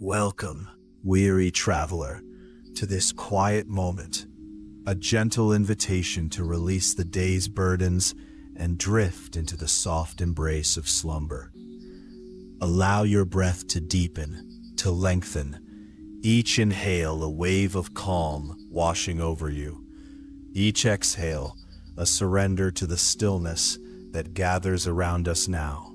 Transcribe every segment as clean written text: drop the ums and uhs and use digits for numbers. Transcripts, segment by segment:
Welcome, weary traveler, to this quiet moment, a gentle invitation to release the day's burdens and drift into the soft embrace of slumber. Allow your breath to deepen, to lengthen, each inhale a wave of calm washing over you, each exhale a surrender to the stillness that gathers around us now.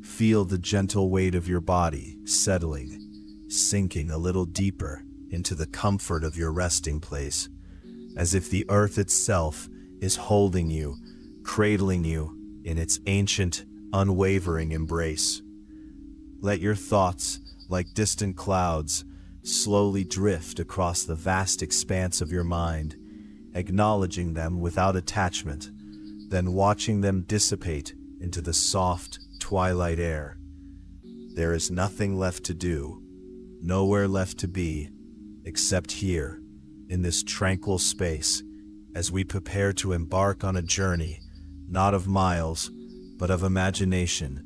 Feel the gentle weight of your body settling, sinking a little deeper into the comfort of your resting place, as if the earth itself is holding you, cradling you in its ancient, unwavering embrace. Let your thoughts, like distant clouds, slowly drift across the vast expanse of your mind, acknowledging them without attachment, then watching them dissipate into the soft, twilight air. There is nothing left to do, nowhere left to be, except here, in this tranquil space, as we prepare to embark on a journey, not of miles, but of imagination.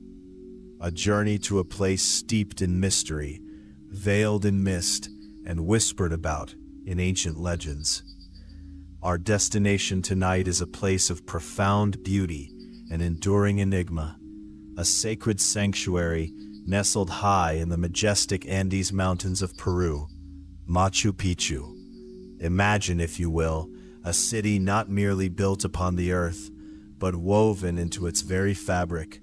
A journey to a place steeped in mystery, veiled in mist, and whispered about in ancient legends. Our destination tonight is a place of profound beauty and enduring enigma, a sacred sanctuary nestled high in the majestic Andes Mountains of Peru, Machu Picchu. Imagine, if you will, a city not merely built upon the earth, but woven into its very fabric,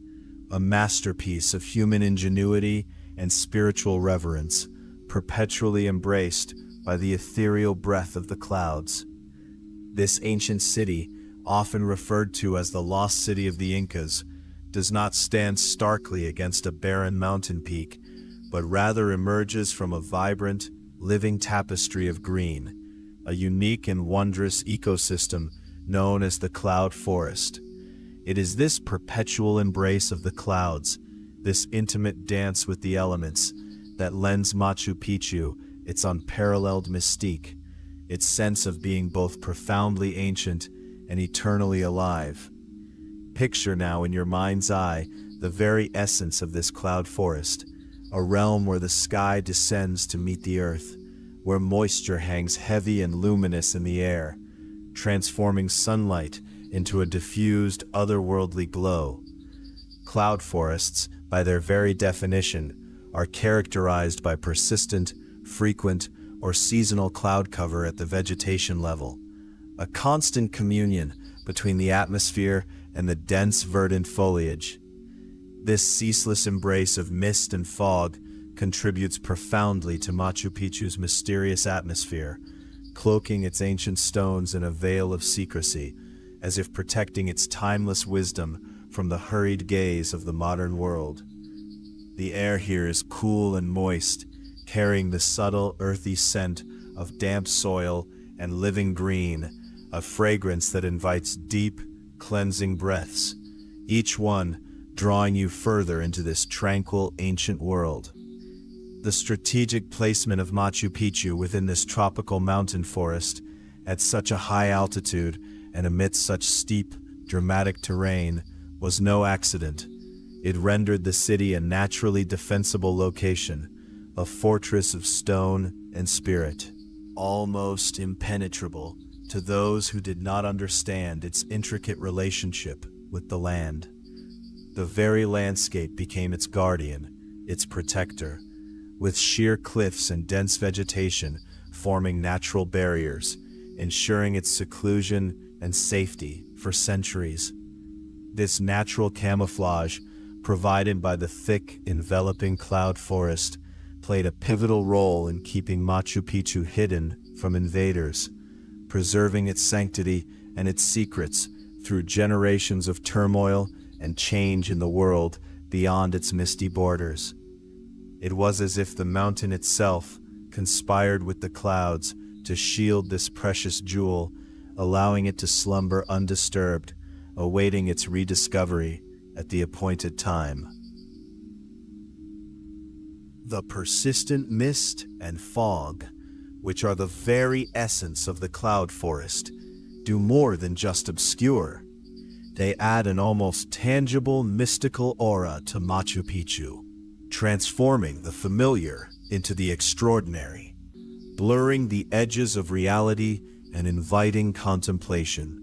a masterpiece of human ingenuity and spiritual reverence, perpetually embraced by the ethereal breath of the clouds. This ancient city, often referred to as the lost city of the Incas, does not stand starkly against a barren mountain peak, but rather emerges from a vibrant, living tapestry of green, a unique and wondrous ecosystem known as the cloud forest. It is this perpetual embrace of the clouds, this intimate dance with the elements, that lends Machu Picchu its unparalleled mystique, its sense of being both profoundly ancient and eternally alive. Picture now in your mind's eye the very essence of this cloud forest, a realm where the sky descends to meet the earth, where moisture hangs heavy and luminous in the air, transforming sunlight into a diffused, otherworldly glow. Cloud forests, by their very definition, are characterized by persistent, frequent, or seasonal cloud cover at the vegetation level, a constant communion between the atmosphere and the dense verdant foliage. This ceaseless embrace of mist and fog contributes profoundly to Machu Picchu's mysterious atmosphere, cloaking its ancient stones in a veil of secrecy, as if protecting its timeless wisdom from the hurried gaze of the modern world. The air here is cool and moist, carrying the subtle, earthy scent of damp soil and living green, a fragrance that invites deep, cleansing breaths, each one drawing you further into this tranquil, ancient world. The strategic placement of Machu Picchu within this tropical mountain forest, at such a high altitude and amidst such steep, dramatic terrain, was no accident. It rendered the city a naturally defensible location, a fortress of stone and spirit, almost impenetrable to those who did not understand its intricate relationship with the land. The very landscape became its guardian, its protector, with sheer cliffs and dense vegetation forming natural barriers, ensuring its seclusion and safety for centuries. This natural camouflage, provided by the thick, enveloping cloud forest, played a pivotal role in keeping Machu Picchu hidden from invaders, preserving its sanctity and its secrets through generations of turmoil and change in the world beyond its misty borders. It was as if the mountain itself conspired with the clouds to shield this precious jewel, allowing it to slumber undisturbed, awaiting its rediscovery at the appointed time. The persistent mist and fog, which are the very essence of the cloud forest, do more than just obscure. They add an almost tangible, mystical aura to Machu Picchu, transforming the familiar into the extraordinary, blurring the edges of reality and inviting contemplation.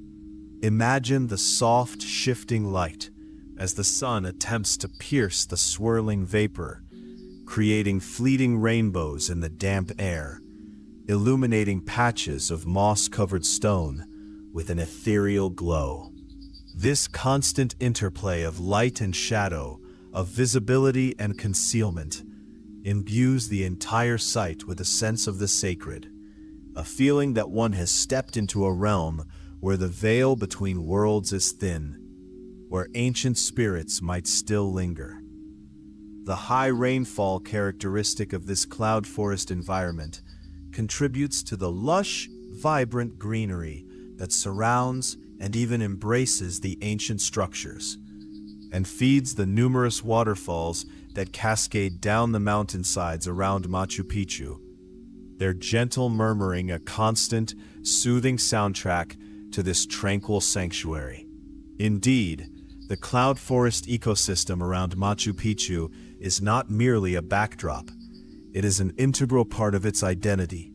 Imagine the soft, shifting light as the sun attempts to pierce the swirling vapor, creating fleeting rainbows in the damp air, illuminating patches of moss-covered stone with an ethereal glow. This constant interplay of light and shadow, of visibility and concealment, imbues the entire site with a sense of the sacred, a feeling that one has stepped into a realm where the veil between worlds is thin, where ancient spirits might still linger. The high rainfall characteristic of this cloud forest environment contributes to the lush, vibrant greenery that surrounds and even embraces the ancient structures, and feeds the numerous waterfalls that cascade down the mountainsides around Machu Picchu, their gentle murmuring a constant, soothing soundtrack to this tranquil sanctuary. Indeed, the cloud forest ecosystem around Machu Picchu is not merely a backdrop, it is an integral part of its identity.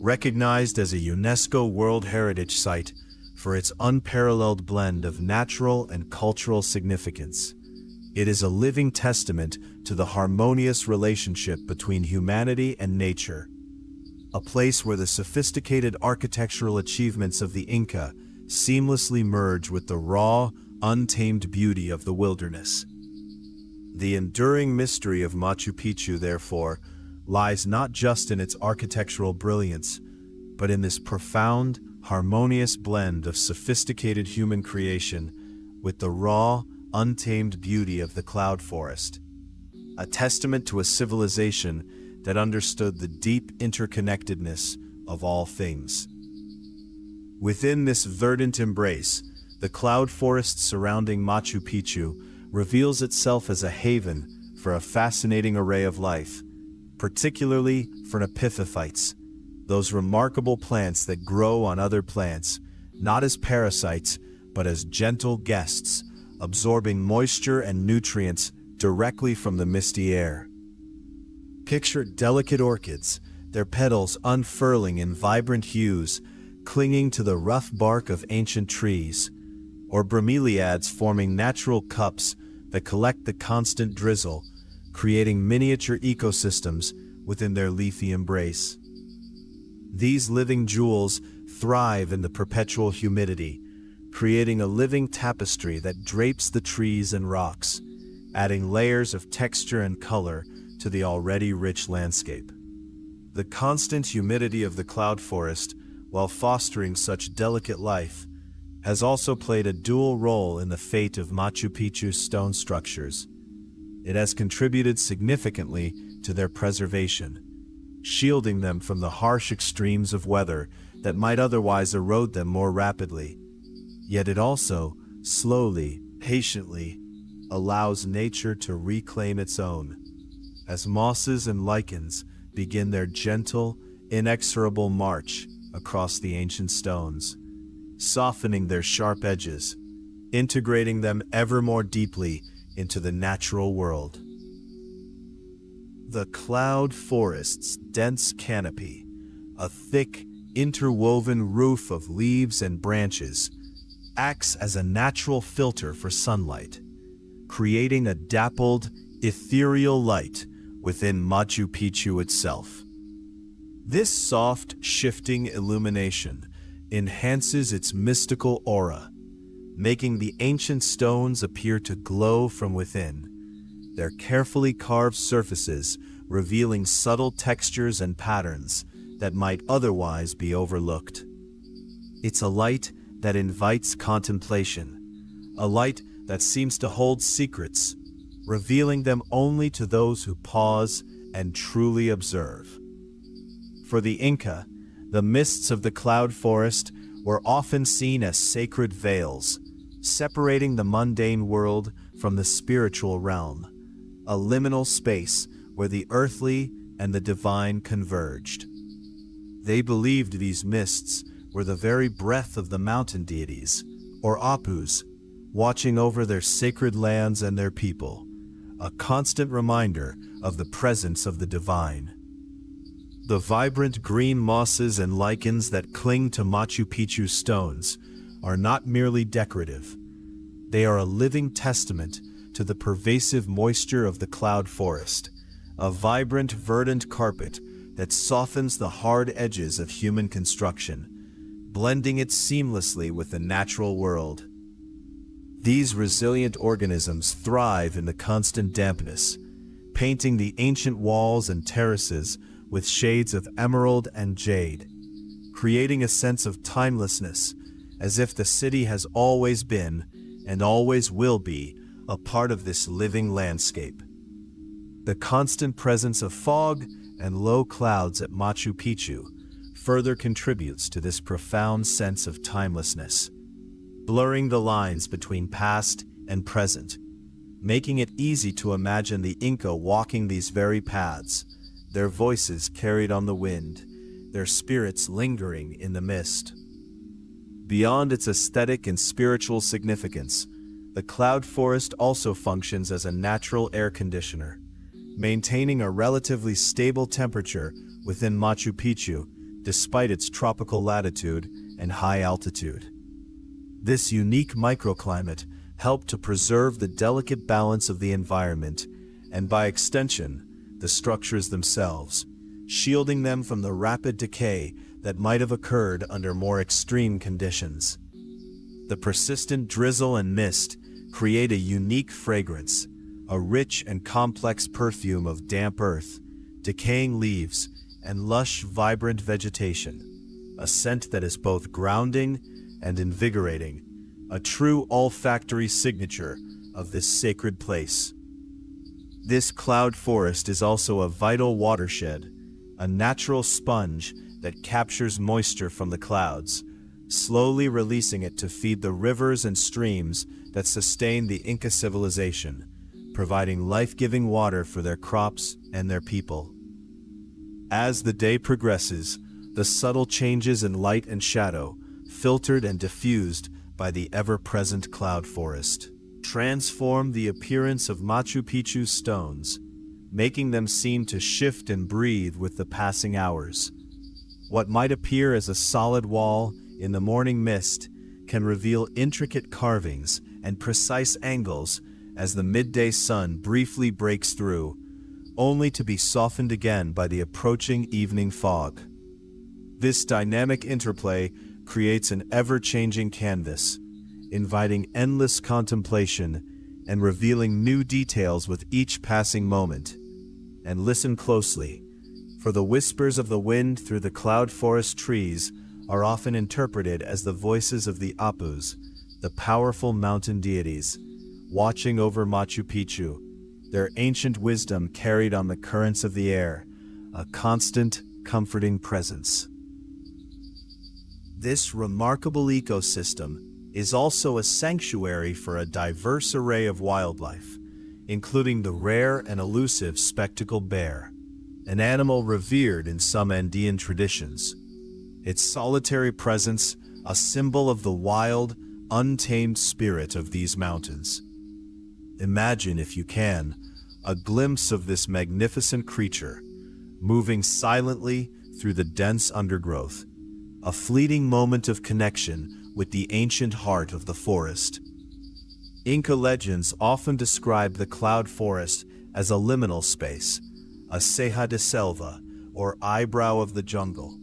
Recognized as a UNESCO World Heritage Site for its unparalleled blend of natural and cultural significance, it is a living testament to the harmonious relationship between humanity and nature, a place where the sophisticated architectural achievements of the Inca seamlessly merge with the raw, untamed beauty of the wilderness. The enduring mystery of Machu Picchu, therefore, lies not just in its architectural brilliance, but in this profound, harmonious blend of sophisticated human creation with the raw, untamed beauty of the cloud forest, a testament to a civilization that understood the deep interconnectedness of all things. Within this verdant embrace, the cloud forest surrounding Machu Picchu reveals itself as a haven for a fascinating array of life, particularly for epiphytes, those remarkable plants that grow on other plants, not as parasites, but as gentle guests, absorbing moisture and nutrients directly from the misty air. Picture delicate orchids, their petals unfurling in vibrant hues, clinging to the rough bark of ancient trees, or bromeliads forming natural cups that collect the constant drizzle, creating miniature ecosystems within their leafy embrace. These living jewels thrive in the perpetual humidity, creating a living tapestry that drapes the trees and rocks, adding layers of texture and color to the already rich landscape. The constant humidity of the cloud forest, while fostering such delicate life, has also played a dual role in the fate of Machu Picchu's stone structures. It has contributed significantly to their preservation, shielding them from the harsh extremes of weather that might otherwise erode them more rapidly. Yet it also, slowly, patiently, allows nature to reclaim its own, as mosses and lichens begin their gentle, inexorable march across the ancient stones, softening their sharp edges, integrating them ever more deeply into the natural world. The cloud forest's dense canopy, a thick, interwoven roof of leaves and branches, acts as a natural filter for sunlight, creating a dappled, ethereal light within Machu Picchu itself. This soft, shifting illumination enhances its mystical aura, making the ancient stones appear to glow from within, their carefully carved surfaces revealing subtle textures and patterns that might otherwise be overlooked. It's a light that invites contemplation, a light that seems to hold secrets, revealing them only to those who pause and truly observe. For the Inca, the mists of the cloud forest were often seen as sacred veils, separating the mundane world from the spiritual realm, a liminal space where the earthly and the divine converged. They believed these mists were the very breath of the mountain deities, or Apus, watching over their sacred lands and their people, a constant reminder of the presence of the divine. The vibrant green mosses and lichens that cling to Machu Picchu stones are not merely decorative. They are a living testament to the pervasive moisture of the cloud forest, a vibrant, verdant carpet that softens the hard edges of human construction, blending it seamlessly with the natural world. These resilient organisms thrive in the constant dampness, painting the ancient walls and terraces with shades of emerald and jade, creating a sense of timelessness, as if the city has always been, and always will be, a part of this living landscape. The constant presence of fog and low clouds at Machu Picchu further contributes to this profound sense of timelessness, blurring the lines between past and present, making it easy to imagine the Inca walking these very paths, their voices carried on the wind, their spirits lingering in the mist. Beyond its aesthetic and spiritual significance, the cloud forest also functions as a natural air conditioner, maintaining a relatively stable temperature within Machu Picchu despite its tropical latitude and high altitude. This unique microclimate helped to preserve the delicate balance of the environment and, by extension, the structures themselves, shielding them from the rapid decay that might have occurred under more extreme conditions. The persistent drizzle and mist create a unique fragrance, a rich and complex perfume of damp earth, decaying leaves, and lush, vibrant vegetation, a scent that is both grounding and invigorating, a true olfactory signature of this sacred place. This cloud forest is also a vital watershed, a natural sponge that captures moisture from the clouds, slowly releasing it to feed the rivers and streams that sustain the Inca civilization, providing life-giving water for their crops and their people. As the day progresses, the subtle changes in light and shadow, filtered and diffused by the ever-present cloud forest, transform the appearance of Machu Picchu's stones, making them seem to shift and breathe with the passing hours. What might appear as a solid wall in the morning mist can reveal intricate carvings and precise angles as the midday sun briefly breaks through, only to be softened again by the approaching evening fog. This dynamic interplay creates an ever-changing canvas, inviting endless contemplation and revealing new details with each passing moment. And listen closely, for the whispers of the wind through the cloud forest trees are often interpreted as the voices of the Apus, the powerful mountain deities, watching over Machu Picchu, their ancient wisdom carried on the currents of the air, a constant, comforting presence. This remarkable ecosystem is also a sanctuary for a diverse array of wildlife, including the rare and elusive spectacled bear, an animal revered in some Andean traditions. Its solitary presence, a symbol of the wild, untamed spirit of these mountains. Imagine, if you can, a glimpse of this magnificent creature, moving silently through the dense undergrowth, a fleeting moment of connection with the ancient heart of the forest. Inca legends often describe the cloud forest as a liminal space, a ceja de selva, or eyebrow of the jungle,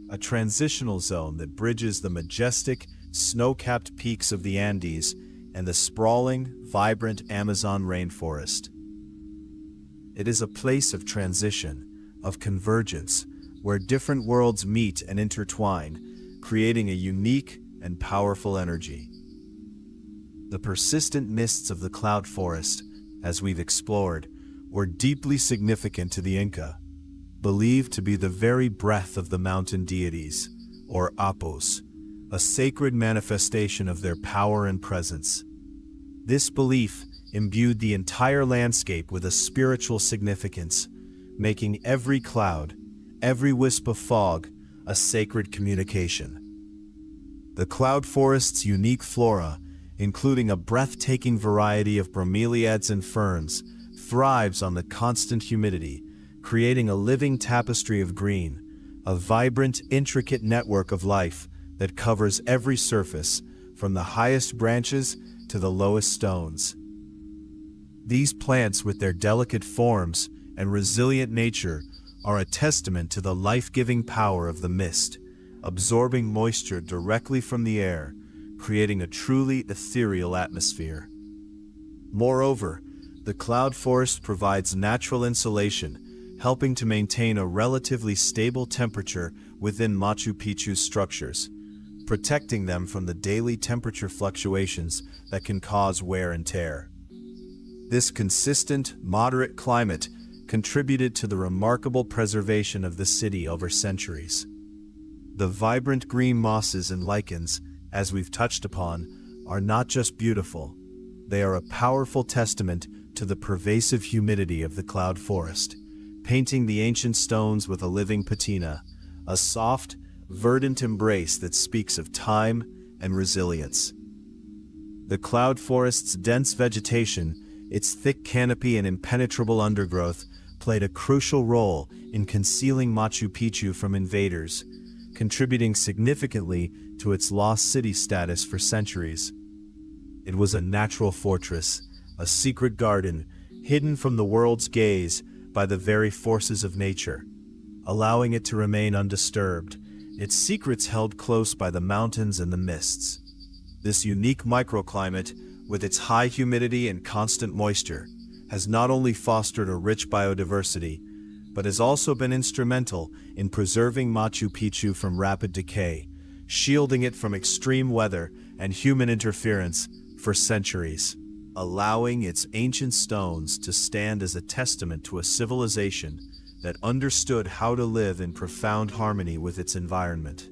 a transitional zone that bridges the majestic, snow-capped peaks of the Andes and the sprawling, vibrant Amazon rainforest. It is a place of transition, of convergence, where different worlds meet and intertwine, creating a unique and powerful energy. The persistent mists of the cloud forest, as we've explored, were deeply significant to the Inca, believed to be the very breath of the mountain deities, or Apus, a sacred manifestation of their power and presence. This belief imbued the entire landscape with a spiritual significance, making every cloud, every wisp of fog, a sacred communication. The cloud forest's unique flora, including a breathtaking variety of bromeliads and ferns, thrives on the constant humidity, creating a living tapestry of green, a vibrant, intricate network of life that covers every surface, from the highest branches to the lowest stones. These plants, with their delicate forms and resilient nature, are a testament to the life-giving power of the mist, absorbing moisture directly from the air, creating a truly ethereal atmosphere. Moreover, the cloud forest provides natural insulation, helping to maintain a relatively stable temperature within Machu Picchu's structures, protecting them from the daily temperature fluctuations that can cause wear and tear. This consistent, moderate climate contributed to the remarkable preservation of the city over centuries. The vibrant green mosses and lichens, as we've touched upon, are not just beautiful. They are a powerful testament to the pervasive humidity of the cloud forest, painting the ancient stones with a living patina, a soft, verdant embrace that speaks of time and resilience. The cloud forest's dense vegetation, its thick canopy and impenetrable undergrowth, played a crucial role in concealing Machu Picchu from invaders, contributing significantly to its lost city status for centuries. It was a natural fortress, a secret garden, hidden from the world's gaze by the very forces of nature, allowing it to remain undisturbed, its secrets held close by the mountains and the mists. This unique microclimate, with its high humidity and constant moisture, has not only fostered a rich biodiversity, but has also been instrumental in preserving Machu Picchu from rapid decay, shielding it from extreme weather and human interference for centuries, allowing its ancient stones to stand as a testament to a civilization that understood how to live in profound harmony with its environment.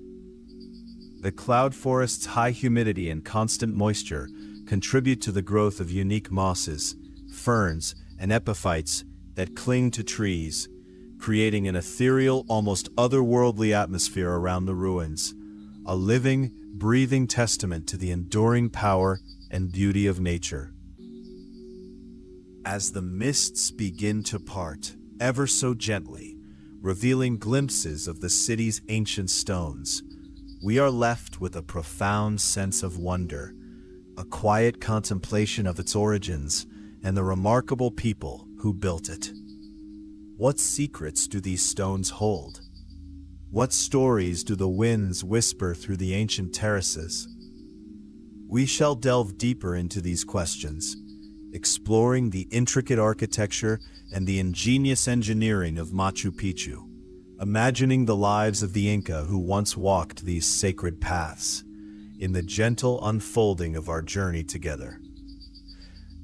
The cloud forest's high humidity and constant moisture contribute to the growth of unique mosses, ferns, and epiphytes that cling to trees, creating an ethereal, almost otherworldly atmosphere around the ruins, a living, breathing testament to the enduring power and beauty of nature. As the mists begin to part, ever so gently, revealing glimpses of the city's ancient stones, we are left with a profound sense of wonder, a quiet contemplation of its origins and the remarkable people who built it. What secrets do these stones hold? What stories do the winds whisper through the ancient terraces? We shall delve deeper into these questions, exploring the intricate architecture and the ingenious engineering of Machu Picchu, imagining the lives of the Inca who once walked these sacred paths, in the gentle unfolding of our journey together.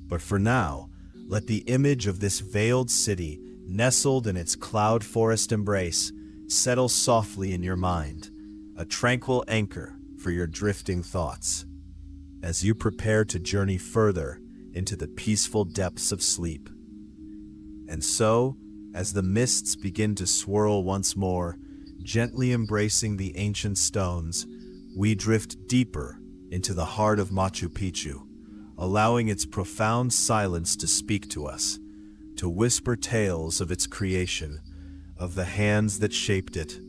But for now, let the image of this veiled city, nestled in its cloud forest embrace, settle softly in your mind, a tranquil anchor for your drifting thoughts, as you prepare to journey further into the peaceful depths of sleep. And so, as the mists begin to swirl once more, gently embracing the ancient stones, we drift deeper into the heart of Machu Picchu, allowing its profound silence to speak to us, to whisper tales of its creation, of the hands that shaped it,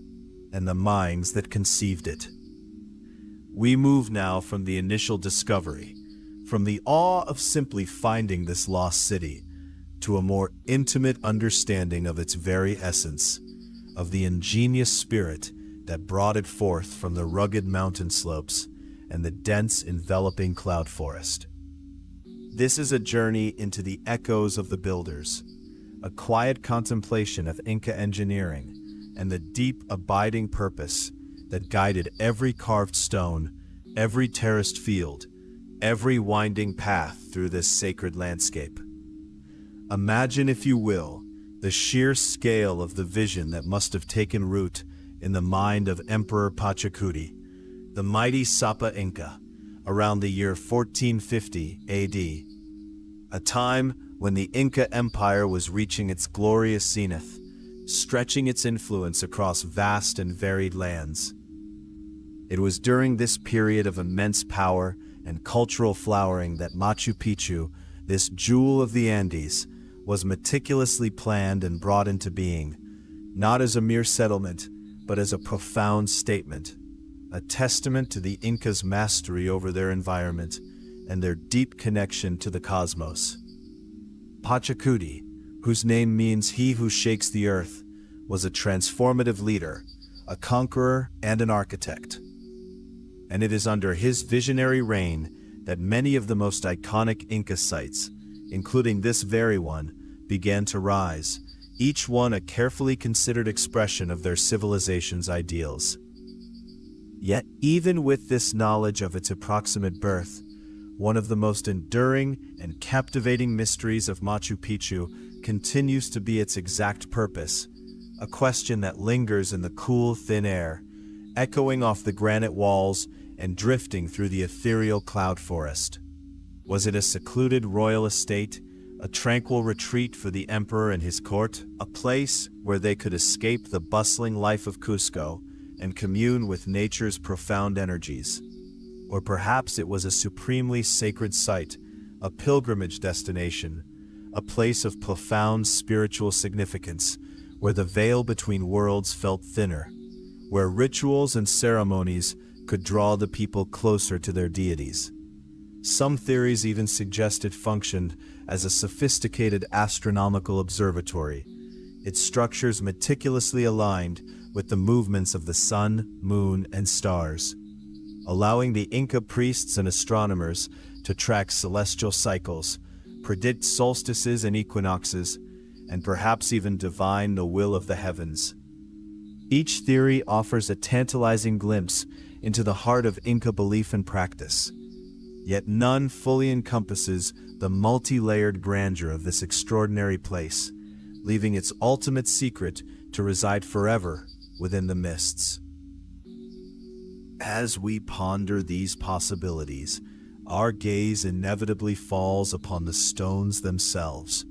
and the minds that conceived it. We move now from the initial discovery, from the awe of simply finding this lost city, to a more intimate understanding of its very essence, of the ingenious spirit that brought it forth from the rugged mountain slopes and the dense enveloping cloud forest. This is a journey into the echoes of the builders, a quiet contemplation of Inca engineering and the deep, abiding purpose that guided every carved stone, every terraced field, every winding path through this sacred landscape. Imagine, if you will, the sheer scale of the vision that must have taken root in the mind of Emperor Pachacuti, the mighty Sapa Inca, around the year 1450 AD, a time when the Inca Empire was reaching its glorious zenith, stretching its influence across vast and varied lands. It was during this period of immense power and cultural flowering that Machu Picchu, this jewel of the Andes, was meticulously planned and brought into being, not as a mere settlement, but as a profound statement, a testament to the Incas' mastery over their environment and their deep connection to the cosmos. Pachacuti, whose name means "he who shakes the earth," was a transformative leader, a conqueror, and an architect. And it is under his visionary reign that many of the most iconic Inca sites, including this very one, began to rise, each one a carefully considered expression of their civilization's ideals. Yet, even with this knowledge of its approximate birth, one of the most enduring and captivating mysteries of Machu Picchu continues to be its exact purpose, a question that lingers in the cool, thin air, echoing off the granite walls and drifting through the ethereal cloud forest. Was it a secluded royal estate, a tranquil retreat for the emperor and his court, a place where they could escape the bustling life of Cusco and commune with nature's profound energies? Or perhaps it was a supremely sacred site, a pilgrimage destination, a place of profound spiritual significance, where the veil between worlds felt thinner, where rituals and ceremonies could draw the people closer to their deities. Some theories even suggest it functioned as a sophisticated astronomical observatory, its structures meticulously aligned with the movements of the sun, moon, and stars, allowing the Inca priests and astronomers to track celestial cycles, predict solstices and equinoxes, and perhaps even divine the will of the heavens. Each theory offers a tantalizing glimpse into the heart of Inca belief and practice, yet none fully encompasses the multi-layered grandeur of this extraordinary place, leaving its ultimate secret to reside forever within the mists. As we ponder these possibilities, our gaze inevitably falls upon the stones themselves,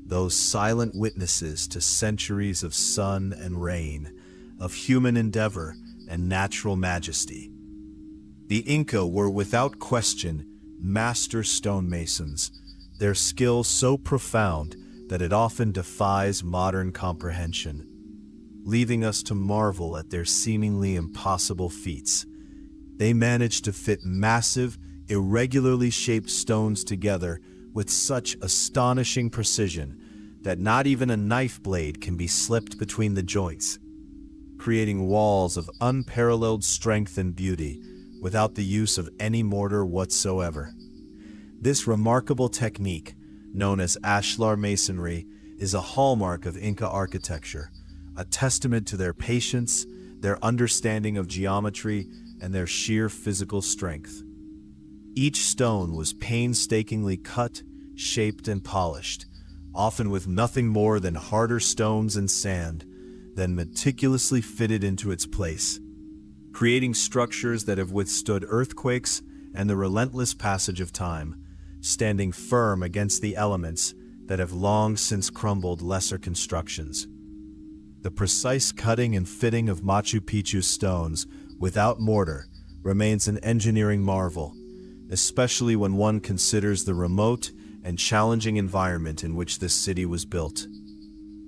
those silent witnesses to centuries of sun and rain, of human endeavor and natural majesty. The Inca were without question master stonemasons, their skill so profound that it often defies modern comprehension, leaving us to marvel at their seemingly impossible feats. They managed to fit massive, irregularly shaped stones together with such astonishing precision that not even a knife blade can be slipped between the joints, creating walls of unparalleled strength and beauty without the use of any mortar whatsoever. This remarkable technique, known as ashlar masonry, is a hallmark of Inca architecture, a testament to their patience, their understanding of geometry, and their sheer physical strength. Each stone was painstakingly cut, shaped, and polished, often with nothing more than harder stones and sand, then meticulously fitted into its place, creating structures that have withstood earthquakes and the relentless passage of time, standing firm against the elements that have long since crumbled lesser constructions. The precise cutting and fitting of Machu Picchu stones without mortar remains an engineering marvel, especially when one considers the remote and challenging environment in which this city was built.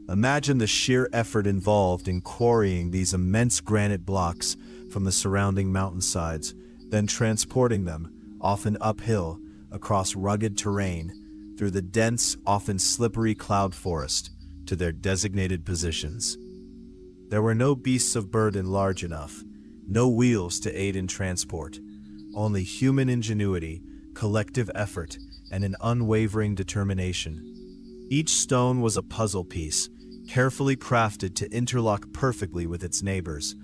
Imagine the sheer effort involved in quarrying these immense granite blocks from the surrounding mountainsides, then transporting them, often uphill, across rugged terrain, through the dense, often slippery cloud forest, to their designated positions. There were no beasts of burden large enough, no wheels to aid in transport, only human ingenuity, collective effort, and an unwavering determination. Each stone was a puzzle piece, carefully crafted to interlock perfectly with its neighbors,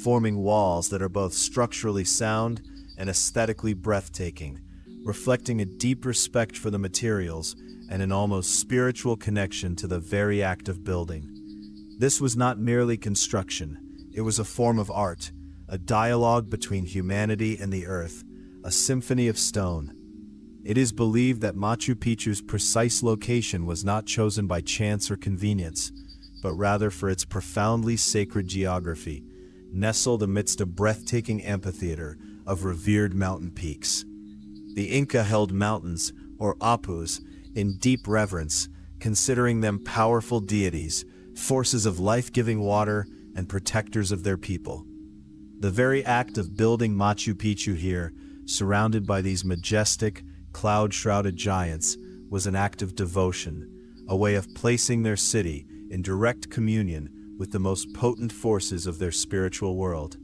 forming walls that are both structurally sound and aesthetically breathtaking, reflecting a deep respect for the materials and an almost spiritual connection to the very act of building. This was not merely construction, it was a form of art, a dialogue between humanity and the earth, a symphony of stone. It is believed that Machu Picchu's precise location was not chosen by chance or convenience, but rather for its profoundly sacred geography, nestled amidst a breathtaking amphitheater of revered mountain peaks. The Inca held mountains, or apus, in deep reverence, considering them powerful deities, forces of life-giving water, and protectors of their people. The very act of building Machu Picchu here, surrounded by these majestic, cloud-shrouded giants, was an act of devotion, a way of placing their city in direct communion with the most potent forces of their spiritual world.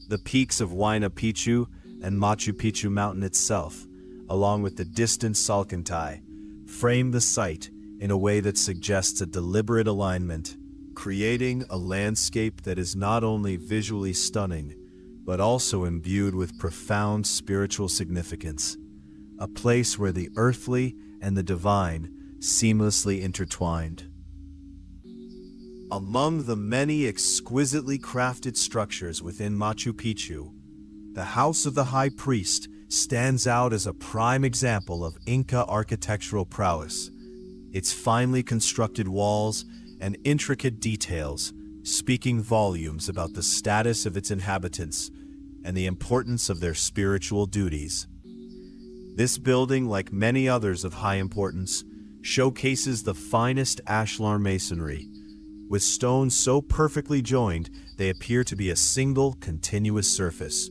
The peaks of Huayna Picchu and Machu Picchu mountain itself, along with the distant Salcantay, frame the site in a way that suggests a deliberate alignment, creating a landscape that is not only visually stunning, but also imbued with profound spiritual significance, a place where the earthly and the divine seamlessly intertwined. Among the many exquisitely crafted structures within Machu Picchu, the House of the High Priest stands out as a prime example of Inca architectural prowess. Its finely constructed walls and intricate details speaking volumes about the status of its inhabitants and the importance of their spiritual duties. This building, like many others of high importance, showcases the finest ashlar masonry, with stones so perfectly joined they appear to be a single, continuous surface,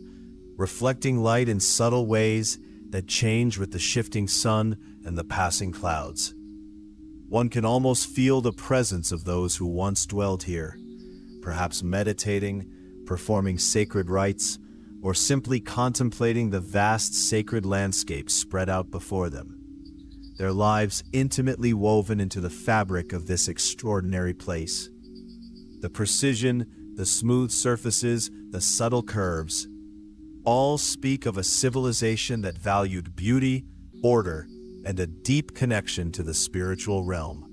reflecting light in subtle ways that change with the shifting sun and the passing clouds. One can almost feel the presence of those who once dwelled here, perhaps meditating, performing sacred rites, or simply contemplating the vast sacred landscape spread out before them, their lives intimately woven into the fabric of this extraordinary place. The precision, the smooth surfaces, the subtle curves, all speak of a civilization that valued beauty, order, and a deep connection to the spiritual realm.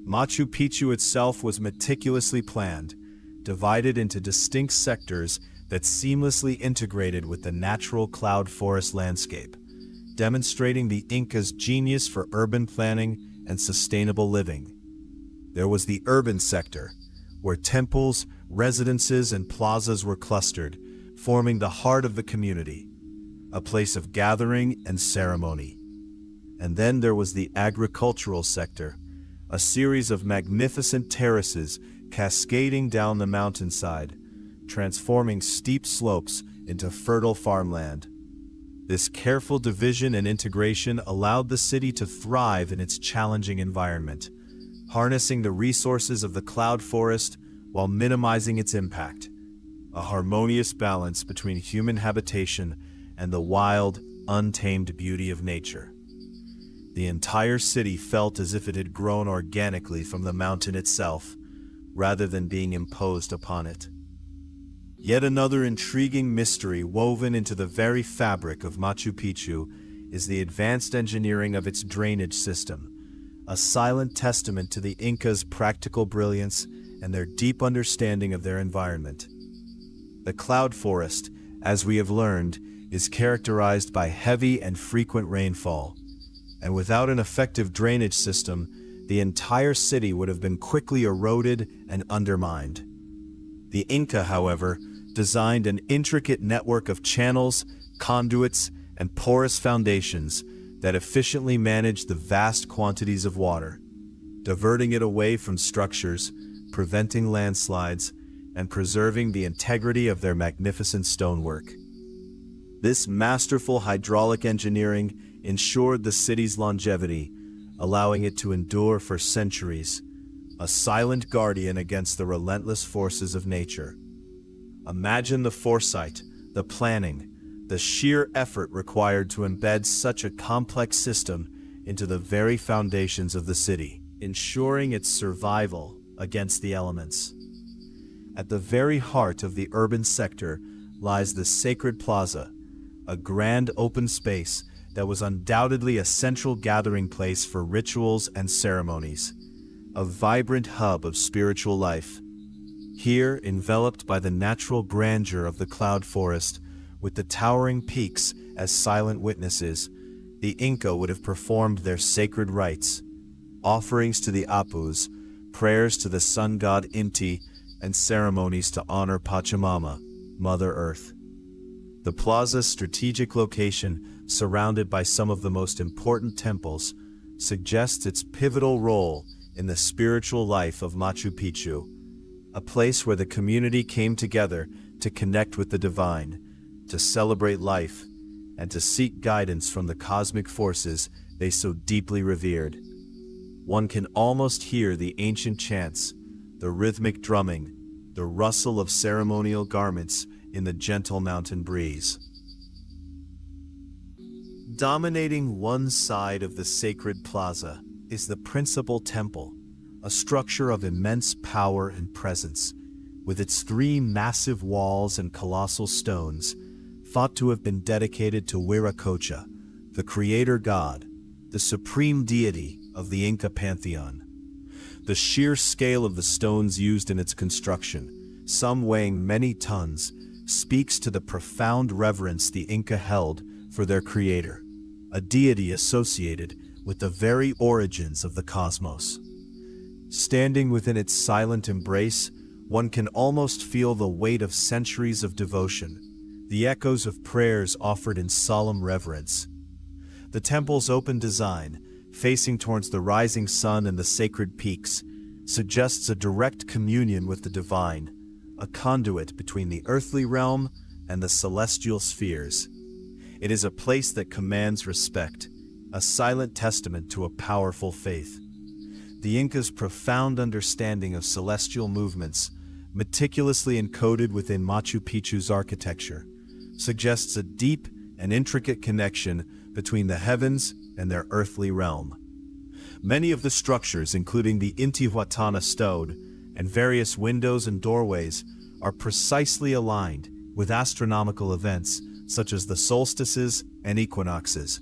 Machu Picchu itself was meticulously planned, divided into distinct sectors that seamlessly integrated with the natural cloud forest landscape, demonstrating the Incas' genius for urban planning and sustainable living. There was the urban sector, where temples, residences, and plazas were clustered, forming the heart of the community, a place of gathering and ceremony. And then there was the agricultural sector, a series of magnificent terraces cascading down the mountainside, transforming steep slopes into fertile farmland. This careful division and integration allowed the city to thrive in its challenging environment, harnessing the resources of the cloud forest while minimizing its impact, a harmonious balance between human habitation and the wild, untamed beauty of nature. The entire city felt as if it had grown organically from the mountain itself, rather than being imposed upon it. Yet another intriguing mystery woven into the very fabric of Machu Picchu is the advanced engineering of its drainage system, a silent testament to the Incas' practical brilliance and their deep understanding of their environment. The cloud forest, as we have learned, is characterized by heavy and frequent rainfall, and without an effective drainage system, the entire city would have been quickly eroded and undermined. The Inca, however, designed an intricate network of channels, conduits, and porous foundations that efficiently managed the vast quantities of water, diverting it away from structures, preventing landslides, and preserving the integrity of their magnificent stonework. This masterful hydraulic engineering ensured the city's longevity, allowing it to endure for centuries, a silent guardian against the relentless forces of nature. Imagine the foresight, the planning, the sheer effort required to embed such a complex system into the very foundations of the city, ensuring its survival against the elements. At the very heart of the urban sector lies the Sacred Plaza, a grand open space that was undoubtedly a central gathering place for rituals and ceremonies, a vibrant hub of spiritual life. Here, enveloped by the natural grandeur of the cloud forest, with the towering peaks as silent witnesses, the Inca would have performed their sacred rites, offerings to the Apus, prayers to the sun god Inti, and ceremonies to honor Pachamama, Mother Earth. The plaza's strategic location, surrounded by some of the most important temples, suggests its pivotal role in the spiritual life of Machu Picchu, a place where the community came together to connect with the divine, to celebrate life, and to seek guidance from the cosmic forces they so deeply revered. One can almost hear the ancient chants, the rhythmic drumming, the rustle of ceremonial garments in the gentle mountain breeze. Dominating one side of the sacred plaza is the principal temple, a structure of immense power and presence, with its 3 massive walls and colossal stones, thought to have been dedicated to Wiracocha, the creator god, the supreme deity of the Inca pantheon. The sheer scale of the stones used in its construction, some weighing many tons, speaks to the profound reverence the Inca held for their creator, a deity associated with the very origins of the cosmos. Standing within its silent embrace, one can almost feel the weight of centuries of devotion, the echoes of prayers offered in solemn reverence. The temple's open design, facing towards the rising sun and the sacred peaks, suggests a direct communion with the divine, a conduit between the earthly realm and the celestial spheres. It is a place that commands respect, a silent testament to a powerful faith. The Inca's profound understanding of celestial movements, meticulously encoded within Machu Picchu's architecture, suggests a deep and intricate connection between the heavens and their earthly realm. Many of the structures, including the Intihuatana stone and various windows and doorways, are precisely aligned with astronomical events such as the solstices and equinoxes,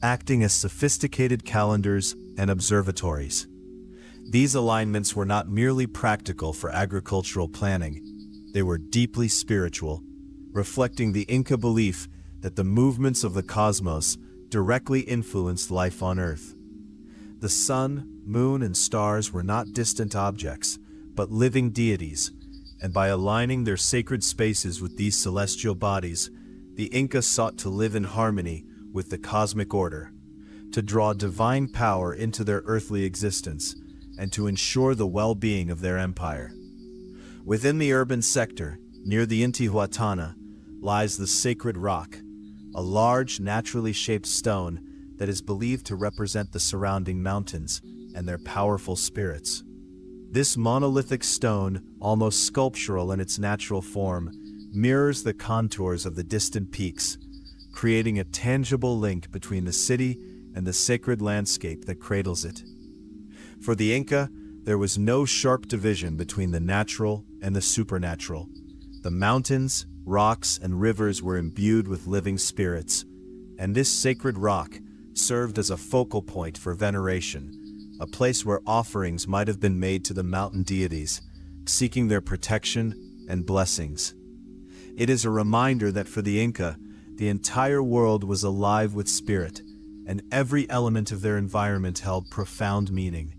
acting as sophisticated calendars and observatories. These alignments were not merely practical for agricultural planning, they were deeply spiritual, reflecting the Inca belief that the movements of the cosmos directly influenced life on Earth. The sun, moon, and stars were not distant objects, but living deities, and by aligning their sacred spaces with these celestial bodies, the Inca sought to live in harmony with the cosmic order, to draw divine power into their earthly existence, and to ensure the well-being of their empire. Within the urban sector, near the Intihuatana, lies the Sacred Rock, a large, naturally shaped stone that is believed to represent the surrounding mountains and their powerful spirits. This monolithic stone, almost sculptural in its natural form, mirrors the contours of the distant peaks, creating a tangible link between the city and the sacred landscape that cradles it. For the Inca, there was no sharp division between the natural and the supernatural. The mountains, rocks, and rivers were imbued with living spirits, and this sacred rock served as a focal point for veneration, a place where offerings might have been made to the mountain deities, seeking their protection and blessings. It is a reminder that for the Inca, the entire world was alive with spirit, and every element of their environment held profound meaning.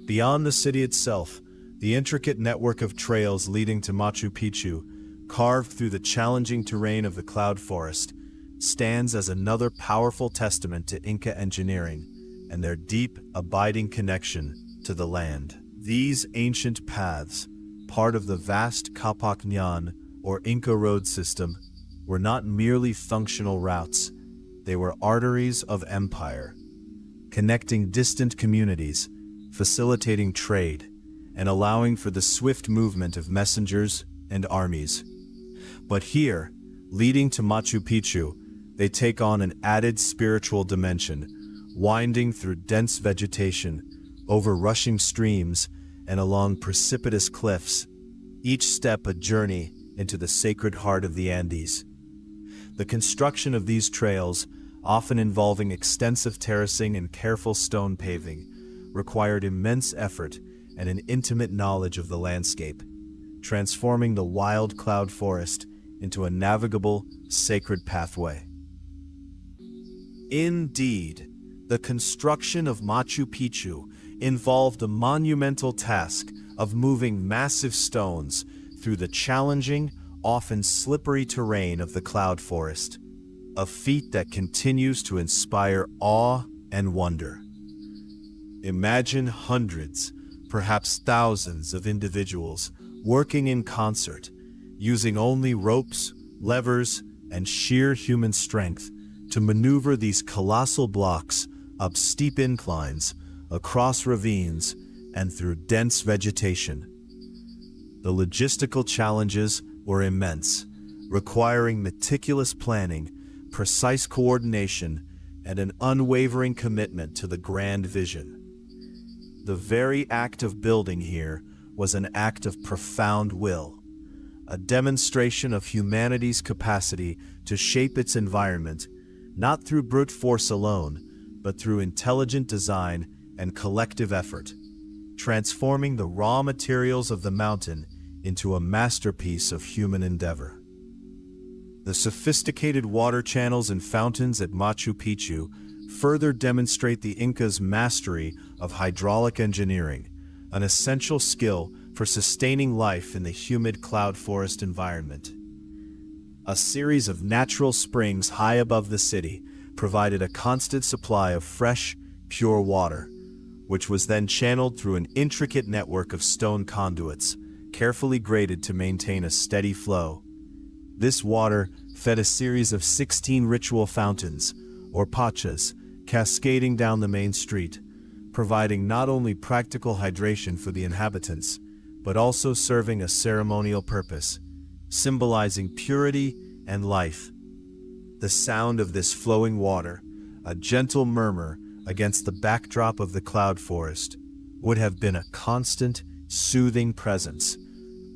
Beyond the city itself, the intricate network of trails leading to Machu Picchu, carved through the challenging terrain of the cloud forest, stands as another powerful testament to Inca engineering and their deep, abiding connection to the land. These ancient paths, part of the vast Kapak Nyan, or Inca road system, were not merely functional routes, they were arteries of empire, connecting distant communities, facilitating trade, and allowing for the swift movement of messengers and armies. But here, leading to Machu Picchu, they take on an added spiritual dimension, winding through dense vegetation, over rushing streams, and along precipitous cliffs, each step a journey into the sacred heart of the Andes. The construction of these trails, often involving extensive terracing and careful stone paving, required immense effort and an intimate knowledge of the landscape, transforming the wild cloud forest into a navigable, sacred pathway. Indeed, the construction of Machu Picchu involved the monumental task of moving massive stones through the challenging, often slippery terrain of the cloud forest, a feat that continues to inspire awe and wonder. Imagine hundreds, perhaps thousands of individuals working in concert, using only ropes, levers, and sheer human strength to maneuver these colossal blocks up steep inclines, across ravines, and through dense vegetation. The logistical challenges were immense, requiring meticulous planning, precise coordination, and an unwavering commitment to the grand vision. The very act of building here was an act of profound will, a demonstration of humanity's capacity to shape its environment, not through brute force alone, but through intelligent design and collective effort, transforming the raw materials of the mountain into a masterpiece of human endeavor. The sophisticated water channels and fountains at Machu Picchu further demonstrate the Incas' mastery of hydraulic engineering, an essential skill for sustaining life in the humid cloud forest environment. A series of natural springs high above the city provided a constant supply of fresh, pure water, which was then channeled through an intricate network of stone conduits, carefully graded to maintain a steady flow. This water fed a series of 16 ritual fountains, or pachas, cascading down the main street, providing not only practical hydration for the inhabitants, but also serving a ceremonial purpose, symbolizing purity and life. The sound of this flowing water, a gentle murmur against the backdrop of the cloud forest, would have been a constant, soothing presence,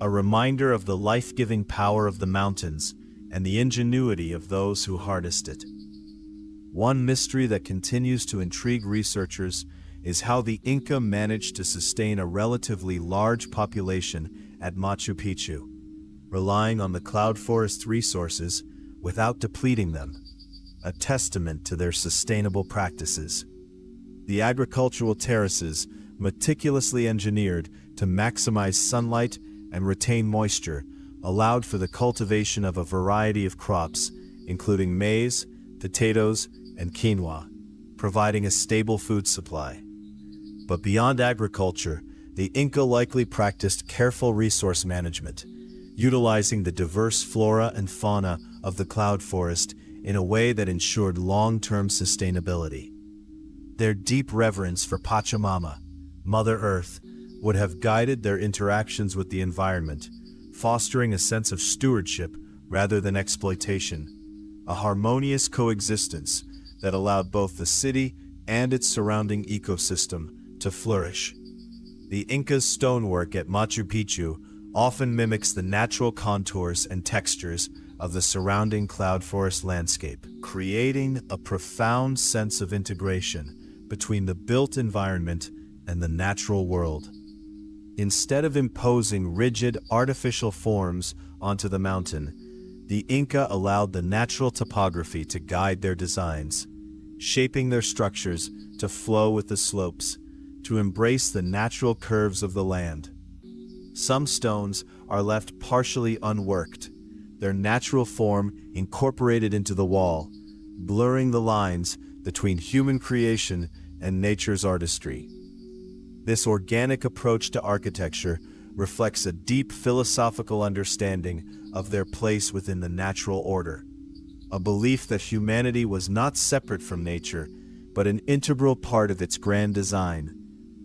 a reminder of the life-giving power of the mountains and the ingenuity of those who harnessed it. One mystery that continues to intrigue researchers is how the Inca managed to sustain a relatively large population at Machu Picchu, relying on the cloud forest's resources without depleting them, a testament to their sustainable practices. The agricultural terraces, meticulously engineered to maximize sunlight and retain moisture, allowed for the cultivation of a variety of crops, including maize, potatoes, and quinoa, providing a stable food supply. But beyond agriculture, the Inca likely practiced careful resource management, utilizing the diverse flora and fauna of the cloud forest in a way that ensured long-term sustainability. Their deep reverence for Pachamama, Mother Earth, would have guided their interactions with the environment, fostering a sense of stewardship rather than exploitation, a harmonious coexistence that allowed both the city and its surrounding ecosystem to flourish. The Incas' stonework at Machu Picchu often mimics the natural contours and textures of the surrounding cloud forest landscape, creating a profound sense of integration between the built environment and the natural world. Instead of imposing rigid, artificial forms onto the mountain, the Inca allowed the natural topography to guide their designs, shaping their structures to flow with the slopes, to embrace the natural curves of the land. Some stones are left partially unworked, their natural form incorporated into the wall, blurring the lines between human creation and nature's artistry. This organic approach to architecture reflects a deep philosophical understanding of their place within the natural order, a belief that humanity was not separate from nature, but an integral part of its grand design,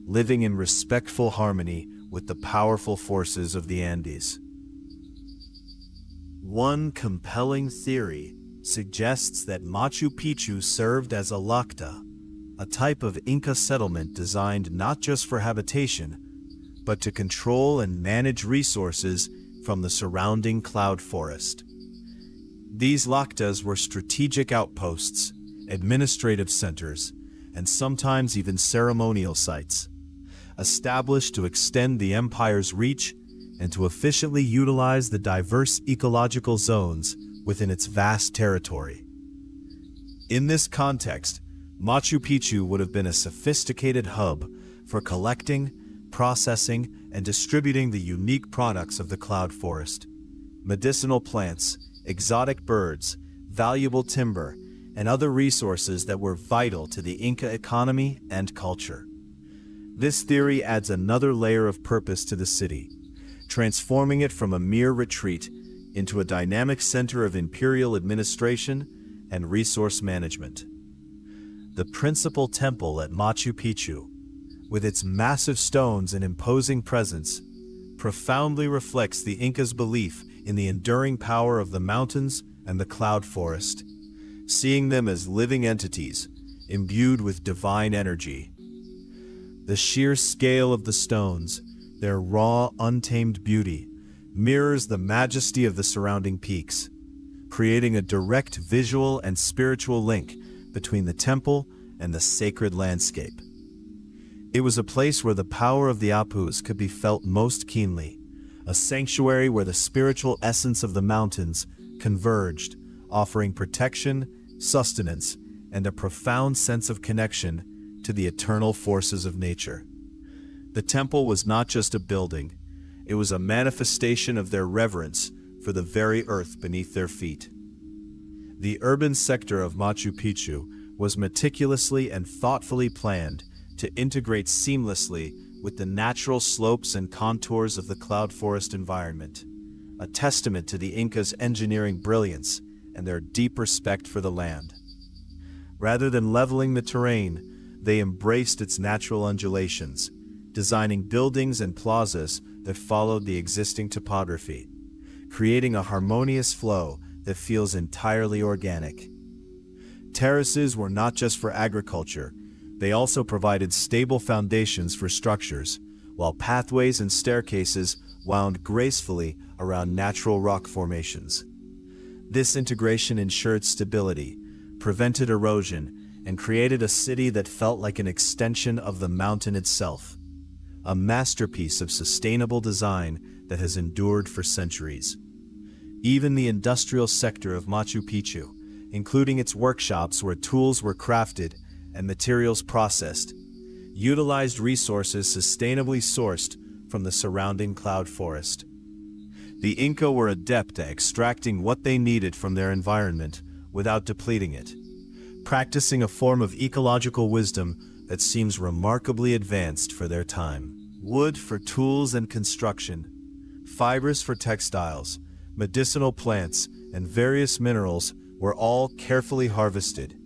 living in respectful harmony with the powerful forces of the Andes. One compelling theory suggests that Machu Picchu served as a lacta, a type of Inca settlement designed not just for habitation, but to control and manage resources from the surrounding cloud forest. These lactas were strategic outposts, administrative centers, and sometimes even ceremonial sites, established to extend the empire's reach and to efficiently utilize the diverse ecological zones within its vast territory. In this context, Machu Picchu would have been a sophisticated hub for collecting, processing, and distributing the unique products of the cloud forest: medicinal plants, exotic birds, valuable timber, and other resources that were vital to the Inca economy and culture. This theory adds another layer of purpose to the city, transforming it from a mere retreat into a dynamic center of imperial administration and resource management. The principal temple at Machu Picchu, with its massive stones and imposing presence, profoundly reflects the Incas' belief in the enduring power of the mountains and the cloud forest, seeing them as living entities imbued with divine energy. The sheer scale of the stones, their raw, untamed beauty, mirrors the majesty of the surrounding peaks, creating a direct visual and spiritual link between the temple and the sacred landscape. It was a place where the power of the Apus could be felt most keenly, a sanctuary where the spiritual essence of the mountains converged, offering protection, sustenance, and a profound sense of connection to the eternal forces of nature. The temple was not just a building, it was a manifestation of their reverence for the very earth beneath their feet. The urban sector of Machu Picchu was meticulously and thoughtfully planned to integrate seamlessly with the natural slopes and contours of the cloud forest environment, a testament to the Incas' engineering brilliance and their deep respect for the land. Rather than leveling the terrain, they embraced its natural undulations, designing buildings and plazas that followed the existing topography, creating a harmonious flow that feels entirely organic. Terraces were not just for agriculture, they also provided stable foundations for structures, while pathways and staircases wound gracefully around natural rock formations. This integration ensured stability, prevented erosion, and created a city that felt like an extension of the mountain itself, a masterpiece of sustainable design that has endured for centuries. Even the industrial sector of Machu Picchu, including its workshops where tools were crafted and materials processed, utilized resources sustainably sourced from the surrounding cloud forest. The Inca were adept at extracting what they needed from their environment without depleting it, practicing a form of ecological wisdom that seems remarkably advanced for their time. Wood for tools and construction, fibers for textiles, medicinal plants, and various minerals were all carefully harvested,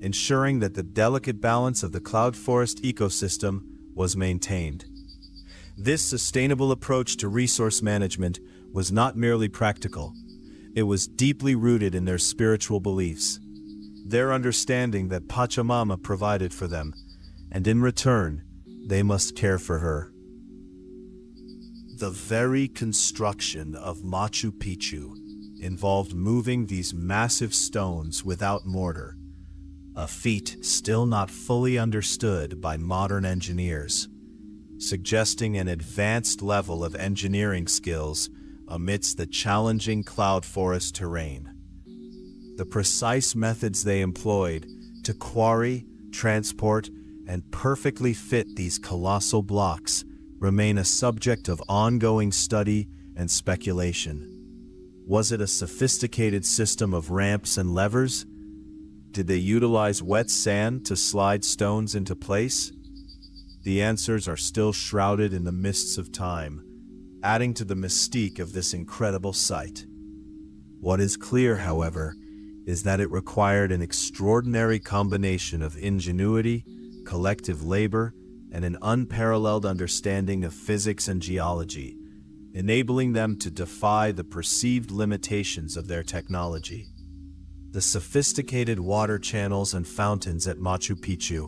ensuring that the delicate balance of the cloud forest ecosystem was maintained. This sustainable approach to resource management was not merely practical, it was deeply rooted in their spiritual beliefs, their understanding that Pachamama provided for them, and in return, they must care for her. The very construction of Machu Picchu involved moving these massive stones without mortar, a feat still not fully understood by modern engineers, suggesting an advanced level of engineering skills amidst the challenging cloud forest terrain. The precise methods they employed to quarry, transport, and perfectly fit these colossal blocks remain a subject of ongoing study and speculation. Was it a sophisticated system of ramps and levers? Did they utilize wet sand to slide stones into place? The answers are still shrouded in the mists of time, adding to the mystique of this incredible sight. What is clear, however, is that it required an extraordinary combination of ingenuity, collective labor, and an unparalleled understanding of physics and geology, enabling them to defy the perceived limitations of their technology. The sophisticated water channels and fountains at Machu Picchu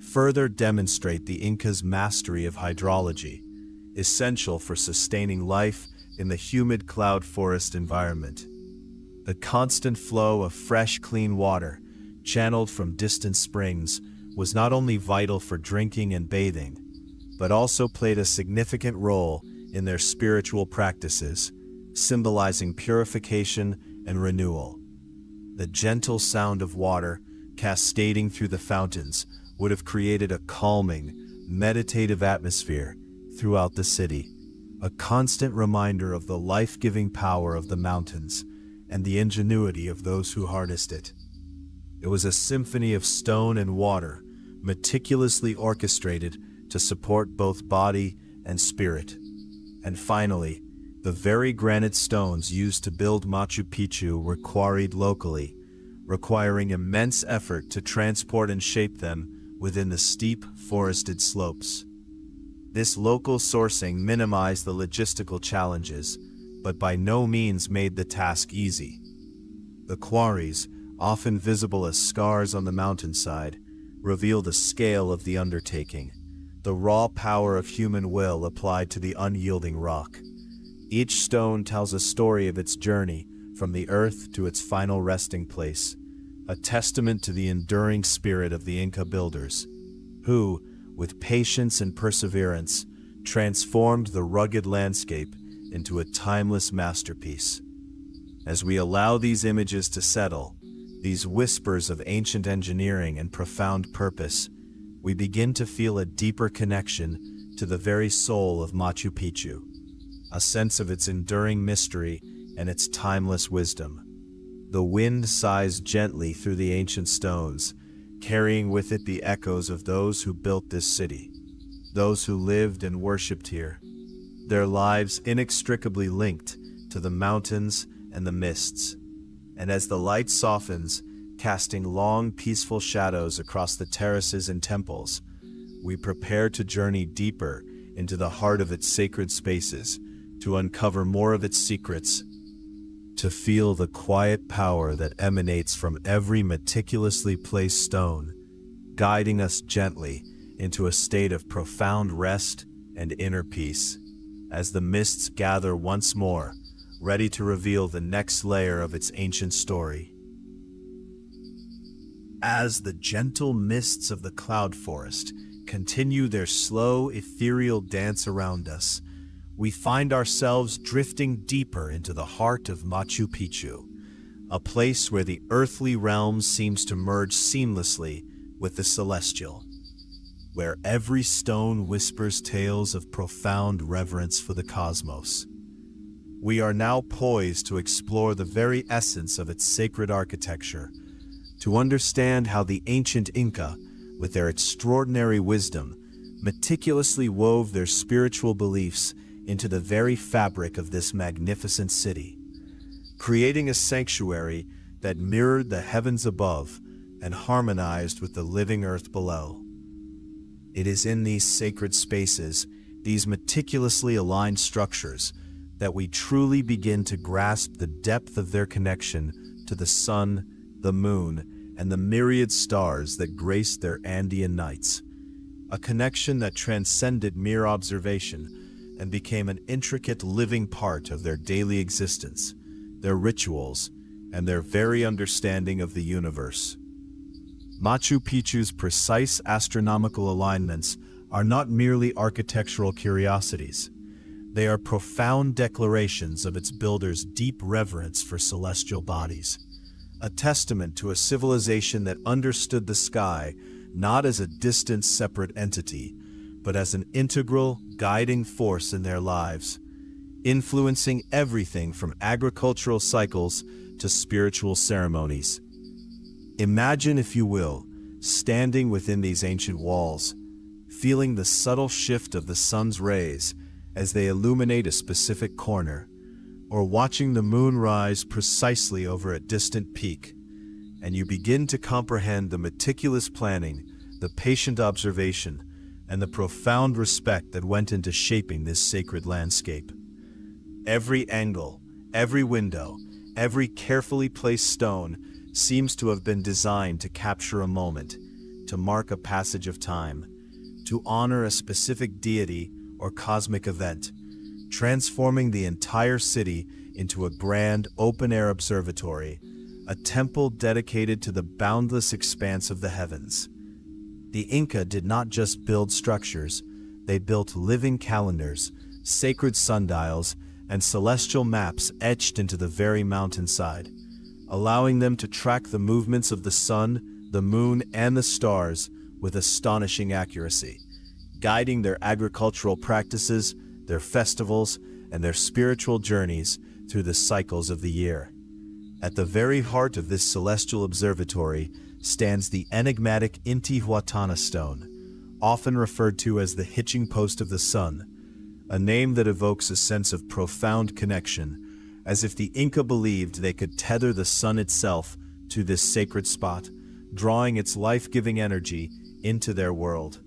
further demonstrate the Incas' mastery of hydrology, essential for sustaining life in the humid cloud forest environment. The constant flow of fresh, clean water, channeled from distant springs, was not only vital for drinking and bathing, but also played a significant role in their spiritual practices, symbolizing purification and renewal. The gentle sound of water cascading through the fountains would have created a calming, meditative atmosphere throughout the city, a constant reminder of the life-giving power of the mountains and the ingenuity of those who harnessed it. It was a symphony of stone and water, meticulously orchestrated to support both body and spirit. And finally, the very granite stones used to build Machu Picchu were quarried locally, requiring immense effort to transport and shape them within the steep, forested slopes. This local sourcing minimized the logistical challenges, but by no means made the task easy. The quarries, often visible as scars on the mountainside, reveal the scale of the undertaking, the raw power of human will applied to the unyielding rock. Each stone tells a story of its journey from the earth to its final resting place, a testament to the enduring spirit of the Inca builders, who, with patience and perseverance, transformed the rugged landscape into a timeless masterpiece. As we allow these images to settle, these whispers of ancient engineering and profound purpose, we begin to feel a deeper connection to the very soul of Machu Picchu, a sense of its enduring mystery and its timeless wisdom. The wind sighs gently through the ancient stones, carrying with it the echoes of those who built this city, those who lived and worshipped here, their lives inextricably linked to the mountains and the mists. And as the light softens, casting long, peaceful shadows across the terraces and temples, we prepare to journey deeper into the heart of its sacred spaces, to uncover more of its secrets, to feel the quiet power that emanates from every meticulously placed stone, guiding us gently into a state of profound rest and inner peace, as the mists gather once more, ready to reveal the next layer of its ancient story. As the gentle mists of the cloud forest continue their slow, ethereal dance around us, we find ourselves drifting deeper into the heart of Machu Picchu, a place where the earthly realm seems to merge seamlessly with the celestial, where every stone whispers tales of profound reverence for the cosmos. We are now poised to explore the very essence of its sacred architecture, to understand how the ancient Inca, with their extraordinary wisdom, meticulously wove their spiritual beliefs into the very fabric of this magnificent city, creating a sanctuary that mirrored the heavens above and harmonized with the living earth below. It is in these sacred spaces, these meticulously aligned structures, that we truly begin to grasp the depth of their connection to the sun, the moon, and the myriad stars that grace their Andean nights, a connection that transcended mere observation and became an intricate living part of their daily existence, their rituals, and their very understanding of the universe. Machu Picchu's precise astronomical alignments are not merely architectural curiosities. They are profound declarations of its builders' deep reverence for celestial bodies, a testament to a civilization that understood the sky not as a distant, separate entity, but as an integral, guiding force in their lives, influencing everything from agricultural cycles to spiritual ceremonies. Imagine, if you will, standing within these ancient walls, feeling the subtle shift of the sun's rays as they illuminate a specific corner, or watching the moon rise precisely over a distant peak, and you begin to comprehend the meticulous planning, the patient observation, and the profound respect that went into shaping this sacred landscape. Every angle, every window, every carefully placed stone seems to have been designed to capture a moment, to mark a passage of time, to honor a specific deity or cosmic event, transforming the entire city into a grand open-air observatory, a temple dedicated to the boundless expanse of the heavens. The Inca did not just build structures, they built living calendars, sacred sundials, and celestial maps etched into the very mountainside, allowing them to track the movements of the sun, the moon, and the stars with astonishing accuracy, guiding their agricultural practices, their festivals, and their spiritual journeys through the cycles of the year. At the very heart of this celestial observatory stands the enigmatic Intihuatana stone, often referred to as the hitching post of the sun, a name that evokes a sense of profound connection, as if the Inca believed they could tether the sun itself to this sacred spot, drawing its life-giving energy into their world.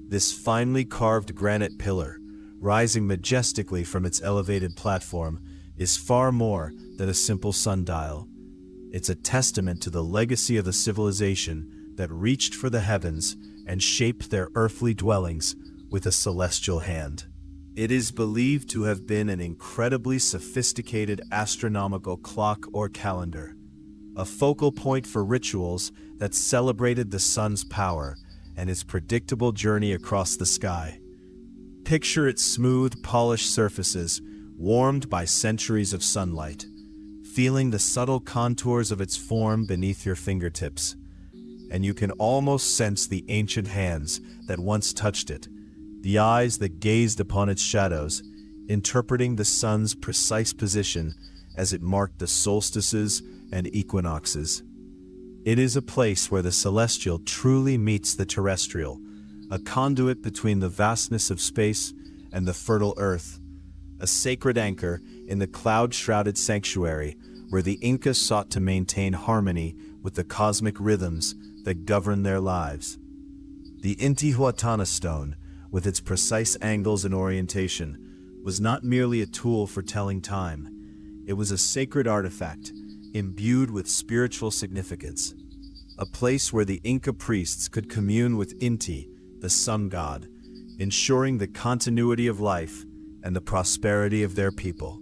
This finely carved granite pillar, rising majestically from its elevated platform, is far more than a simple sundial. It's a testament to the legacy of the civilization that reached for the heavens and shaped their earthly dwellings with a celestial hand. It is believed to have been an incredibly sophisticated astronomical clock or calendar, a focal point for rituals that celebrated the sun's power and its predictable journey across the sky. Picture its smooth, polished surfaces, warmed by centuries of sunlight, feeling the subtle contours of its form beneath your fingertips, and you can almost sense the ancient hands that once touched it, the eyes that gazed upon its shadows, interpreting the sun's precise position as it marked the solstices and equinoxes. It is a place where the celestial truly meets the terrestrial, a conduit between the vastness of space and the fertile earth, a sacred anchor in the cloud-shrouded sanctuary where the Incas sought to maintain harmony with the cosmic rhythms that govern their lives. The Intihuatana stone, with its precise angles and orientation, was not merely a tool for telling time. It was a sacred artifact, imbued with spiritual significance. A place where the Inca priests could commune with Inti, the sun god, ensuring the continuity of life and the prosperity of their people.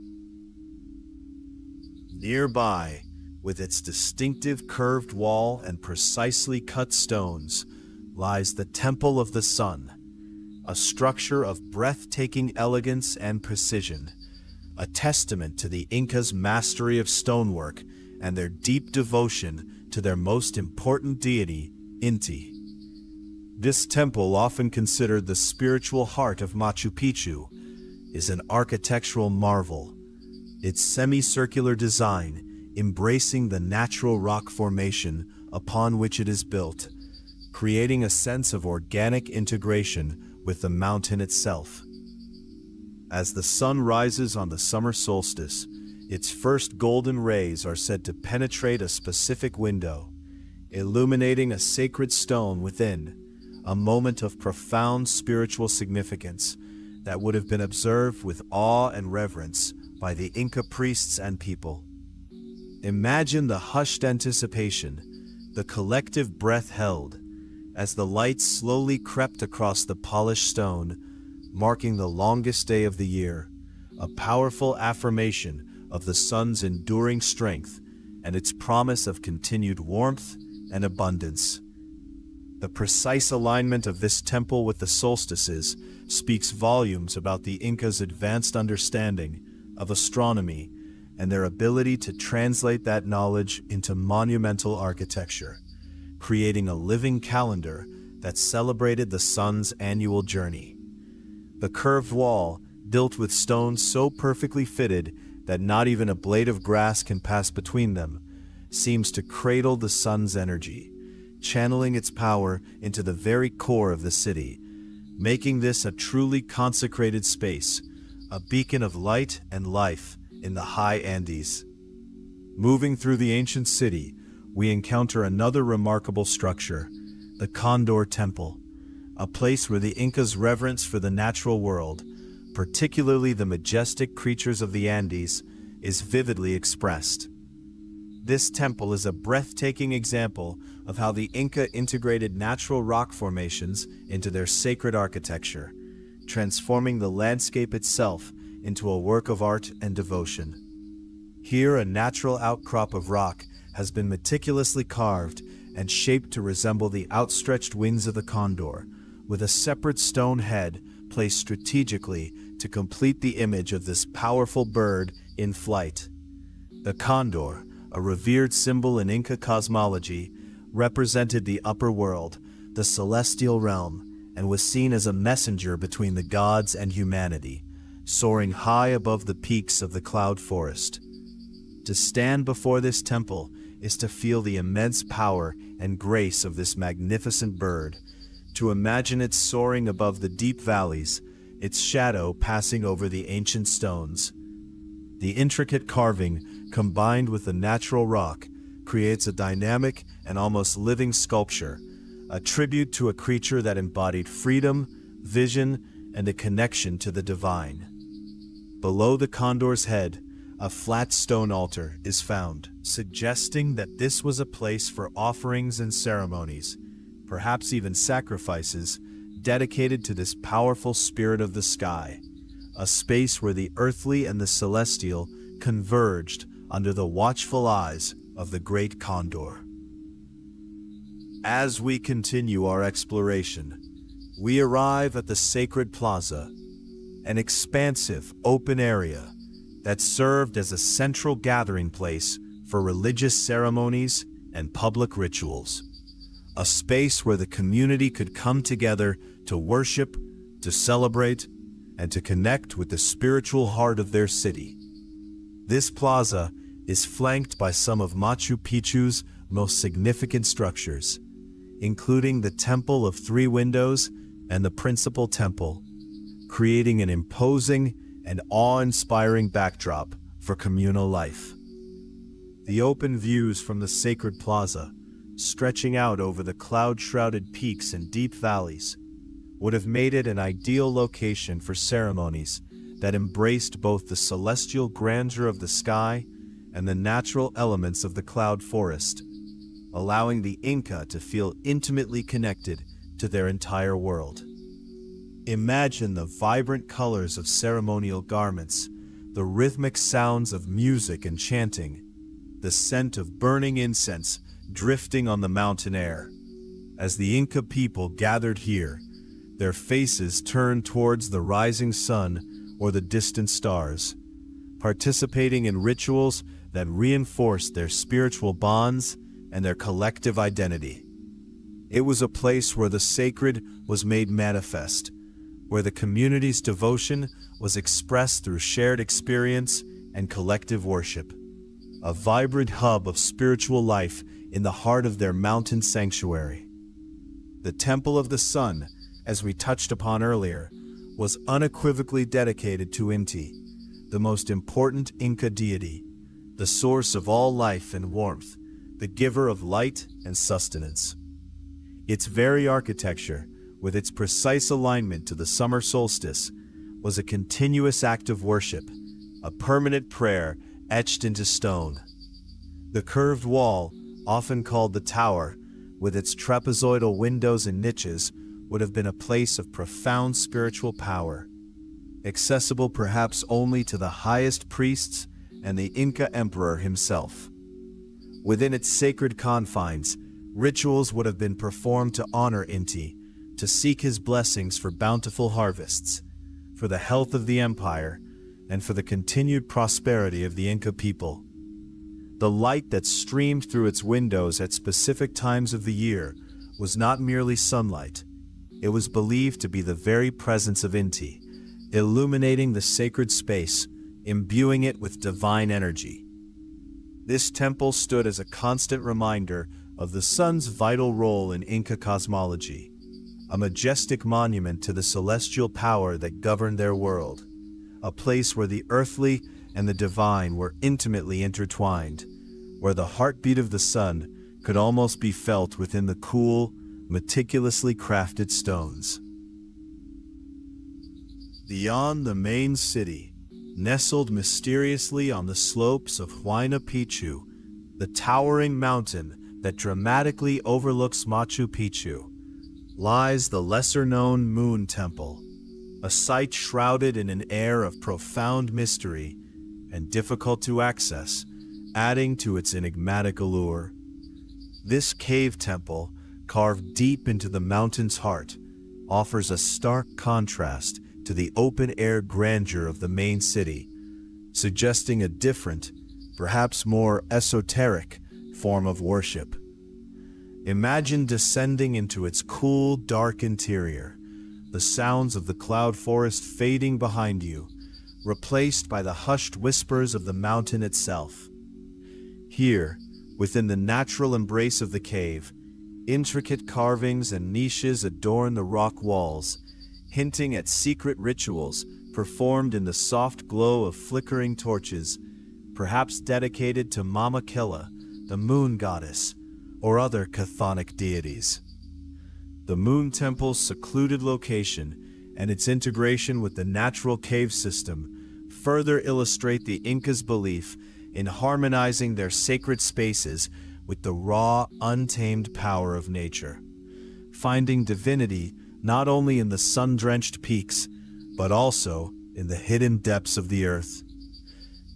Nearby, with its distinctive curved wall and precisely cut stones, lies the Temple of the Sun, a structure of breathtaking elegance and precision, a testament to the Incas' mastery of stonework and their deep devotion to their most important deity, Inti. This temple, often considered the spiritual heart of Machu Picchu, is an architectural marvel. Its semicircular design, embracing the natural rock formation upon which it is built, creating a sense of organic integration with the mountain itself. As the sun rises on the summer solstice, its first golden rays are said to penetrate a specific window, illuminating a sacred stone within, a moment of profound spiritual significance that would have been observed with awe and reverence by the Inca priests and people. Imagine the hushed anticipation, the collective breath held, as the light slowly crept across the polished stone, marking the longest day of the year, a powerful affirmation of the sun's enduring strength and its promise of continued warmth and abundance. The precise alignment of this temple with the solstices speaks volumes about the Incas' advanced understanding of astronomy and their ability to translate that knowledge into monumental architecture, creating a living calendar that celebrated the sun's annual journey. The curved wall, built with stones so perfectly fitted that not even a blade of grass can pass between them, seems to cradle the sun's energy, channeling its power into the very core of the city, making this a truly consecrated space, a beacon of light and life in the high Andes. Moving through the ancient city, we encounter another remarkable structure, the Condor Temple, a place where the Incas' reverence for the natural world, particularly the majestic creatures of the Andes, is vividly expressed. This temple is a breathtaking example of how the Inca integrated natural rock formations into their sacred architecture, transforming the landscape itself into a work of art and devotion. Here, a natural outcrop of rock has been meticulously carved and shaped to resemble the outstretched wings of the condor, with a separate stone head placed strategically to complete the image of this powerful bird in flight. The condor, a revered symbol in Inca cosmology, represented the upper world, the celestial realm, and was seen as a messenger between the gods and humanity, soaring high above the peaks of the cloud forest. To stand before this temple is to feel the immense power and grace of this magnificent bird, to imagine it soaring above the deep valleys, its shadow passing over the ancient stones. The intricate carving, combined with the natural rock, creates a dynamic and almost living sculpture, a tribute to a creature that embodied freedom, vision, and a connection to the divine. Below the condor's head, a flat stone altar is found, suggesting that this was a place for offerings and ceremonies, perhaps even sacrifices, dedicated to this powerful spirit of the sky, a space where the earthly and the celestial converged under the watchful eyes of the great condor. As we continue our exploration, we arrive at the sacred plaza, an expansive, open area that served as a central gathering place for religious ceremonies and public rituals. A space where the community could come together to worship, to celebrate, and to connect with the spiritual heart of their city. This plaza is flanked by some of Machu Picchu's most significant structures, including the Temple of Three Windows and the principal temple, creating an imposing and awe-inspiring backdrop for communal life. The open views from the sacred plaza, stretching out over the cloud-shrouded peaks and deep valleys, would have made it an ideal location for ceremonies that embraced both the celestial grandeur of the sky and the natural elements of the cloud forest, allowing the Inca to feel intimately connected to their entire world. Imagine the vibrant colors of ceremonial garments, the rhythmic sounds of music and chanting, the scent of burning incense drifting on the mountain air. As the Inca people gathered here, their faces turned towards the rising sun or the distant stars, participating in rituals that reinforced their spiritual bonds and their collective identity. It was a place where the sacred was made manifest, where the community's devotion was expressed through shared experience and collective worship, a vibrant hub of spiritual life in the heart of their mountain sanctuary. The Temple of the Sun, as we touched upon earlier, was unequivocally dedicated to Inti, the most important Inca deity, the source of all life and warmth, the giver of light and sustenance. Its very architecture, with its precise alignment to the summer solstice, was a continuous act of worship, a permanent prayer etched into stone. The curved wall, often called the tower, with its trapezoidal windows and niches, would have been a place of profound spiritual power, accessible perhaps only to the highest priests and the Inca emperor himself. Within its sacred confines, rituals would have been performed to honor Inti, to seek his blessings for bountiful harvests, for the health of the empire, and for the continued prosperity of the Inca people. The light that streamed through its windows at specific times of the year was not merely sunlight. It was believed to be the very presence of Inti, illuminating the sacred space, imbuing it with divine energy. This temple stood as a constant reminder of the sun's vital role in Inca cosmology, a majestic monument to the celestial power that governed their world, a place where the earthly and the divine were intimately intertwined, where the heartbeat of the sun could almost be felt within the cool, meticulously crafted stones. Beyond the main city, nestled mysteriously on the slopes of Machu Picchu, the towering mountain that dramatically overlooks Machu Picchu, lies the lesser-known Moon Temple, a site shrouded in an air of profound mystery and difficult to access, adding to its enigmatic allure. This cave temple, carved deep into the mountain's heart, offers a stark contrast to the open-air grandeur of the main city, suggesting a different, perhaps more esoteric, form of worship. Imagine descending into its cool, dark interior, the sounds of the cloud forest fading behind you, replaced by the hushed whispers of the mountain itself. Here, within the natural embrace of the cave, Intricate carvings and niches adorn the rock walls, hinting at secret rituals performed in the soft glow of flickering torches, perhaps dedicated to Mama Killa, the moon goddess, or other chthonic deities. The Moon Temple's secluded location and its integration with the natural cave system further illustrate the Incas' belief in harmonizing their sacred spaces with the raw, untamed power of nature, finding divinity not only in the sun-drenched peaks, but also in the hidden depths of the earth.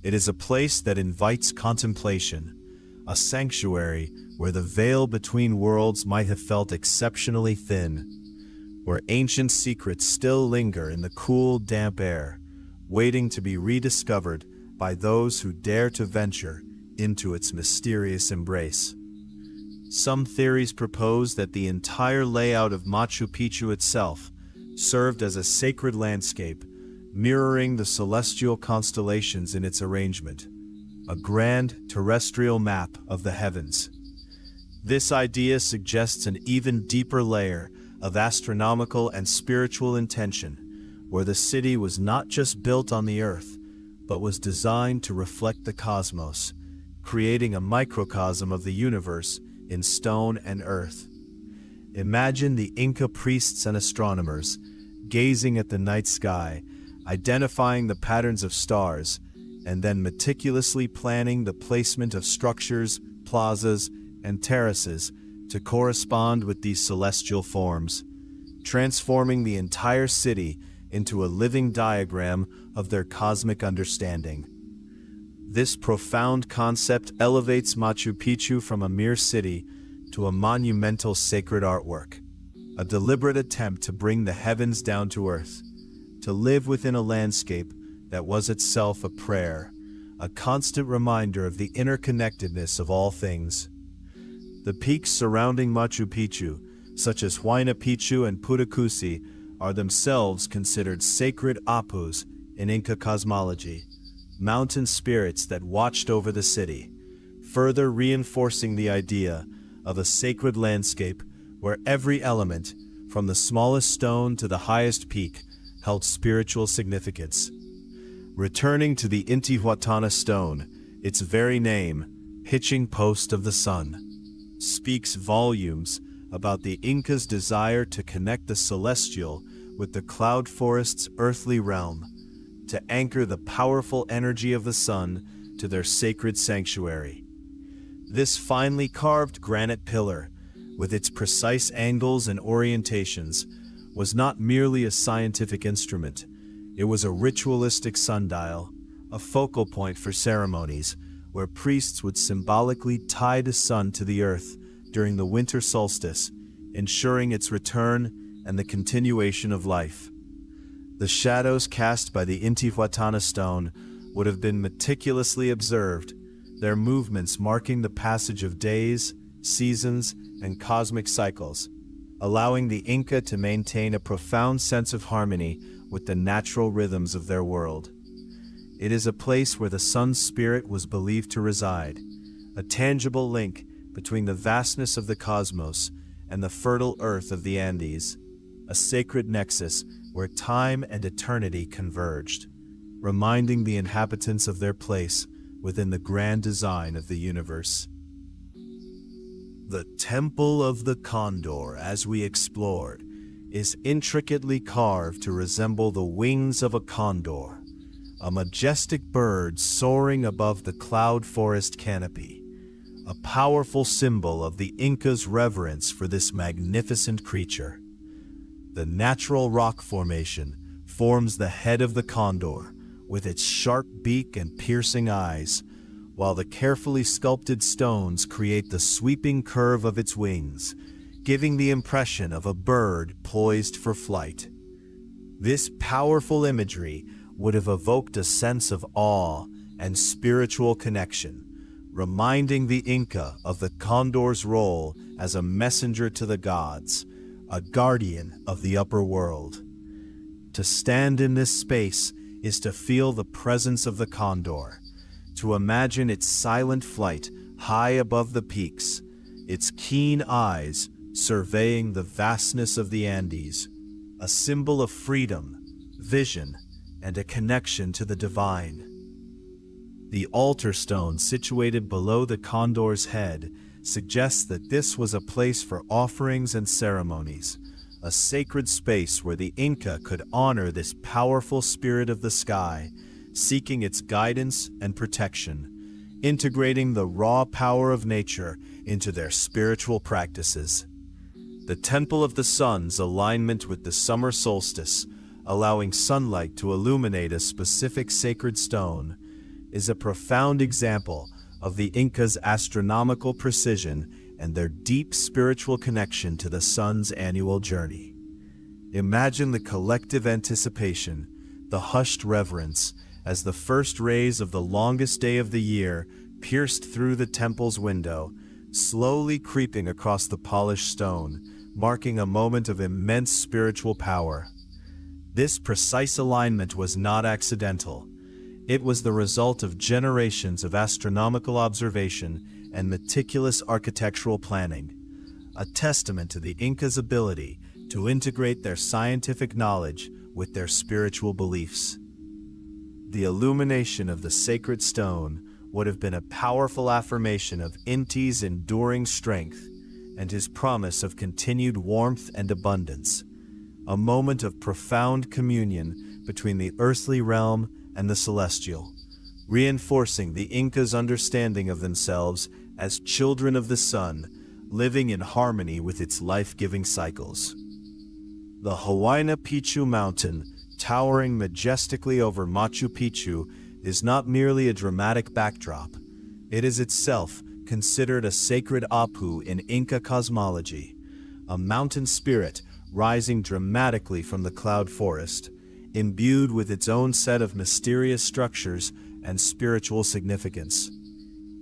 It is a place that invites contemplation, a sanctuary where the veil between worlds might have felt exceptionally thin, where ancient secrets still linger in the cool, damp air, waiting to be rediscovered by those who dare to venture into its mysterious embrace. Some theories propose that the entire layout of Machu Picchu itself served as a sacred landscape, mirroring the celestial constellations in its arrangement, a grand terrestrial map of the heavens. This idea suggests an even deeper layer of astronomical and spiritual intention, where the city was not just built on the earth, but was designed to reflect the cosmos, creating a microcosm of the universe in stone and earth. Imagine the Inca priests and astronomers gazing at the night sky, identifying the patterns of stars, and then meticulously planning the placement of structures, plazas, and terraces to correspond with these celestial forms, transforming the entire city into a living diagram of their cosmic understanding. This profound concept elevates Machu Picchu from a mere city to a monumental sacred artwork, a deliberate attempt to bring the heavens down to earth, to live within a landscape that was itself a prayer, a constant reminder of the interconnectedness of all things. The peaks surrounding Machu Picchu, such as Huayna Picchu and Putacusi, are themselves considered sacred apus in Inca cosmology, mountain spirits that watched over the city, further reinforcing the idea of a sacred landscape where every element, from the smallest stone to the highest peak, held spiritual significance. Returning to the Intihuatana stone, its very name, hitching post of the sun, speaks volumes about the Incas' desire to connect the celestial with the cloud forest's earthly realm, to anchor the powerful energy of the sun to their sacred sanctuary. This finely carved granite pillar, with its precise angles and orientations, was not merely a scientific instrument. It was a ritualistic sundial, a focal point for ceremonies where priests would symbolically tie the sun to the earth during the winter solstice, ensuring its return and the continuation of life. The shadows cast by the Intihuatana stone would have been meticulously observed, their movements marking the passage of days, seasons, and cosmic cycles, allowing the Inca to maintain a profound sense of harmony with the natural rhythms of their world. It is a place where the sun's spirit was believed to reside, a tangible link between the vastness of the cosmos and the fertile earth of the Andes, a sacred nexus where time and eternity converged, reminding the inhabitants of their place within the grand design of the universe. The Temple of the Condor, as we explored, is intricately carved to resemble the wings of a condor, a majestic bird soaring above the cloud forest canopy, a powerful symbol of the Incas' reverence for this magnificent creature. The natural rock formation forms the head of the condor, with its sharp beak and piercing eyes, while the carefully sculpted stones create the sweeping curve of its wings, giving the impression of a bird poised for flight. This powerful imagery would have evoked a sense of awe and spiritual connection, reminding the Inca of the condor's role as a messenger to the gods, a guardian of the upper world. To stand in this space is to feel the presence of the condor, to imagine its silent flight high above the peaks, its keen eyes surveying the vastness of the Andes, a symbol of freedom, vision, and a connection to the divine. The altar stone situated below the condor's head suggests that this was a place for offerings and ceremonies, a sacred space where the Inca could honor this powerful spirit of the sky, seeking its guidance and protection, integrating the raw power of nature into their spiritual practices. The Temple of the Sun's alignment with the summer solstice, allowing sunlight to illuminate a specific sacred stone, is a profound example of the Incas' astronomical precision and their deep spiritual connection to the sun's annual journey. Imagine the collective anticipation, the hushed reverence, as the first rays of the longest day of the year pierced through the temple's window, slowly creeping across the polished stone, marking a moment of immense spiritual power. This precise alignment was not accidental. It was the result of generations of astronomical observation and meticulous architectural planning, a testament to the Incas' ability to integrate their scientific knowledge with their spiritual beliefs. The illumination of the sacred stone would have been a powerful affirmation of Inti's enduring strength and his promise of continued warmth and abundance, a moment of profound communion between the earthly realm and the celestial, reinforcing the Incas' understanding of themselves as children of the sun, living in harmony with its life-giving cycles. The Huayna Picchu Mountain, towering majestically over Machu Picchu, is not merely a dramatic backdrop. It is itself considered a sacred apu in Inca cosmology, a mountain spirit rising dramatically from the cloud forest, imbued with its own set of mysterious structures and spiritual significance.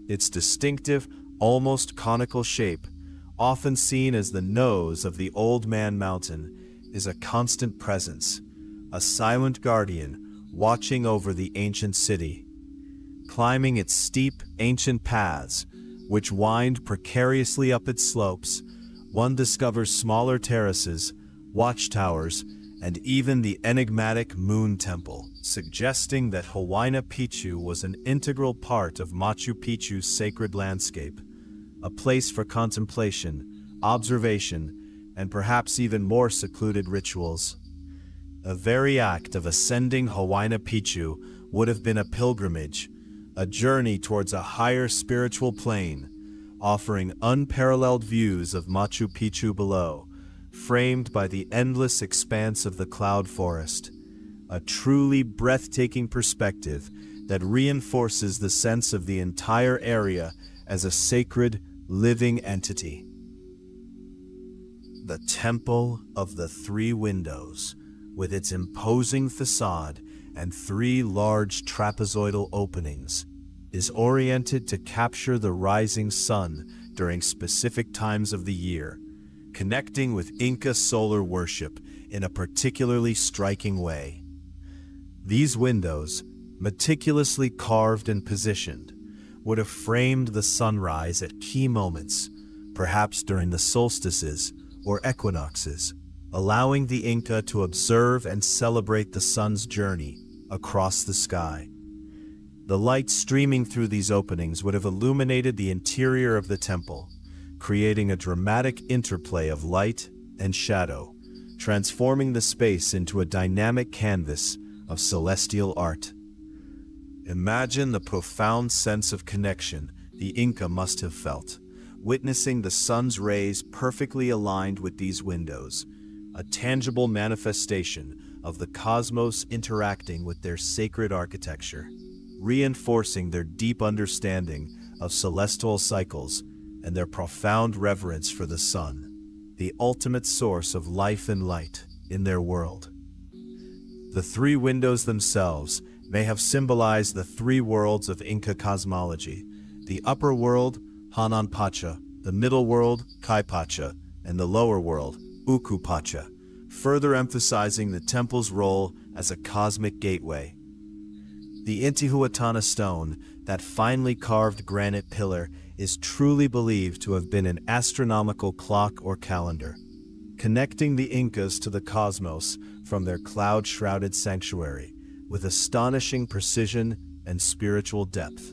Its distinctive, almost conical shape, often seen as the nose of the Old Man Mountain, is a constant presence, a silent guardian watching over the ancient city. Climbing its steep, ancient paths, which wind precariously up its slopes, one discovers smaller terraces, watchtowers, and even the enigmatic Moon Temple, suggesting that Huayna Picchu was an integral part of Machu Picchu's sacred landscape, a place for contemplation, observation, and perhaps even more secluded rituals. The very act of ascending Huayna Picchu would have been a pilgrimage, a journey towards a higher spiritual plane, offering unparalleled views of Machu Picchu below, framed by the endless expanse of the cloud forest, a truly breathtaking perspective that reinforces the sense of the entire area as a sacred, living entity. The Temple of the Three Windows, with its imposing facade and three large trapezoidal openings, is oriented to capture the rising sun during specific times of the year, connecting with Inca solar worship in a particularly striking way. These windows, meticulously carved and positioned, would have framed the sunrise at key moments, perhaps during the solstices or equinoxes, allowing the Inca to observe and celebrate the sun's journey across the sky. The light streaming through these openings would have illuminated the interior of the temple, creating a dramatic interplay of light and shadow, transforming the space into a dynamic canvas of celestial art. Imagine the profound sense of connection the Inca must have felt, witnessing the sun's rays perfectly aligned with these windows, a tangible manifestation of the cosmos interacting with their sacred architecture, reinforcing their deep understanding of celestial cycles and their profound reverence for the sun, the ultimate source of life and light in their world. The three windows themselves may have symbolized the three worlds of Inca cosmology: the upper world, Hanan Pacha, the middle world, Kai Pacha, and the lower world, Uku Pacha, further emphasizing the temple's role as a cosmic gateway. The Intihuatana stone, that finely carved granite pillar is truly believed to have been an astronomical clock or calendar, connecting the Incas to the cosmos from their cloud-shrouded sanctuary with astonishing precision and spiritual depth.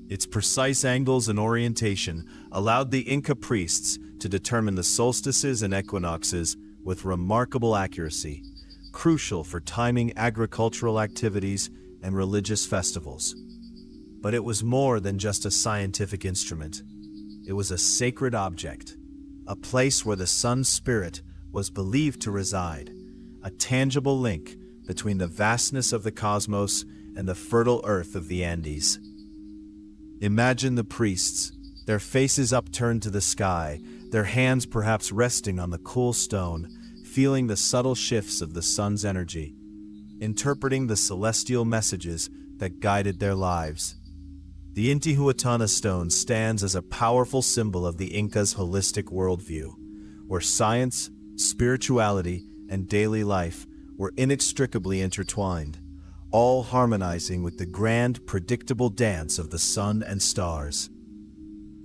Its precise angles and orientation allowed the Inca priests to determine the solstices and equinoxes with remarkable accuracy, crucial for timing agricultural activities and religious festivals. But it was more than just a scientific instrument. It was a sacred object, a place where the sun spirit was believed to reside, a tangible link between the vastness of the cosmos and the fertile earth of the Andes. Imagine the priests, their faces upturned to the sky, their hands perhaps resting on the cool stone, feeling the subtle shifts of the sun's energy, interpreting the celestial messages that guided their lives. The Intihuatana stone stands as a powerful symbol of the Incas' holistic worldview, where science, spirituality, and daily life were inextricably intertwined, all harmonizing with the grand, predictable dance of the sun and stars.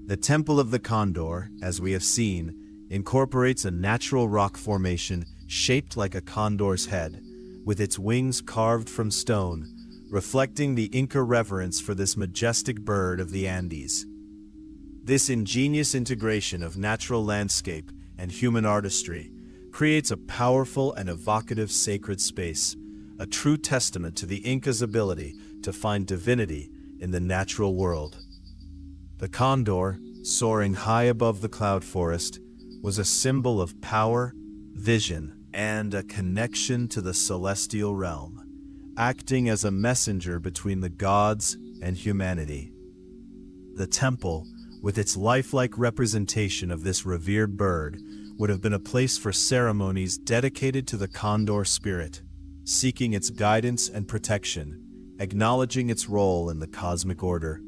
The Temple of the Condor, as we have seen, incorporates a natural rock formation shaped like a condor's head, with its wings carved from stone, reflecting the Inca reverence for this majestic bird of the Andes. This ingenious integration of natural landscape and human artistry creates a powerful and evocative sacred space, a true testament to the Incas' ability to find divinity in the natural world. The condor, soaring high above the cloud forest, was a symbol of power, vision, and a connection to the celestial realm, acting as a messenger between the gods and humanity. The temple, with its lifelike representation of this revered bird, would have been a place for ceremonies dedicated to the condor spirit, seeking its guidance and protection, acknowledging its role in the cosmic order.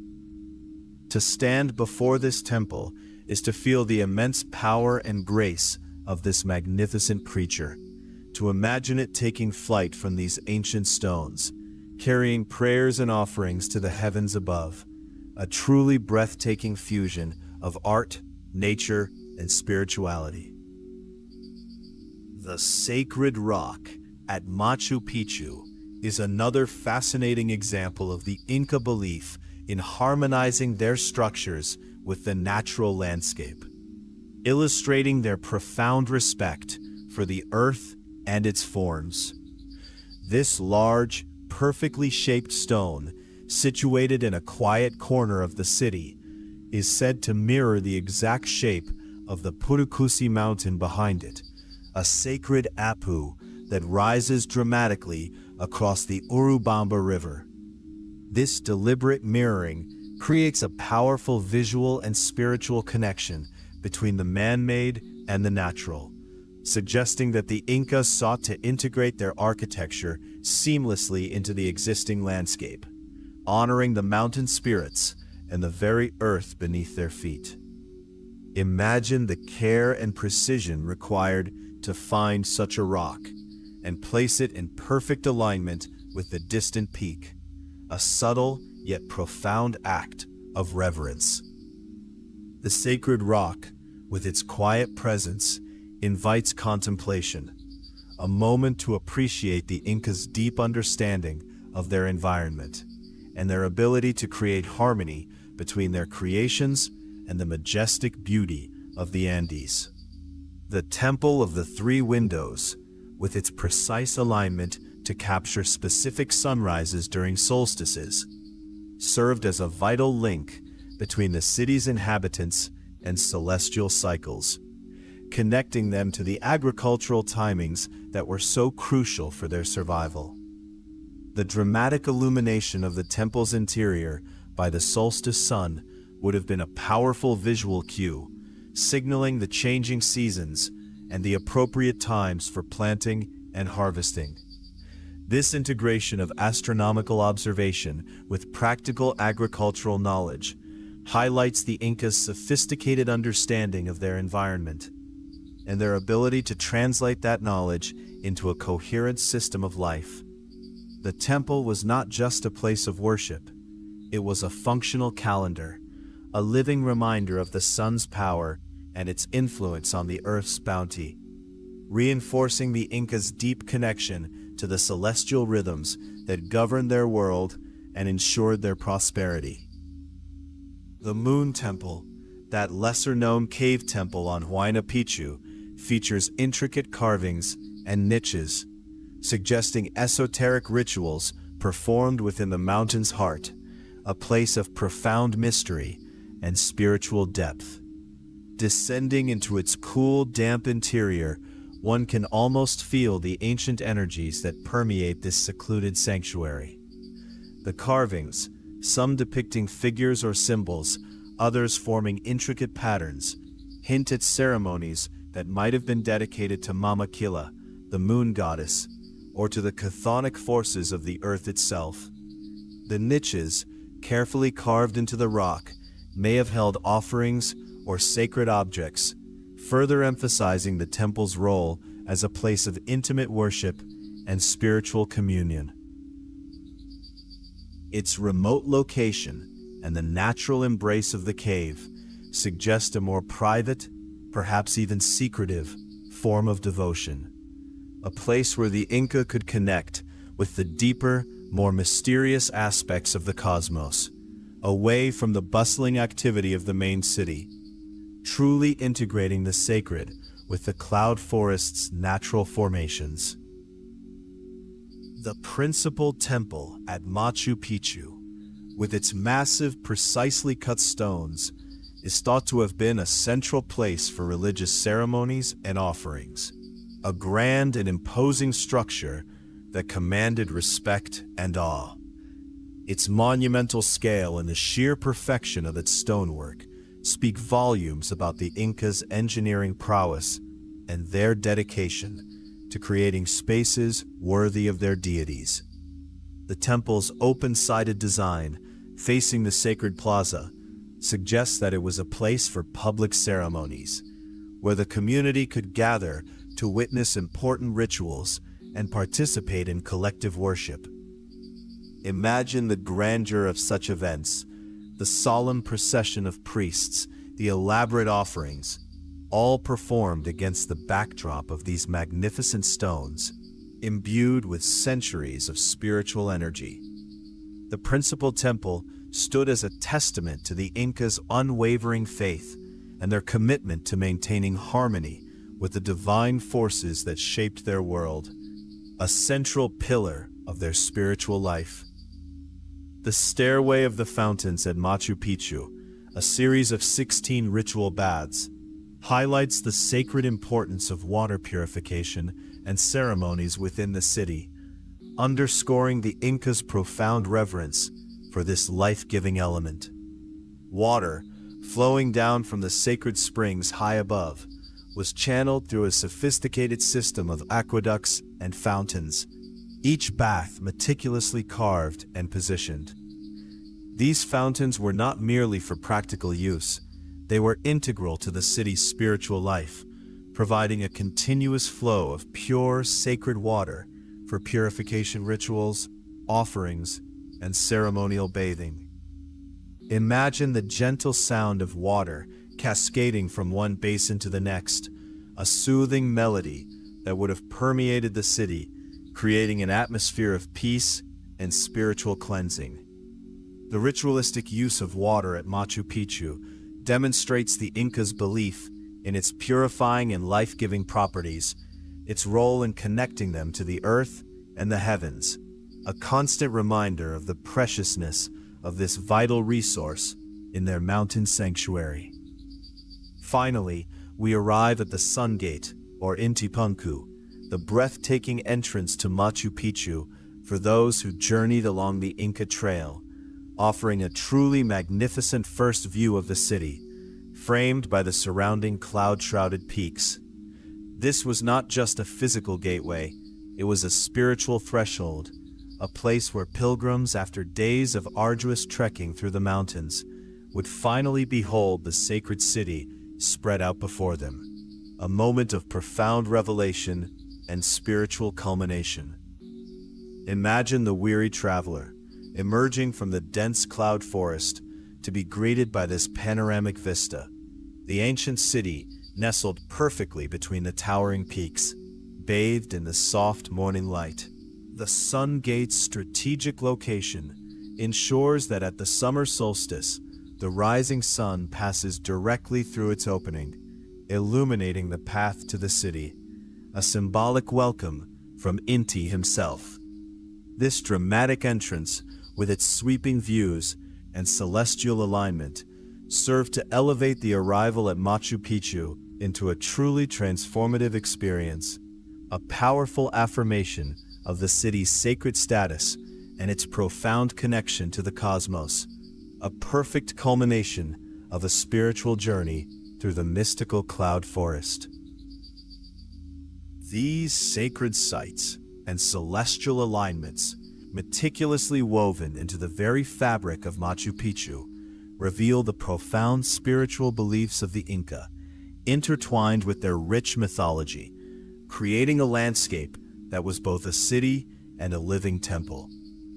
To stand before this temple is to feel the immense power and grace of this magnificent creature, to imagine it taking flight from these ancient stones, carrying prayers and offerings to the heavens above, a truly breathtaking fusion of art, nature, and spirituality. The sacred rock at Machu Picchu is another fascinating example of the Inca belief in harmonizing their structures with the natural landscape, illustrating their profound respect for the earth and its forms. This large, perfectly shaped stone, situated in a quiet corner of the city, is said to mirror the exact shape of the Purucusi mountain behind it, a sacred apu that rises dramatically across the Urubamba River. This deliberate mirroring creates a powerful visual and spiritual connection between the man-made and the natural, suggesting that the Incas sought to integrate their architecture seamlessly into the existing landscape, honoring the mountain spirits and the very earth beneath their feet. Imagine the care and precision required to find such a rock and place it in perfect alignment with the distant peak, a subtle yet profound act of reverence. The sacred rock, with its quiet presence, invites contemplation, a moment to appreciate the Incas' deep understanding of their environment and their ability to create harmony between their creations and the majestic beauty of the Andes. The Temple of the Three Windows, with its precise alignment to capture specific sunrises during solstices, served as a vital link between the city's inhabitants and celestial cycles, connecting them to the agricultural timings that were so crucial for their survival. The dramatic illumination of the temple's interior by the solstice sun would have been a powerful visual cue, signaling the changing seasons and the appropriate times for planting and harvesting. This integration of astronomical observation with practical agricultural knowledge highlights the Incas' sophisticated understanding of their environment and their ability to translate that knowledge into a coherent system of life. The temple was not just a place of worship. It was a functional calendar, a living reminder of the sun's power and its influence on the earth's bounty, reinforcing the Incas' deep connection to the celestial rhythms that governed their world and ensured their prosperity. The Moon Temple, that lesser-known cave temple on Huayna Picchu, features intricate carvings and niches, suggesting esoteric rituals performed within the mountain's heart, a place of profound mystery and spiritual depth. Descending into its cool, damp interior, one can almost feel the ancient energies that permeate this secluded sanctuary. The carvings, some depicting figures or symbols, others forming intricate patterns, hint at ceremonies that might have been dedicated to Mama Killa, the moon goddess, or to the chthonic forces of the earth itself. The niches, carefully carved into the rock, may have held offerings or sacred objects, further emphasizing the temple's role as a place of intimate worship and spiritual communion. Its remote location and the natural embrace of the cave suggest a more private, perhaps even secretive, form of devotion. A place where the Inca could connect with the deeper, more mysterious aspects of the cosmos, away from the bustling activity of the main city, truly integrating the sacred with the cloud forest's natural formations. The principal temple at Machu Picchu, with its massive, precisely cut stones, is thought to have been a central place for religious ceremonies and offerings, a grand and imposing structure that commanded respect and awe. Its monumental scale and the sheer perfection of its stonework speak volumes about the Incas' engineering prowess and their dedication to creating spaces worthy of their deities. The temple's open-sided design, facing the sacred plaza, suggests that it was a place for public ceremonies, where the community could gather to witness important rituals and participate in collective worship. Imagine the grandeur of such events, the solemn procession of priests, the elaborate offerings, all performed against the backdrop of these magnificent stones, imbued with centuries of spiritual energy. The principal temple stood as a testament to the Incas' unwavering faith and their commitment to maintaining harmony with the divine forces that shaped their world, a central pillar of their spiritual life. The Stairway of the Fountains at Machu Picchu, a series of 16 ritual baths, highlights the sacred importance of water purification and ceremonies within the city, underscoring the Incas' profound reverence for this life-giving element. Water, flowing down from the sacred springs high above, was channeled through a sophisticated system of aqueducts and fountains, each bath meticulously carved and positioned. These fountains were not merely for practical use, they were integral to the city's spiritual life, providing a continuous flow of pure, sacred water for purification rituals, offerings, and ceremonial bathing. Imagine the gentle sound of water cascading from one basin to the next, a soothing melody that would have permeated the city, creating an atmosphere of peace and spiritual cleansing. The ritualistic use of water at Machu Picchu demonstrates the Incas' belief in its purifying and life-giving properties, its role in connecting them to the earth and the heavens, a constant reminder of the preciousness of this vital resource in their mountain sanctuary. Finally, we arrive at the Sun Gate, or Intipunku, the breathtaking entrance to Machu Picchu for those who journeyed along the Inca Trail, offering a truly magnificent first view of the city, framed by the surrounding cloud-shrouded peaks. This was not just a physical gateway, it was a spiritual threshold, a place where pilgrims, after days of arduous trekking through the mountains, would finally behold the sacred city spread out before them, a moment of profound revelation and spiritual culmination. Imagine the weary traveler, emerging from the dense cloud forest to be greeted by this panoramic vista. The ancient city, nestled perfectly between the towering peaks, bathed in the soft morning light. The Sun Gate's strategic location ensures that at the summer solstice, the rising sun passes directly through its opening, illuminating the path to the city, a symbolic welcome from Inti himself. This dramatic entrance, with its sweeping views and celestial alignment, served to elevate the arrival at Machu Picchu into a truly transformative experience, a powerful affirmation of the city's sacred status and its profound connection to the cosmos, a perfect culmination of a spiritual journey through the mystical cloud forest. These sacred sites and celestial alignments, meticulously woven into the very fabric of Machu Picchu, reveal the profound spiritual beliefs of the Inca, intertwined with their rich mythology, creating a landscape that was both a city and a living temple.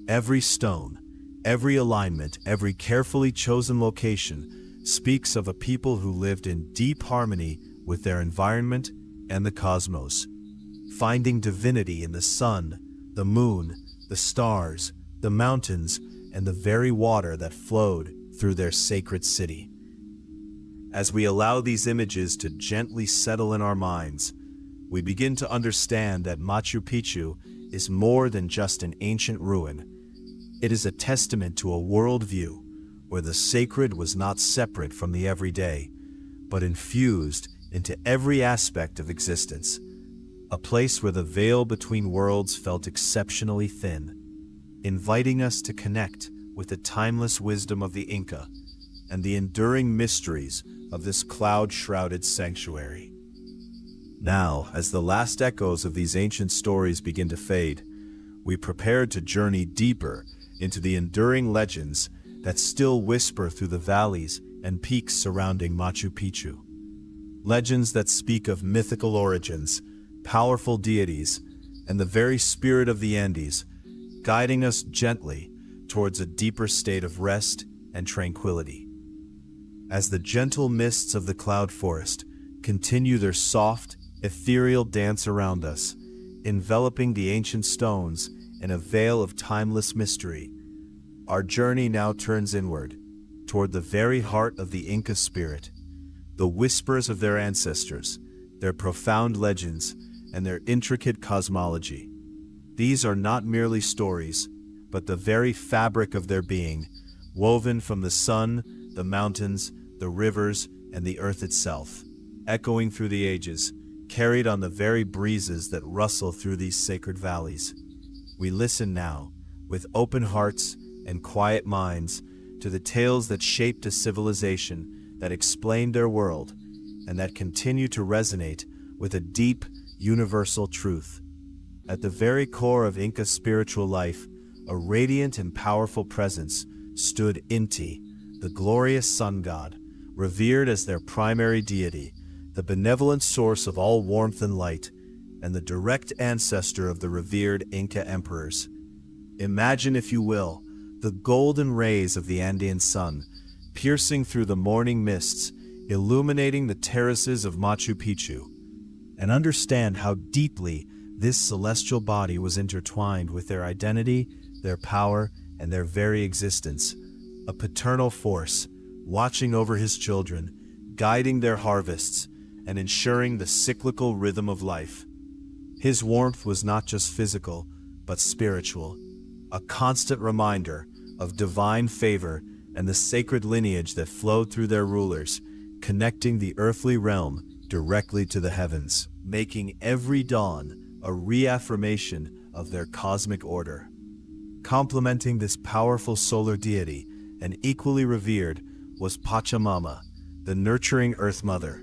Every stone, every alignment, every carefully chosen location speaks of a people who lived in deep harmony with their environment and the cosmos, finding divinity in the sun, the moon, the stars, the mountains, and the very water that flowed through their sacred city. As we allow these images to gently settle in our minds, we begin to understand that Machu Picchu is more than just an ancient ruin. It is a testament to a worldview where the sacred was not separate from the everyday, but infused into every aspect of existence. A place where the veil between worlds felt exceptionally thin, inviting us to connect with the timeless wisdom of the Inca and the enduring mysteries of this cloud-shrouded sanctuary. Now, as the last echoes of these ancient stories begin to fade, we prepare to journey deeper into the enduring legends that still whisper through the valleys and peaks surrounding Machu Picchu. Legends that speak of mythical origins, powerful deities, and the very spirit of the Andes, guiding us gently towards a deeper state of rest and tranquility. As the gentle mists of the cloud forest continue their soft, ethereal dance around us, enveloping the ancient stones in a veil of timeless mystery, our journey now turns inward, toward the very heart of the Inca spirit, the whispers of their ancestors, their profound legends, and their intricate cosmology. These are not merely stories, but the very fabric of their being, woven from the sun, the mountains, the rivers, and the earth itself, echoing through the ages, carried on the very breezes that rustle through these sacred valleys. We listen now, with open hearts and quiet minds, to the tales that shaped a civilization, that explained their world, and that continue to resonate with a deep, universal truth. At the very core of Inca spiritual life, a radiant and powerful presence stood Inti, the glorious sun god, revered as their primary deity, the benevolent source of all warmth and light, and the direct ancestor of the revered Inca emperors. Imagine, if you will, the golden rays of the Andean sun, piercing through the morning mists, illuminating the terraces of Machu Picchu, and understand how deeply this celestial body was intertwined with their identity, their power, and their very existence. A paternal force, watching over his children, guiding their harvests, and ensuring the cyclical rhythm of life. His warmth was not just physical, but spiritual, a constant reminder of divine favor and the sacred lineage that flowed through their rulers, connecting the earthly realm directly to the heavens, making every dawn a reaffirmation of their cosmic order. Complementing this powerful solar deity, and equally revered, was Pachamama, the nurturing Earth Mother,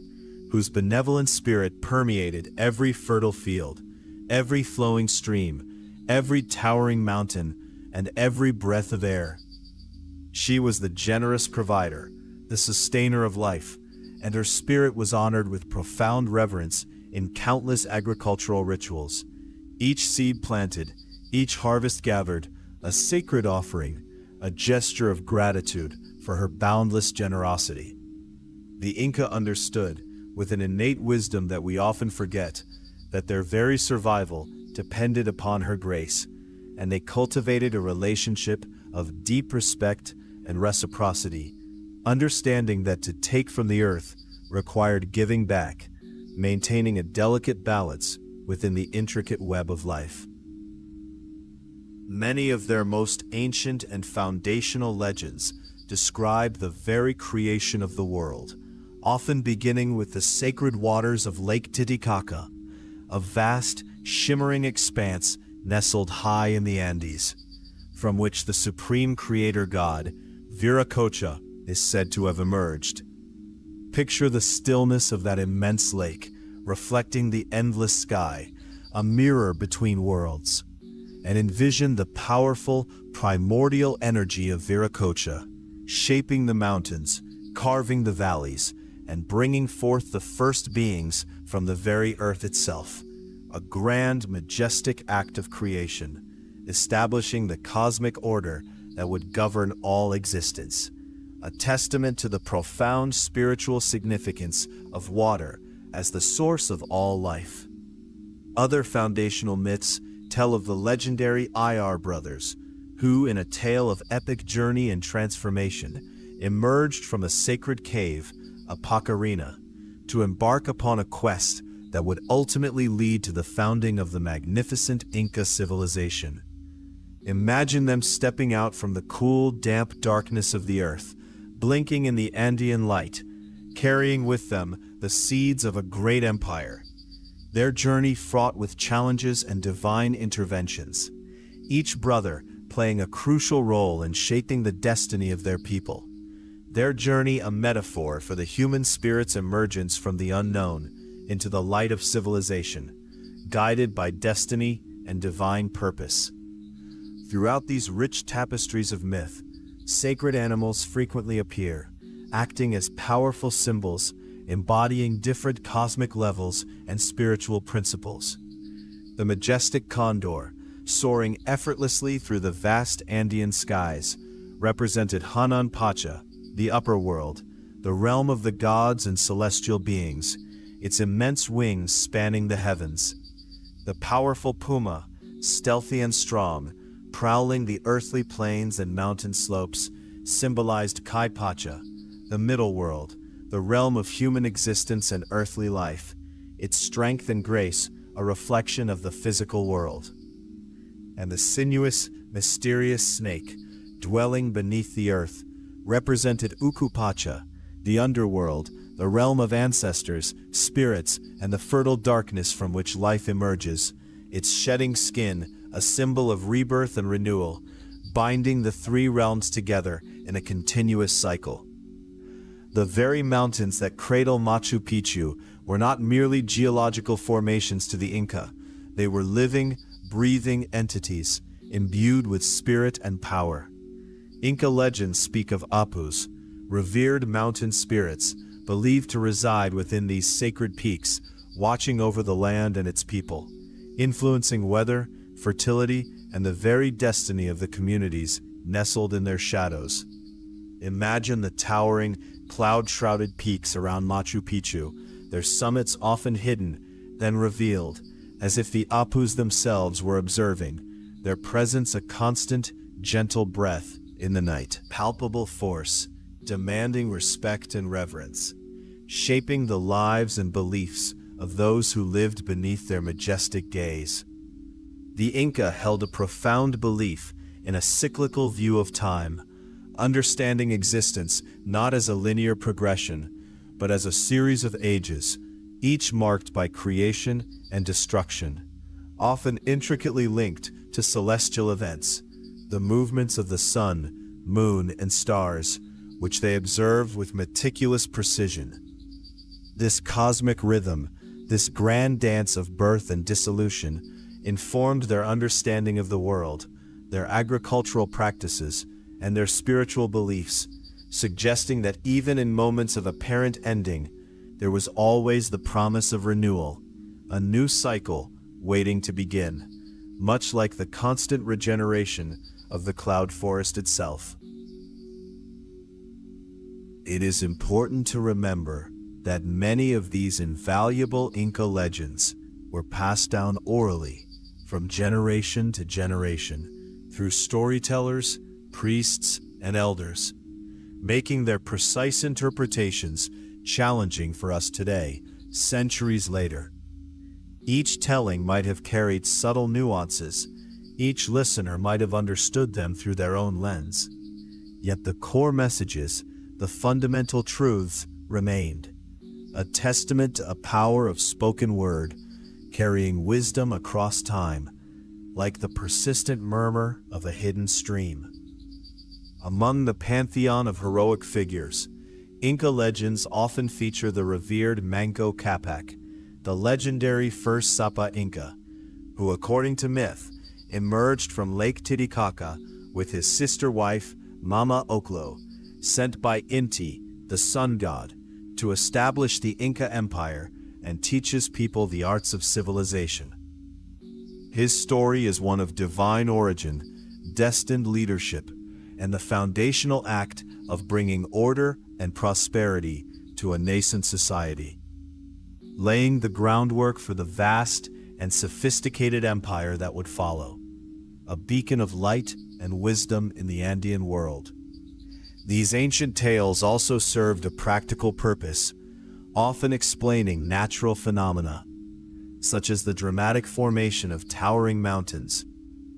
whose benevolent spirit permeated every fertile field, every flowing stream, every towering mountain, and every breath of air. She was the generous provider, the sustainer of life, and her spirit was honored with profound reverence in countless agricultural rituals. Each seed planted, each harvest gathered, a sacred offering, a gesture of gratitude for her boundless generosity. The Inca understood, with an innate wisdom that we often forget, that their very survival depended upon her grace, and they cultivated a relationship of deep respect and reciprocity, understanding that to take from the earth required giving back, maintaining a delicate balance within the intricate web of life. Many of their most ancient and foundational legends describe the very creation of the world, often beginning with the sacred waters of Lake Titicaca, a vast, shimmering expanse nestled high in the Andes, from which the supreme creator god, Viracocha, is said to have emerged. Picture the stillness of that immense lake, reflecting the endless sky, a mirror between worlds, and envision the powerful, primordial energy of Viracocha, shaping the mountains, carving the valleys, and bringing forth the first beings from the very earth itself, a grand, majestic act of creation, establishing the cosmic order that would govern all existence, a testament to the profound spiritual significance of water as the source of all life. Other foundational myths tell of the legendary Ayar brothers, who, in a tale of epic journey and transformation, emerged from a sacred cave, Apacarina, to embark upon a quest that would ultimately lead to the founding of the magnificent Inca civilization. Imagine them stepping out from the cool, damp darkness of the earth, blinking in the Andean light, carrying with them the seeds of a great empire. Their journey fraught with challenges and divine interventions, each brother playing a crucial role in shaping the destiny of their people. Their journey a metaphor for the human spirit's emergence from the unknown into the light of civilization, guided by destiny and divine purpose. Throughout these rich tapestries of myth, sacred animals frequently appear, acting as powerful symbols, embodying different cosmic levels and spiritual principles. The majestic condor, soaring effortlessly through the vast Andean skies, represented Hanan Pacha, the upper world, the realm of the gods and celestial beings, its immense wings spanning the heavens. The powerful puma, stealthy and strong, prowling the earthly plains and mountain slopes, symbolized Kai Pacha, the middle world, the realm of human existence and earthly life, its strength and grace a reflection of the physical world. And the sinuous, mysterious snake, dwelling beneath the earth, represented Ukupacha, the underworld, the realm of ancestors, spirits, and the fertile darkness from which life emerges, its shedding skin a symbol of rebirth and renewal, binding the three realms together in a continuous cycle. The very mountains that cradle Machu Picchu were not merely geological formations to the Inca. They were living, breathing entities, imbued with spirit and power. Inca legends speak of Apus, revered mountain spirits, believed to reside within these sacred peaks, watching over the land and its people, influencing weather, fertility, and the very destiny of the communities nestled in their shadows. Imagine the towering, cloud-shrouded peaks around Machu Picchu, their summits often hidden, then revealed, as if the Apus themselves were observing, their presence a constant, gentle breath in the night, palpable force, demanding respect and reverence, shaping the lives and beliefs of those who lived beneath their majestic gaze. The Inca held a profound belief in a cyclical view of time, understanding existence not as a linear progression, but as a series of ages, each marked by creation and destruction, often intricately linked to celestial events, the movements of the sun, moon, and stars, which they observed with meticulous precision. This cosmic rhythm, this grand dance of birth and dissolution, informed their understanding of the world, their agricultural practices, and their spiritual beliefs, suggesting that even in moments of apparent ending, there was always the promise of renewal, a new cycle waiting to begin, much like the constant regeneration of the cloud forest itself. It is important to remember that many of these invaluable Inca legends were passed down orally from generation to generation through storytellers, priests, and elders, making their precise interpretations challenging for us today, centuries later. Each telling might have carried subtle nuances. Each listener might have understood them through their own lens. Yet the core messages, the fundamental truths, remained, a testament to a power of spoken word, carrying wisdom across time, like the persistent murmur of a hidden stream. Among the pantheon of heroic figures, Inca legends often feature the revered Manco Capac, the legendary first Sapa Inca, who, according to myth, emerged from Lake Titicaca with his sister wife, Mama Oclo, sent by Inti, the sun god, to establish the Inca Empire and teach his people the arts of civilization. His story is one of divine origin, destined leadership, and the foundational act of bringing order and prosperity to a nascent society, laying the groundwork for the vast and sophisticated empire that would follow, a beacon of light and wisdom in the Andean world. These ancient tales also served a practical purpose, often explaining natural phenomena, such as the dramatic formation of towering mountains,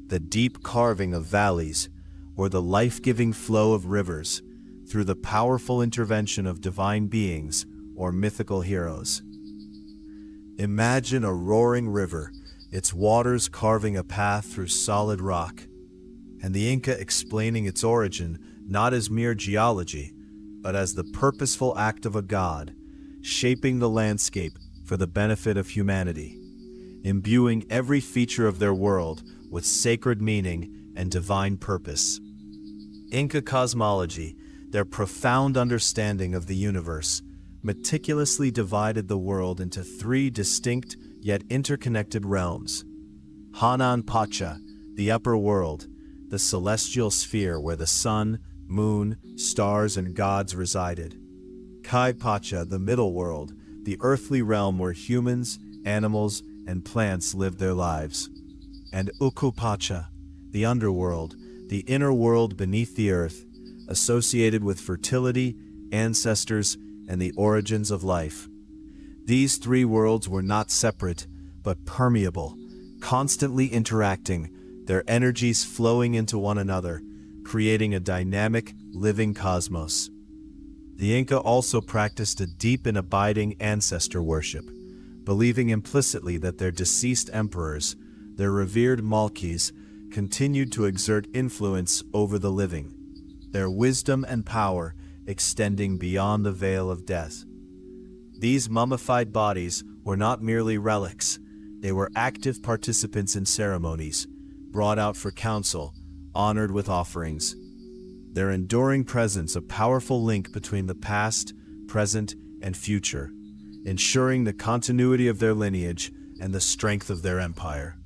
the deep carving of valleys, or the life-giving flow of rivers, through the powerful intervention of divine beings or mythical heroes. Imagine a roaring river, its waters carving a path through solid rock, and the Inca explaining its origin not as mere geology, but as the purposeful act of a god, shaping the landscape for the benefit of humanity, imbuing every feature of their world with sacred meaning and divine purpose. Inca cosmology, their profound understanding of the universe, meticulously divided the world into three distinct yet interconnected realms. Hanan Pacha, the upper world, the celestial sphere where the sun, moon, stars, and gods resided. Kai Pacha, the middle world, the earthly realm where humans, animals, and plants lived their lives. And Uku Pacha, the underworld, the inner world beneath the earth, associated with fertility, ancestors, and the origins of life. These three worlds were not separate, but permeable, constantly interacting, their energies flowing into one another, creating a dynamic, living cosmos. The Inca also practiced a deep and abiding ancestor worship, believing implicitly that their deceased emperors, their revered Malkis, continued to exert influence over the living, their wisdom and power extending beyond the veil of death. These mummified bodies were not merely relics, they were active participants in ceremonies, brought out for council, honored with offerings. Their enduring presence a powerful link between the past, present, and future, ensuring the continuity of their lineage and the strength of their empire.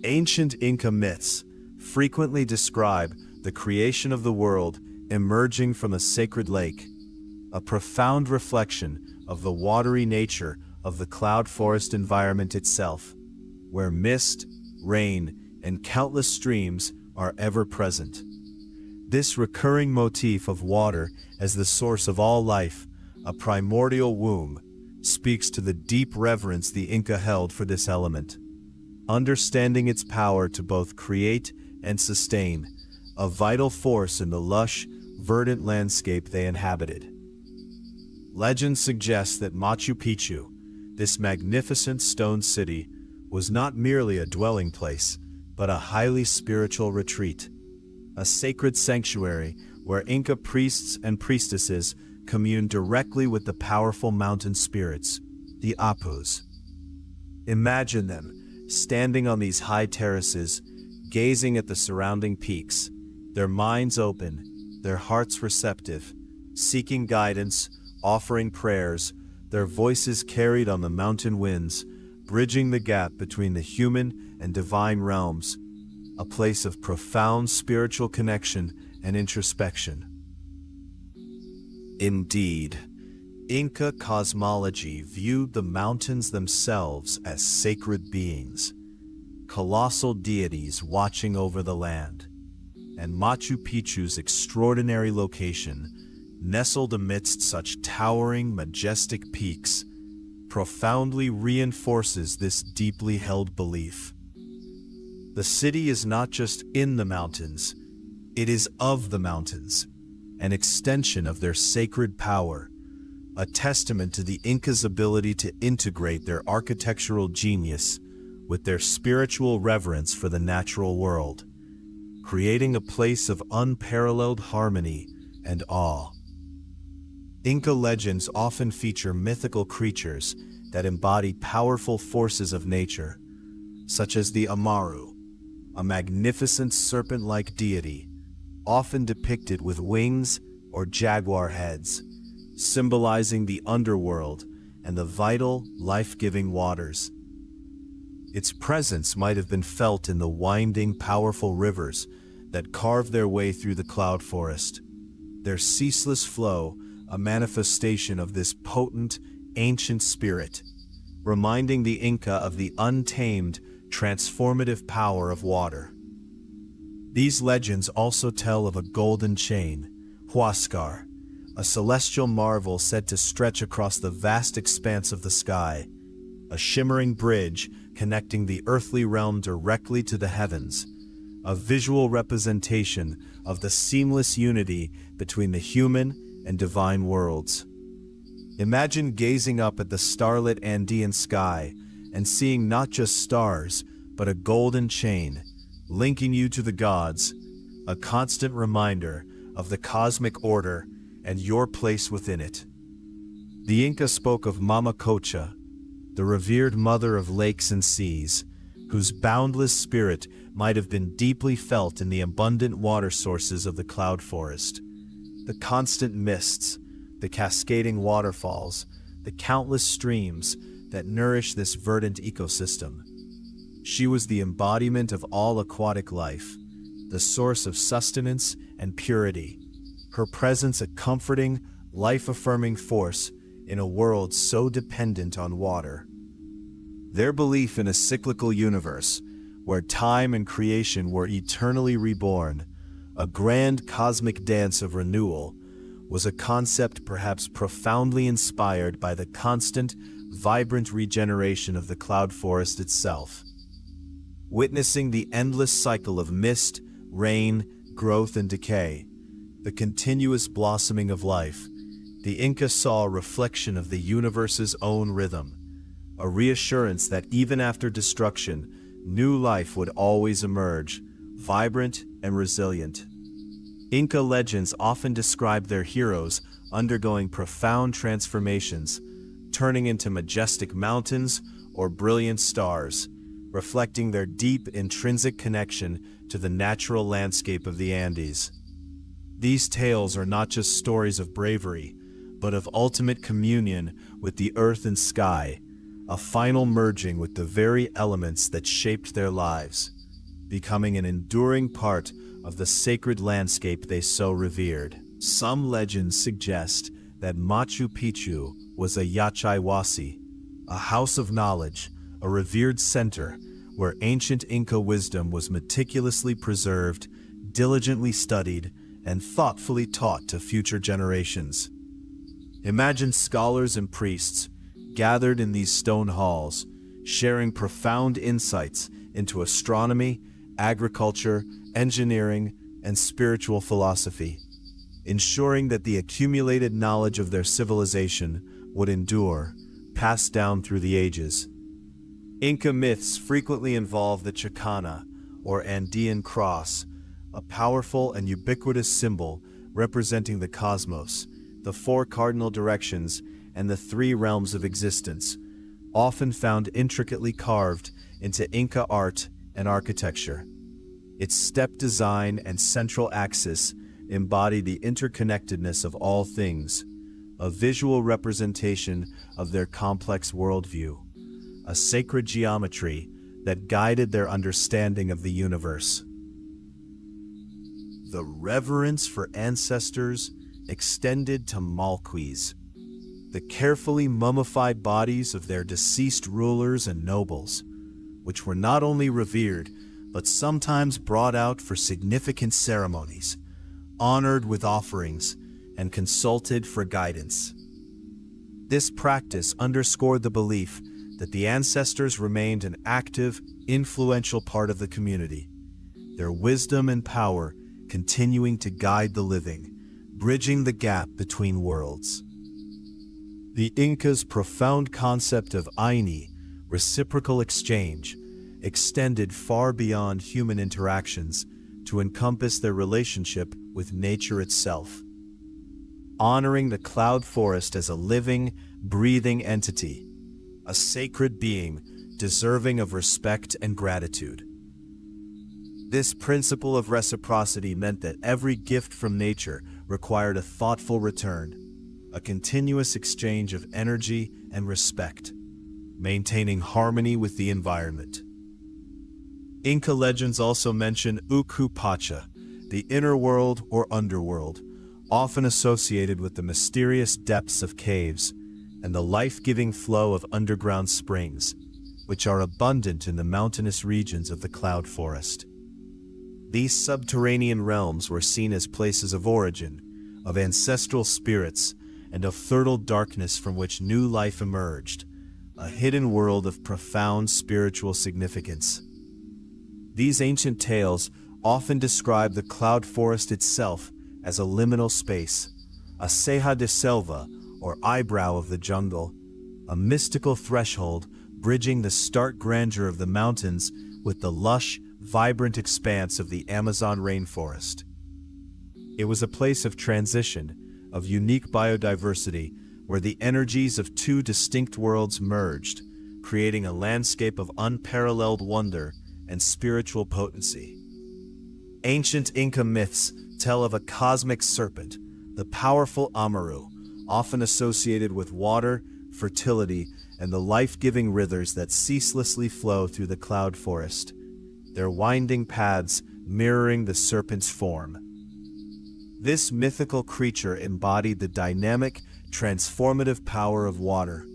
Ancient Inca myths frequently describe the creation of the world emerging from a sacred lake, a profound reflection of the watery nature of the cloud forest environment itself, where mist, rain, and countless streams are ever present. This recurring motif of water as the source of all life, a primordial womb, speaks to the deep reverence the Inca held for this element, understanding its power to both create and sustain, a vital force in the lush, verdant landscape they inhabited. Legend suggests that Machu Picchu, this magnificent stone city, was not merely a dwelling place, but a highly spiritual retreat, a sacred sanctuary where Inca priests and priestesses communed directly with the powerful mountain spirits, the Apus. Imagine them, standing on these high terraces, gazing at the surrounding peaks, their minds open, their hearts receptive, seeking guidance, offering prayers, their voices carried on the mountain winds, bridging the gap between the human and divine realms. a place of profound spiritual connection and introspection. Indeed, Inca cosmology viewed the mountains themselves as sacred beings, colossal deities watching over the land, and Machu Picchu's extraordinary location, nestled amidst such towering, majestic peaks, profoundly reinforces this deeply held belief. The city is not just in the mountains, it is of the mountains, an extension of their sacred power, a testament to the Incas' ability to integrate their architectural genius with their spiritual reverence for the natural world, creating a place of unparalleled harmony and awe. Inca legends often feature mythical creatures that embody powerful forces of nature, such as the Amaru, a magnificent serpent-like deity, often depicted with wings or jaguar heads, symbolizing the underworld and the vital, life-giving waters. Its presence might have been felt in the winding, powerful rivers that carve their way through the cloud forest, their ceaseless flow a manifestation of this potent, ancient spirit, reminding the Inca of the untamed, transformative power of water. These legends also tell of a golden chain, Huascar, a celestial marvel said to stretch across the vast expanse of the sky, a shimmering bridge connecting the earthly realm directly to the heavens, a visual representation of the seamless unity between the human and divine worlds. Imagine gazing up at the starlit Andean sky and seeing not just stars, but a golden chain linking you to the gods, a constant reminder of the cosmic order and your place within it. The Inca spoke of Mama Cocha, the revered mother of lakes and seas, whose boundless spirit might have been deeply felt in the abundant water sources of the cloud forest. The constant mists, the cascading waterfalls, the countless streams that nourish this verdant ecosystem. She was the embodiment of all aquatic life, the source of sustenance and purity, her presence a comforting, life-affirming force in a world so dependent on water. Their belief in a cyclical universe, where time and creation were eternally reborn, a grand cosmic dance of renewal, was a concept perhaps profoundly inspired by the constant, vibrant regeneration of the cloud forest itself. Witnessing the endless cycle of mist, rain, growth, and decay, the continuous blossoming of life, the Inca saw a reflection of the universe's own rhythm, a reassurance that even after destruction, new life would always emerge, vibrant and resilient. Inca legends often describe their heroes undergoing profound transformations, turning into majestic mountains or brilliant stars, reflecting their deep intrinsic connection to the natural landscape of the Andes. These tales are not just stories of bravery, but of ultimate communion with the earth and sky, a final merging with the very elements that shaped their lives, becoming an enduring part of the sacred landscape they so revered. Some legends suggest that Machu Picchu was a Yachaiwasi, a house of knowledge, a revered center where ancient Inca wisdom was meticulously preserved, diligently studied, and thoughtfully taught to future generations. Imagine scholars and priests gathered in these stone halls, sharing profound insights into astronomy, agriculture, engineering, and spiritual philosophy, ensuring that the accumulated knowledge of their civilization would endure, passed down through the ages. Inca myths frequently involve the Chacana, or Andean cross, a powerful and ubiquitous symbol representing the cosmos, the four cardinal directions, and the three realms of existence, often found intricately carved into Inca art and architecture. Its step design and central axis embody the interconnectedness of all things, a visual representation of their complex worldview, a sacred geometry that guided their understanding of the universe. the reverence for ancestors extended to malquis, the carefully mummified bodies of their deceased rulers and nobles, which were not only revered, but sometimes brought out for significant ceremonies, honored with offerings, and consulted for guidance. This practice underscored the belief that the ancestors remained an active, influential part of the community, their wisdom and power continuing to guide the living, bridging the gap between worlds. The Incas' profound concept of aini, reciprocal exchange, extended far beyond human interactions to encompass their relationship with nature itself, honoring the cloud forest as a living, breathing entity, a sacred being deserving of respect and gratitude. This principle of reciprocity meant that every gift from nature required a thoughtful return, a continuous exchange of energy and respect, maintaining harmony with the environment. Inca legends also mention Uku Pacha, the inner world or underworld, often associated with the mysterious depths of caves and the life-giving flow of underground springs, which are abundant in the mountainous regions of the cloud forest. These subterranean realms were seen as places of origin, of ancestral spirits, and of fertile darkness from which new life emerged, a hidden world of profound spiritual significance. These ancient tales often describe the cloud forest itself as a liminal space, a ceja de selva, or eyebrow of the jungle, a mystical threshold bridging the stark grandeur of the mountains with the lush, vibrant expanse of the Amazon rainforest. It was a place of transition, of unique biodiversity, where the energies of two distinct worlds merged, creating a landscape of unparalleled wonder and spiritual potency. Ancient Inca myths tell of a cosmic serpent, the powerful Amaru, often associated with water, fertility, and the life-giving rivers that ceaselessly flow through the cloud forest, their winding paths mirroring the serpent's form. This mythical creature embodied the dynamic, transformative power of water,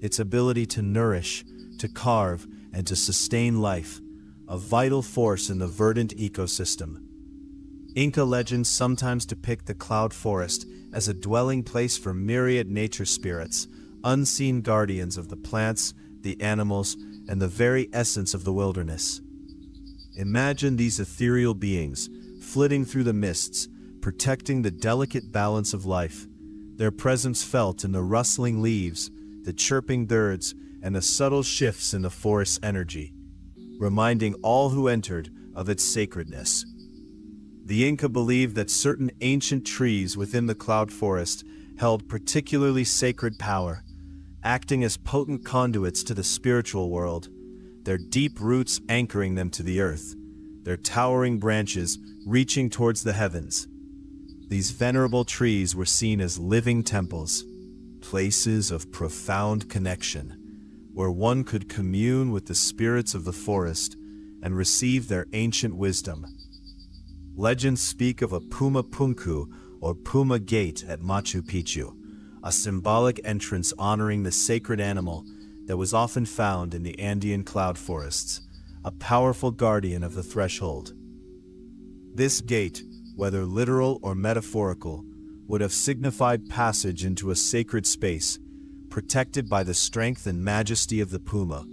its ability to nourish, to carve, and to sustain life, a vital force in the verdant ecosystem. Inca legends sometimes depict the cloud forest as a dwelling place for myriad nature spirits, unseen guardians of the plants, the animals, and the very essence of the wilderness. Imagine these ethereal beings, flitting through the mists, protecting the delicate balance of life, their presence felt in the rustling leaves, the chirping birds, and the subtle shifts in the forest's energy, reminding all who entered of its sacredness. The Inca believed that certain ancient trees within the cloud forest held particularly sacred power, acting as potent conduits to the spiritual world, their deep roots anchoring them to the earth, their towering branches reaching towards the heavens. These venerable trees were seen as living temples, places of profound connection, where one could commune with the spirits of the forest and receive their ancient wisdom. Legends speak of a Puma Punku, or Puma Gate at Machu Picchu, a symbolic entrance honoring the sacred animal that was often found in the Andean cloud forests, a powerful guardian of the threshold. This gate, whether literal or metaphorical, would have signified passage into a sacred space, protected by the strength and majesty of the puma,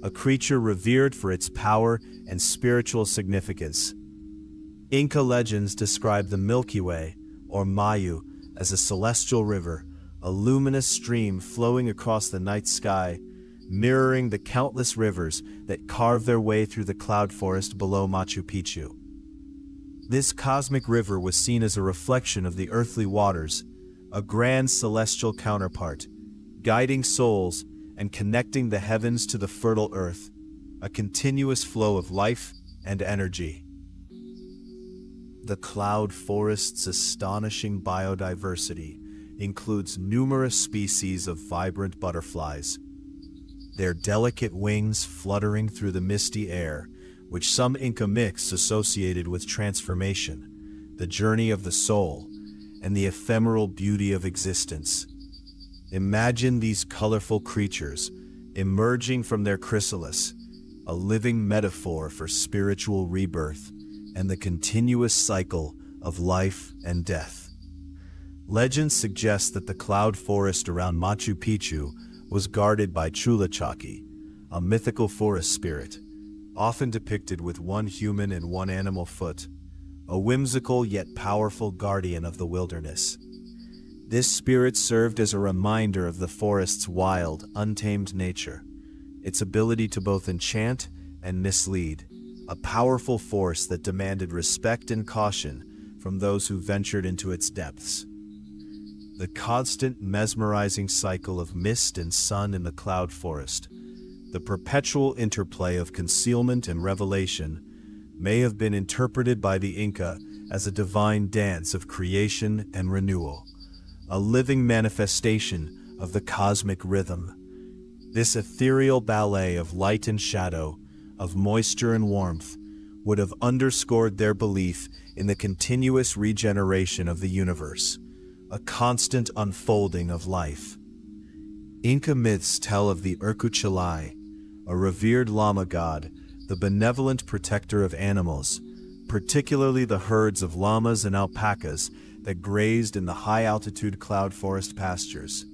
a creature revered for its power and spiritual significance. Inca legends describe the Milky Way, or Mayu, as a celestial river, a luminous stream flowing across the night sky, mirroring the countless rivers that carve their way through the cloud forest below Machu Picchu. This cosmic river was seen as a reflection of the earthly waters, a grand celestial counterpart, guiding souls and connecting the heavens to the fertile earth, a continuous flow of life and energy. The cloud forest's astonishing biodiversity includes numerous species of vibrant butterflies, their delicate wings fluttering through the misty air, which some Inca myths associated with transformation, the journey of the soul, and the ephemeral beauty of existence. Imagine these colorful creatures emerging from their chrysalis, a living metaphor for spiritual rebirth and the continuous cycle of life and death. Legends suggest that the cloud forest around Machu Picchu was guarded by Chulachaki, a mythical forest spirit, often depicted with one human and one animal foot, a whimsical yet powerful guardian of the wilderness. This spirit served as a reminder of the forest's wild, untamed nature, its ability to both enchant and mislead, a powerful force that demanded respect and caution from those who ventured into its depths. The constant, mesmerizing cycle of mist and sun in the cloud forest, the perpetual interplay of concealment and revelation, may have been interpreted by the Inca as a divine dance of creation and renewal, a living manifestation of the cosmic rhythm. This ethereal ballet of light and shadow, of moisture and warmth, would have underscored their belief in the continuous regeneration of the universe, a constant unfolding of life. Inca myths tell of the Urkuchilai, a revered llama god, the benevolent protector of animals, particularly the herds of llamas and alpacas that grazed in the high-altitude cloud forest pastures.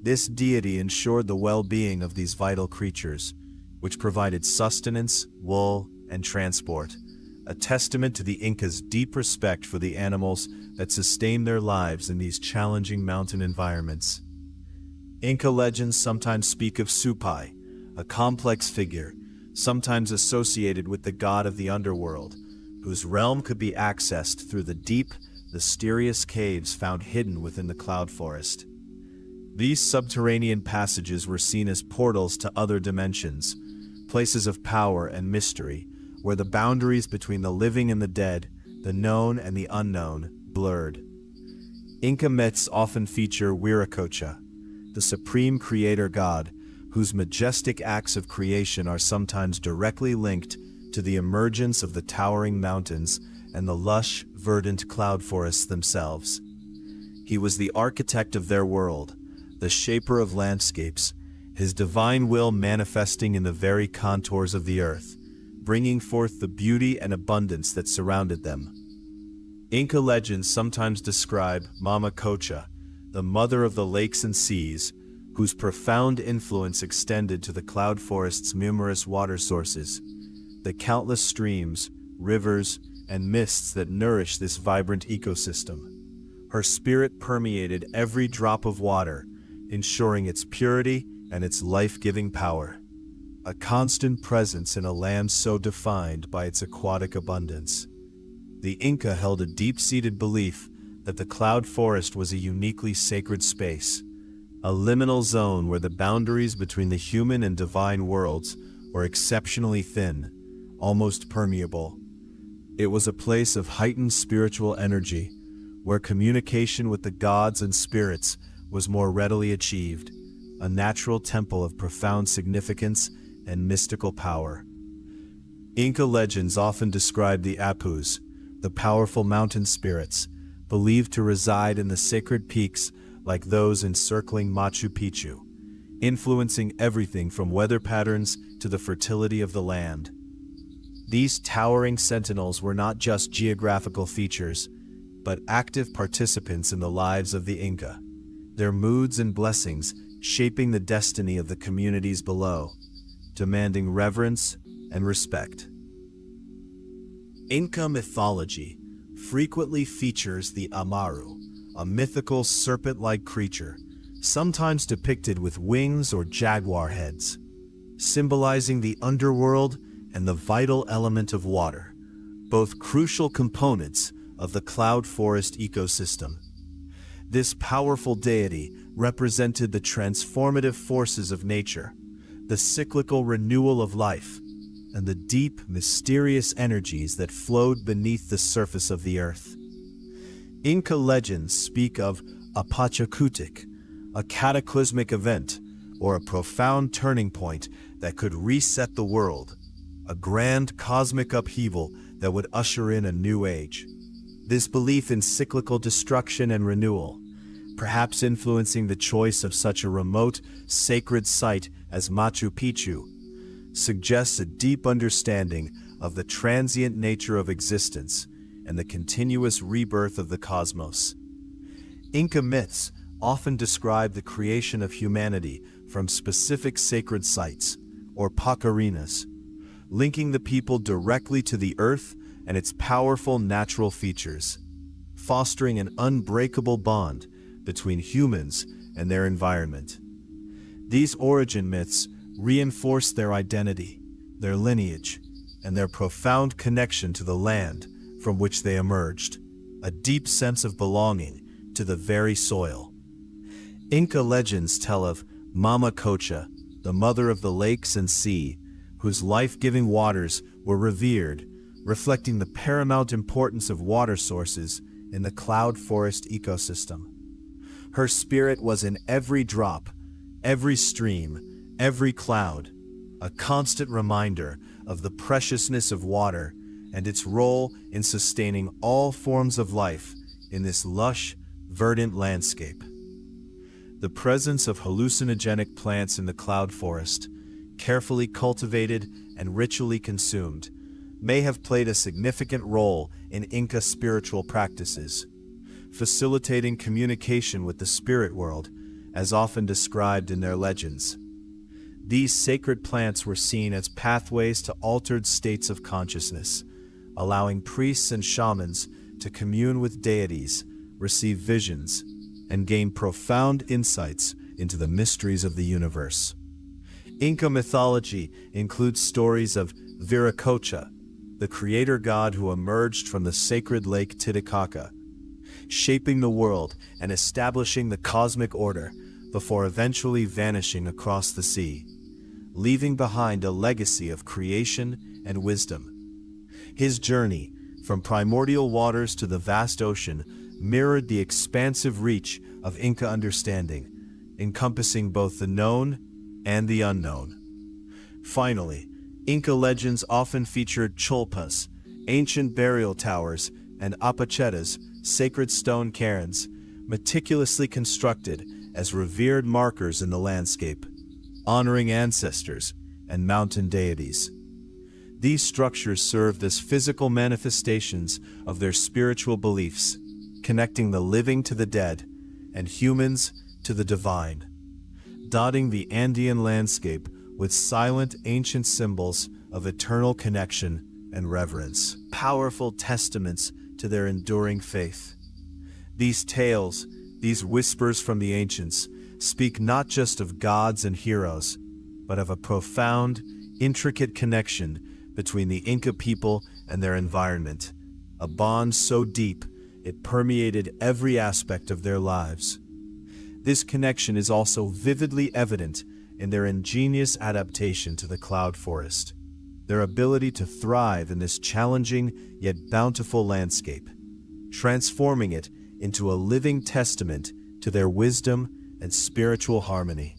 This deity ensured the well-being of these vital creatures, which provided sustenance, wool, and transport, a testament to the Incas' deep respect for the animals that sustain their lives in these challenging mountain environments. Inca legends sometimes speak of Supai, a complex figure, sometimes associated with the god of the underworld, whose realm could be accessed through the deep, mysterious caves found hidden within the cloud forest. These subterranean passages were seen as portals to other dimensions, places of power and mystery, where the boundaries between the living and the dead, the known and the unknown, blurred. Inca myths often feature Wiracocha, the supreme creator god, whose majestic acts of creation are sometimes directly linked to the emergence of the towering mountains and the lush, verdant cloud forests themselves. He was the architect of their world, the shaper of landscapes, his divine will manifesting in the very contours of the earth, bringing forth the beauty and abundance that surrounded them. Inca legends sometimes describe Mama Cocha, the mother of the lakes and seas, whose profound influence extended to the cloud forest's numerous water sources, the countless streams, rivers, and mists that nourish this vibrant ecosystem. Her spirit permeated every drop of water, ensuring its purity and its life-giving power, a constant presence in a land so defined by its aquatic abundance. The Inca held a deep-seated belief that the cloud forest was a uniquely sacred space, a liminal zone where the boundaries between the human and divine worlds were exceptionally thin, almost permeable. It was a place of heightened spiritual energy, where communication with the gods and spirits was more readily achieved, a natural temple of profound significance and mystical power. Inca legends often describe the Apus, the powerful mountain spirits, believed to reside in the sacred peaks like those encircling Machu Picchu, influencing everything from weather patterns to the fertility of the land. These towering sentinels were not just geographical features, but active participants in the lives of the Inca, their moods and blessings shaping the destiny of the communities below, demanding reverence and respect. Inca mythology frequently features the Amaru, a mythical serpent-like creature, sometimes depicted with wings or jaguar heads, symbolizing the underworld and the vital element of water, both crucial components of the cloud forest ecosystem. This powerful deity represented the transformative forces of nature, the cyclical renewal of life, and the deep, mysterious energies that flowed beneath the surface of the earth. Inca legends speak of a Pachacutic, a cataclysmic event, or a profound turning point that could reset the world, a grand cosmic upheaval that would usher in a new age. This belief in cyclical destruction and renewal, perhaps influencing the choice of such a remote, sacred site as Machu Picchu, suggests a deep understanding of the transient nature of existence and the continuous rebirth of the cosmos. Inca myths often describe the creation of humanity from specific sacred sites, or pacarinas, linking the people directly to the earth and its powerful natural features, fostering an unbreakable bond between humans and their environment. These origin myths reinforce their identity, their lineage, and their profound connection to the land from which they emerged, a deep sense of belonging to the very soil. Inca legends tell of Mama Cocha, the mother of the lakes and sea, whose life-giving waters were revered, reflecting the paramount importance of water sources in the cloud forest ecosystem. Her spirit was in every drop, every stream, every cloud, a constant reminder of the preciousness of water and its role in sustaining all forms of life in this lush, verdant landscape. The presence of hallucinogenic plants in the cloud forest, carefully cultivated and ritually consumed, may have played a significant role in Inca spiritual practices, facilitating communication with the spirit world, as often described in their legends. These sacred plants were seen as pathways to altered states of consciousness, allowing priests and shamans to commune with deities, receive visions, and gain profound insights into the mysteries of the universe. Inca mythology includes stories of Viracocha, the creator god who emerged from the sacred lake Titicaca, shaping the world and establishing the cosmic order before eventually vanishing across the sea, leaving behind a legacy of creation and wisdom. His journey, from primordial waters to the vast ocean, mirrored the expansive reach of Inca understanding, encompassing both the known and the unknown. Finally, Inca legends often featured cholpas, ancient burial towers, and apachetas, sacred stone cairns, meticulously constructed as revered markers in the landscape, honoring ancestors and mountain deities. These structures served as physical manifestations of their spiritual beliefs, connecting the living to the dead and humans to the divine, dotting the Andean landscape with silent ancient symbols of eternal connection and reverence, powerful testaments to their enduring faith. These tales, these whispers from the ancients, speak not just of gods and heroes, but of a profound, intricate connection between the Inca people and their environment, a bond so deep it permeated every aspect of their lives. This connection is also vividly evident in their ingenious adaptation to the cloud forest, their ability to thrive in this challenging yet bountiful landscape, transforming it into a living testament to their wisdom and spiritual harmony.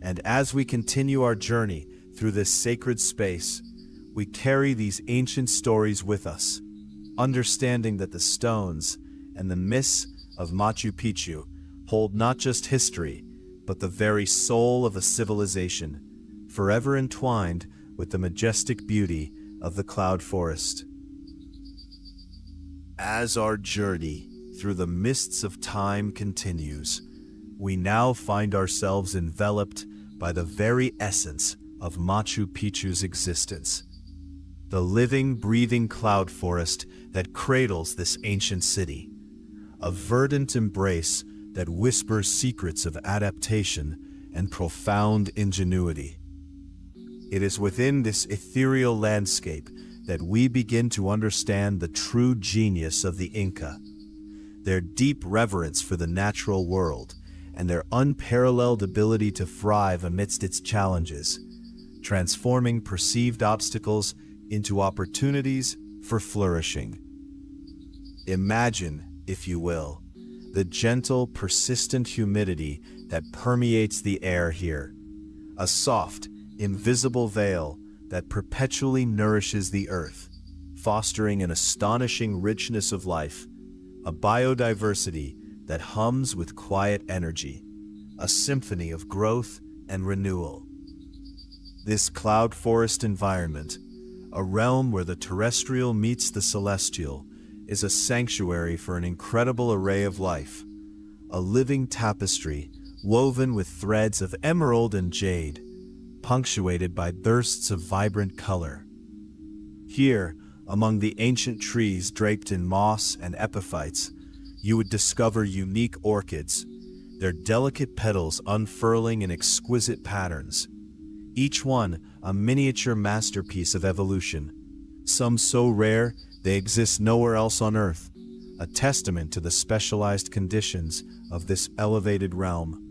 And as we continue our journey through this sacred space, we carry these ancient stories with us, understanding that the stones and the myths of Machu Picchu hold not just history, but the very soul of a civilization, forever entwined with the majestic beauty of the cloud forest. As our journey through the mists of time continues, we now find ourselves enveloped by the very essence of Machu Picchu's existence, the living, breathing cloud forest that cradles this ancient city, a verdant embrace that whispers secrets of adaptation and profound ingenuity. It is within this ethereal landscape that we begin to understand the true genius of the Inca, their deep reverence for the natural world, and their unparalleled ability to thrive amidst its challenges, transforming perceived obstacles into opportunities for flourishing. Imagine, if you will, the gentle, persistent humidity that permeates the air here, a soft, invisible veil that perpetually nourishes the earth, fostering an astonishing richness of life, a biodiversity that hums with quiet energy, a symphony of growth and renewal. This cloud forest environment, a realm where the terrestrial meets the celestial, is a sanctuary for an incredible array of life, a living tapestry woven with threads of emerald and jade, punctuated by bursts of vibrant color. Here, among the ancient trees draped in moss and epiphytes, you would discover unique orchids, their delicate petals unfurling in exquisite patterns, each one a miniature masterpiece of evolution, some so rare they exist nowhere else on Earth, a testament to the specialized conditions of this elevated realm.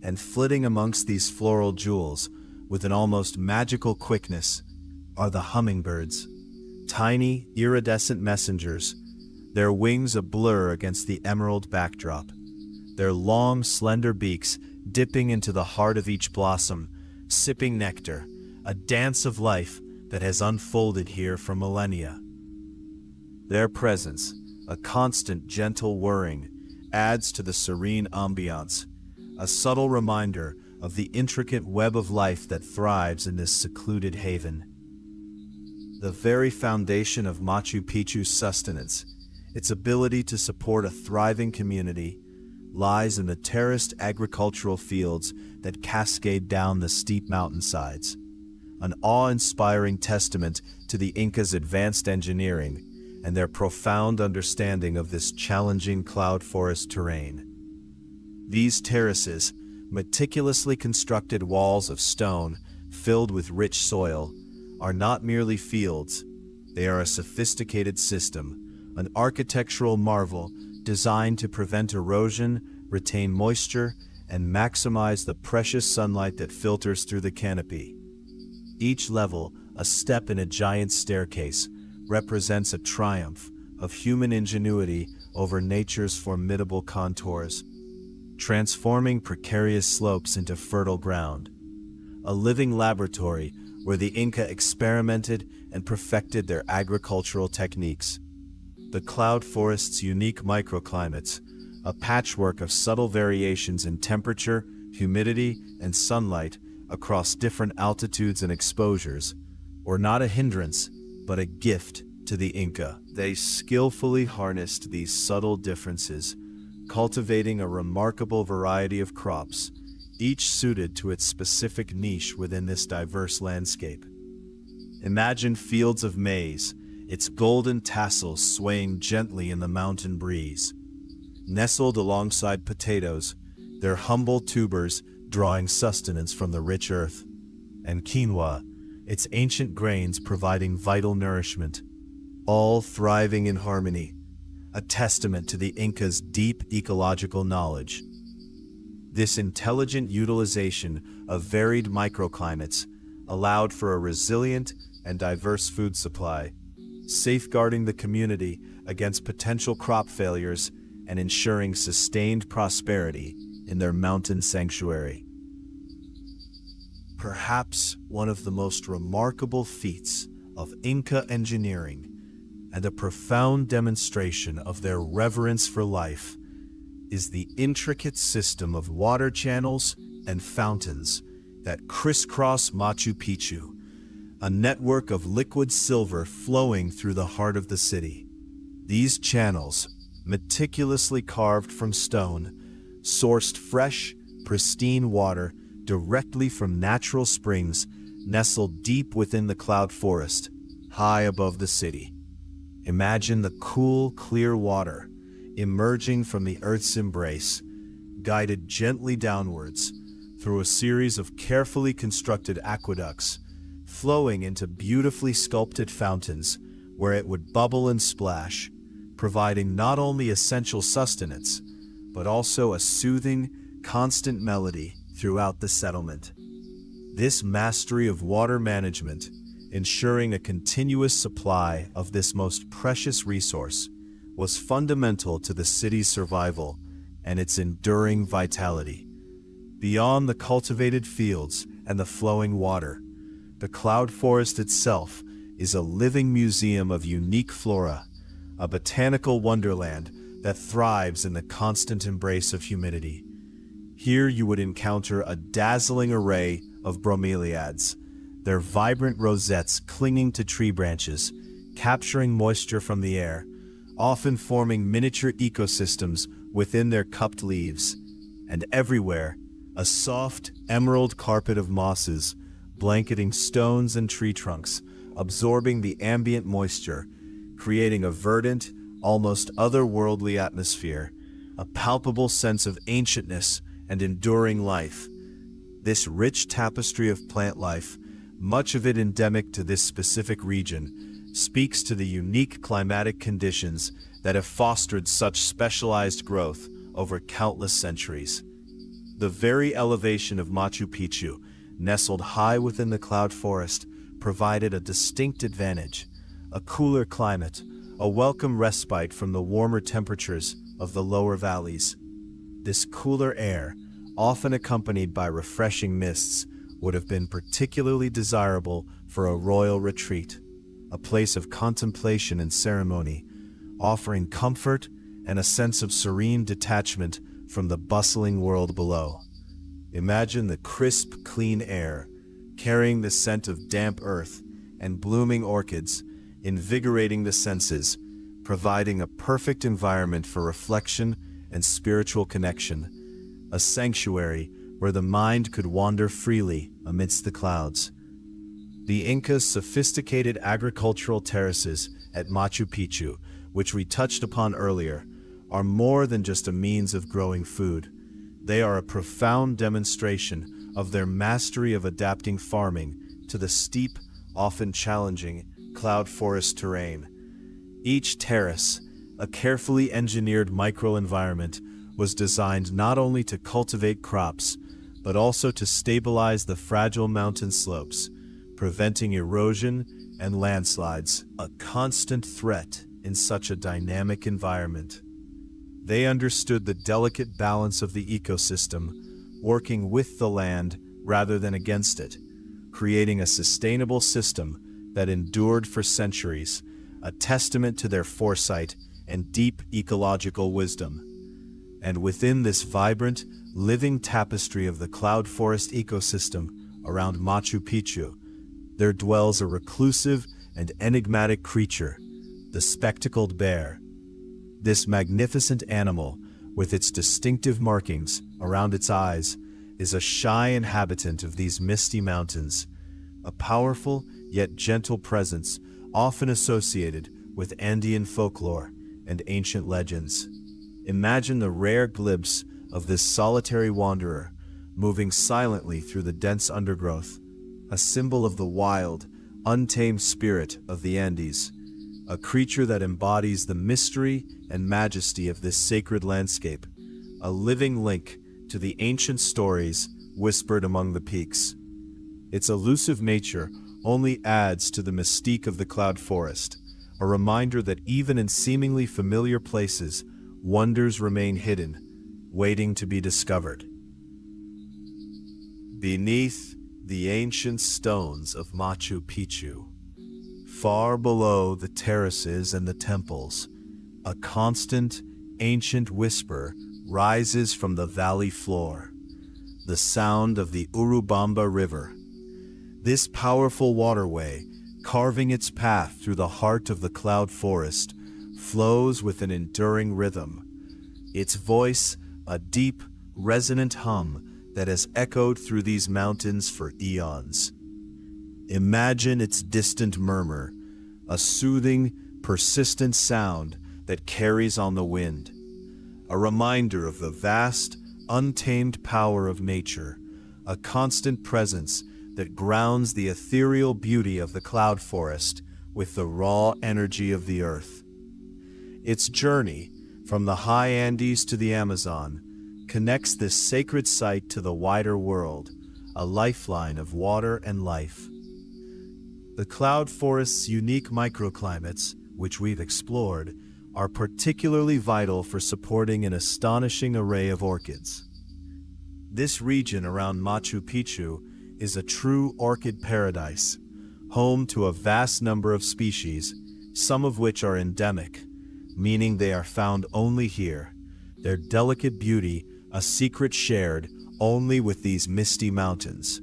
And flitting amongst these floral jewels, with an almost magical quickness, are the hummingbirds, tiny, iridescent messengers, their wings a blur against the emerald backdrop, their long, slender beaks dipping into the heart of each blossom, sipping nectar, a dance of life that has unfolded here for millennia. Their presence, a constant gentle whirring, adds to the serene ambiance, a subtle reminder of the intricate web of life that thrives in this secluded haven. The very foundation of Machu Picchu's sustenance, its ability to support a thriving community, lies in the terraced agricultural fields that cascade down the steep mountainsides, an awe-inspiring testament to the Incas' advanced engineering and their profound understanding of this challenging cloud forest terrain. These terraces, meticulously constructed walls of stone filled with rich soil, are not merely fields. They are a sophisticated system, an architectural marvel designed to prevent erosion, retain moisture, and maximize the precious sunlight that filters through the canopy. Each level, a step in a giant staircase, represents a triumph of human ingenuity over nature's formidable contours, transforming precarious slopes into fertile ground. A living laboratory where the Inca experimented and perfected their agricultural techniques. The cloud forest's unique microclimates, a patchwork of subtle variations in temperature, humidity, and sunlight across different altitudes and exposures, were not a hindrance, but a gift to the Inca. They skillfully harnessed these subtle differences, cultivating a remarkable variety of crops, each suited to its specific niche within this diverse landscape. Imagine fields of maize, its golden tassels swaying gently in the mountain breeze. Nestled alongside potatoes, their humble tubers drawing sustenance from the rich earth. And quinoa, its ancient grains providing vital nourishment, all thriving in harmony, a testament to the Incas' deep ecological knowledge. This intelligent utilization of varied microclimates allowed for a resilient and diverse food supply, safeguarding the community against potential crop failures and ensuring sustained prosperity in their mountain sanctuary. Perhaps one of the most remarkable feats of Inca engineering and a profound demonstration of their reverence for life is the intricate system of water channels and fountains that crisscross Machu Picchu, a network of liquid silver flowing through the heart of the city. These channels, meticulously carved from stone, sourced fresh, pristine water directly from natural springs nestled deep within the cloud forest, high above the city. Imagine the cool, clear water emerging from the Earth's embrace, guided gently downwards through a series of carefully constructed aqueducts, flowing into beautifully sculpted fountains where it would bubble and splash, providing not only essential sustenance, but also a soothing, constant melody throughout the settlement. This mastery of water management, ensuring a continuous supply of this most precious resource, was fundamental to the city's survival and its enduring vitality. Beyond the cultivated fields and the flowing water, the cloud forest itself is a living museum of unique flora, a botanical wonderland that thrives in the constant embrace of humidity. Here you would encounter a dazzling array of bromeliads, their vibrant rosettes clinging to tree branches, capturing moisture from the air, often forming miniature ecosystems within their cupped leaves. And everywhere, a soft, emerald carpet of mosses, blanketing stones and tree trunks, absorbing the ambient moisture, creating a verdant, almost otherworldly atmosphere, a palpable sense of ancientness and enduring life. This rich tapestry of plant life, much of it endemic to this specific region, speaks to the unique climatic conditions that have fostered such specialized growth over countless centuries. The very elevation of Machu Picchu, nestled high within the cloud forest, provided a distinct advantage: a cooler climate, a welcome respite from the warmer temperatures of the lower valleys. This cooler air, often accompanied by refreshing mists, would have been particularly desirable for a royal retreat, a place of contemplation and ceremony, offering comfort and a sense of serene detachment from the bustling world below. Imagine the crisp, clean air, carrying the scent of damp earth and blooming orchids, invigorating the senses, providing a perfect environment for reflection and spiritual connection, a sanctuary where the mind could wander freely amidst the clouds. The Inca's sophisticated agricultural terraces at Machu Picchu, which we touched upon earlier, are more than just a means of growing food. They are a profound demonstration of their mastery of adapting farming to the steep, often challenging, cloud forest terrain. Each terrace, a carefully engineered microenvironment, was designed not only to cultivate crops, but also to stabilize the fragile mountain slopes, preventing erosion and landslides, a constant threat in such a dynamic environment. They understood the delicate balance of the ecosystem, working with the land rather than against it, creating a sustainable system that endured for centuries, a testament to their foresight and deep ecological wisdom. And within this vibrant, living tapestry of the cloud forest ecosystem around Machu Picchu, there dwells a reclusive and enigmatic creature, the spectacled bear. This magnificent animal, with its distinctive markings around its eyes, is a shy inhabitant of these misty mountains, a powerful yet gentle presence often associated with Andean folklore and ancient legends. Imagine the rare glimpse of this solitary wanderer moving silently through the dense undergrowth, a symbol of the wild, untamed spirit of the Andes, a creature that embodies the mystery and majesty of this sacred landscape, a living link to the ancient stories whispered among the peaks. Its elusive nature only adds to the mystique of the cloud forest, a reminder that even in seemingly familiar places, wonders remain hidden, waiting to be discovered. Beneath the ancient stones of Machu Picchu, far below the terraces and the temples, a constant, ancient whisper rises from the valley floor, the sound of the Urubamba River. This powerful waterway, carving its path through the heart of the cloud forest, flows with an enduring rhythm. Its voice, a deep, resonant hum that has echoed through these mountains for eons. Imagine its distant murmur, a soothing, persistent sound that carries on the wind, a reminder of the vast, untamed power of nature, a constant presence that grounds the ethereal beauty of the cloud forest with the raw energy of the earth. Its journey, from the high Andes to the Amazon, connects this sacred site to the wider world, a lifeline of water and life. The cloud forest's unique microclimates, which we've explored, are particularly vital for supporting an astonishing array of orchids. This region around Machu Picchu is a true orchid paradise, home to a vast number of species, some of which are endemic, meaning they are found only here. Their delicate beauty, a secret shared only with these misty mountains.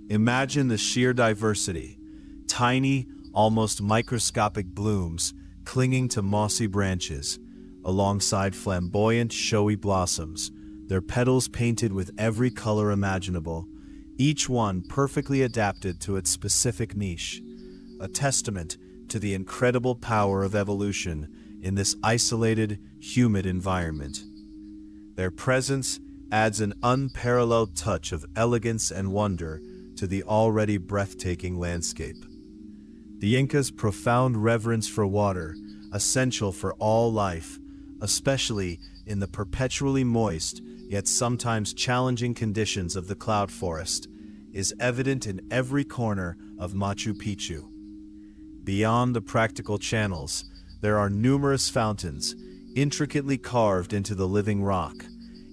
Imagine the sheer diversity, tiny, almost microscopic blooms clinging to mossy branches, alongside flamboyant, showy blossoms, their petals painted with every color imaginable, each one perfectly adapted to its specific niche, a testament to the incredible power of evolution in this isolated, humid environment. Their presence adds an unparalleled touch of elegance and wonder to the already breathtaking landscape. The Incas' profound reverence for water, essential for all life, especially in the perpetually moist yet sometimes challenging conditions of the cloud forest, is evident in every corner of Machu Picchu. Beyond the practical channels, there are numerous fountains, intricately carved into the living rock,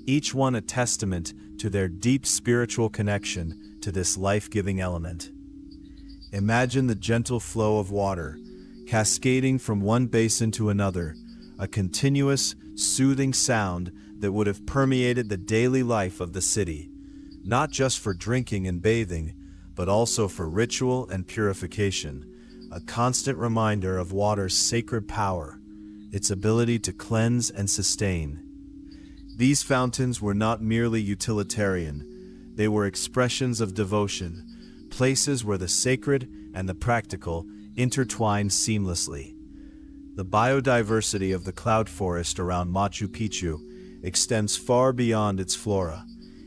each one a testament to their deep spiritual connection to this life-giving element. Imagine the gentle flow of water, cascading from one basin to another, a continuous, soothing sound that would have permeated the daily life of the city, not just for drinking and bathing, but also for ritual and purification, a constant reminder of water's sacred power, its ability to cleanse and sustain. These fountains were not merely utilitarian, they were expressions of devotion, places where the sacred and the practical intertwine seamlessly. The biodiversity of the cloud forest around Machu Picchu extends far beyond its flora,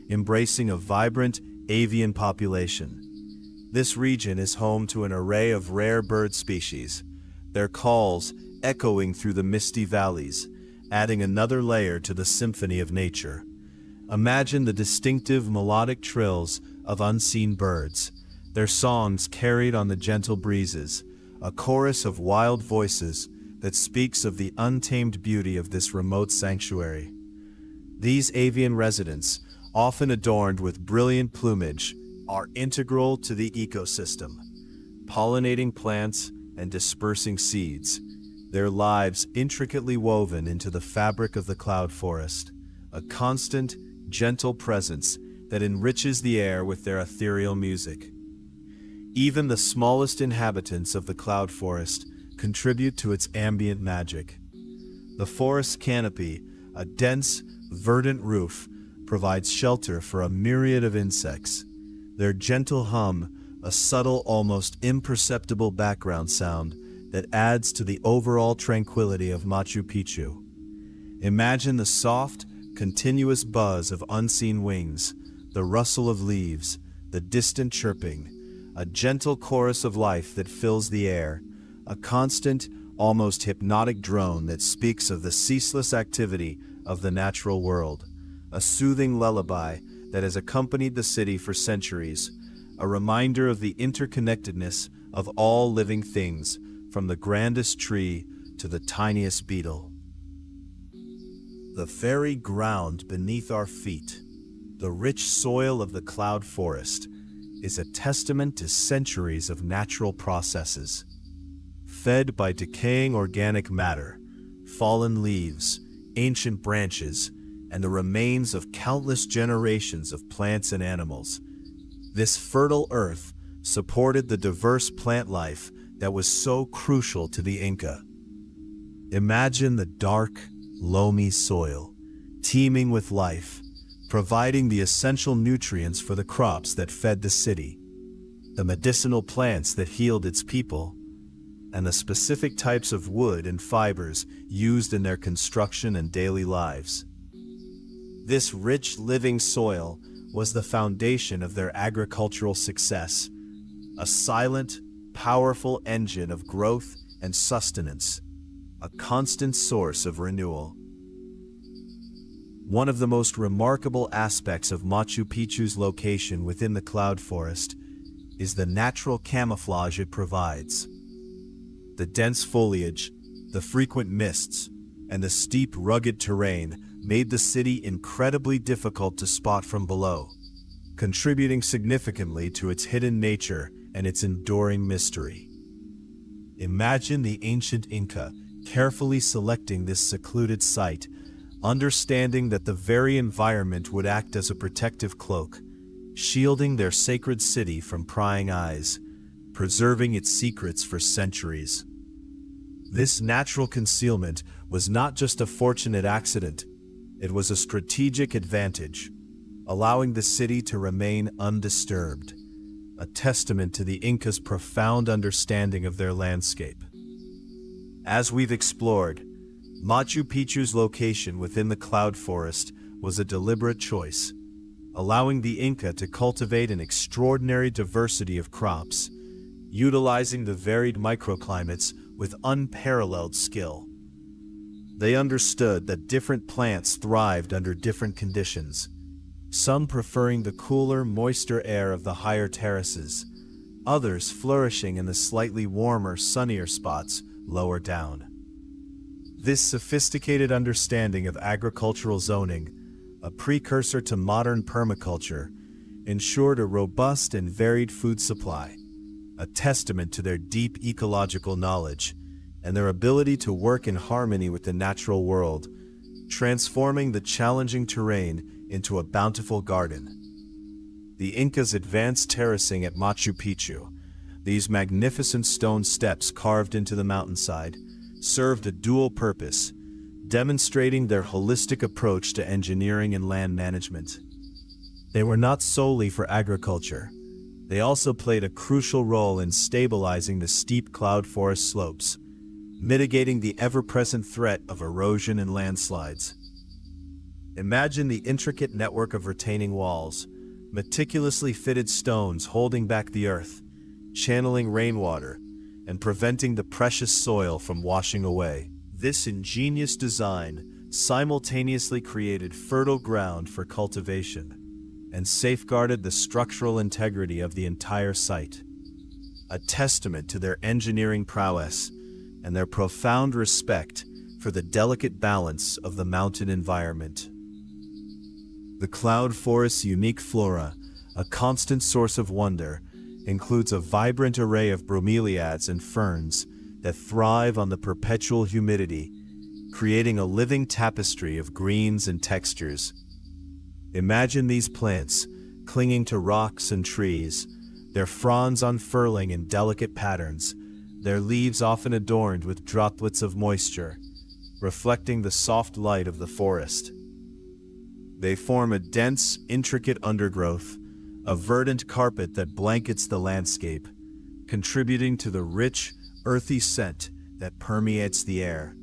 embracing a vibrant avian population. This region is home to an array of rare bird species, their calls echoing through the misty valleys, adding another layer to the symphony of nature. Imagine the distinctive melodic trills of unseen birds, their songs carried on the gentle breezes, a chorus of wild voices that speaks of the untamed beauty of this remote sanctuary. These avian residents, often adorned with brilliant plumage, are integral to the ecosystem, pollinating plants and dispersing seeds, their lives intricately woven into the fabric of the cloud forest, a constant, gentle presence that enriches the air with their ethereal music. Even the smallest inhabitants of the cloud forest contribute to its ambient magic. The forest canopy, a dense, verdant roof, provides shelter for a myriad of insects. Their gentle hum, a subtle, almost imperceptible background sound that adds to the overall tranquility of Machu Picchu. Imagine the soft, continuous buzz of unseen wings, the rustle of leaves, the distant chirping, a gentle chorus of life that fills the air, a constant, almost hypnotic drone that speaks of the ceaseless activity of the natural world, a soothing lullaby that has accompanied the city for centuries, a reminder of the interconnectedness of all living things, from the grandest tree to the tiniest beetle. The very ground beneath our feet, the rich soil of the cloud forest, is a testament to centuries of natural processes. Fed by decaying organic matter, fallen leaves, ancient branches, and the remains of countless generations of plants and animals, this fertile earth supported the diverse plant life that was so crucial to the Inca. Imagine the dark, loamy soil, teeming with life, providing the essential nutrients for the crops that fed the city, the medicinal plants that healed its people, and the specific types of wood and fibers used in their construction and daily lives. This rich, living soil was the foundation of their agricultural success, a silent, powerful engine of growth and sustenance, a constant source of renewal. One of the most remarkable aspects of Machu Picchu's location within the cloud forest is the natural camouflage it provides. The dense foliage, the frequent mists, and the steep, rugged terrain made the city incredibly difficult to spot from below, contributing significantly to its hidden nature and its enduring mystery. Imagine the ancient Inca carefully selecting this secluded site, understanding that the very environment would act as a protective cloak, shielding their sacred city from prying eyes, preserving its secrets for centuries. This natural concealment was not just a fortunate accident, it was a strategic advantage, allowing the city to remain undisturbed, a testament to the Incas' profound understanding of their landscape. As we've explored, Machu Picchu's location within the cloud forest was a deliberate choice, allowing the Inca to cultivate an extraordinary diversity of crops, utilizing the varied microclimates with unparalleled skill. They understood that different plants thrived under different conditions, some preferring the cooler, moister air of the higher terraces, others flourishing in the slightly warmer, sunnier spots lower down. This sophisticated understanding of agricultural zoning, a precursor to modern permaculture, ensured a robust and varied food supply, a testament to their deep ecological knowledge and their ability to work in harmony with the natural world, transforming the challenging terrain into a bountiful garden. The Incas' advanced terracing at Machu Picchu, these magnificent stone steps carved into the mountainside, served a dual purpose, demonstrating their holistic approach to engineering and land management. They were not solely for agriculture. They also played a crucial role in stabilizing the steep cloud forest slopes, mitigating the ever-present threat of erosion and landslides. Imagine the intricate network of retaining walls, meticulously fitted stones holding back the earth, channeling rainwater, and preventing the precious soil from washing away. This ingenious design simultaneously created fertile ground for cultivation and safeguarded the structural integrity of the entire site, a testament to their engineering prowess and their profound respect for the delicate balance of the mountain environment. The cloud forest's unique flora, a constant source of wonder, includes a vibrant array of bromeliads and ferns that thrive on the perpetual humidity, creating a living tapestry of greens and textures. Imagine these plants clinging to rocks and trees, their fronds unfurling in delicate patterns, their leaves often adorned with droplets of moisture, reflecting the soft light of the forest. They form a dense, intricate undergrowth, a verdant carpet that blankets the landscape, contributing to the rich, earthy scent that permeates the air,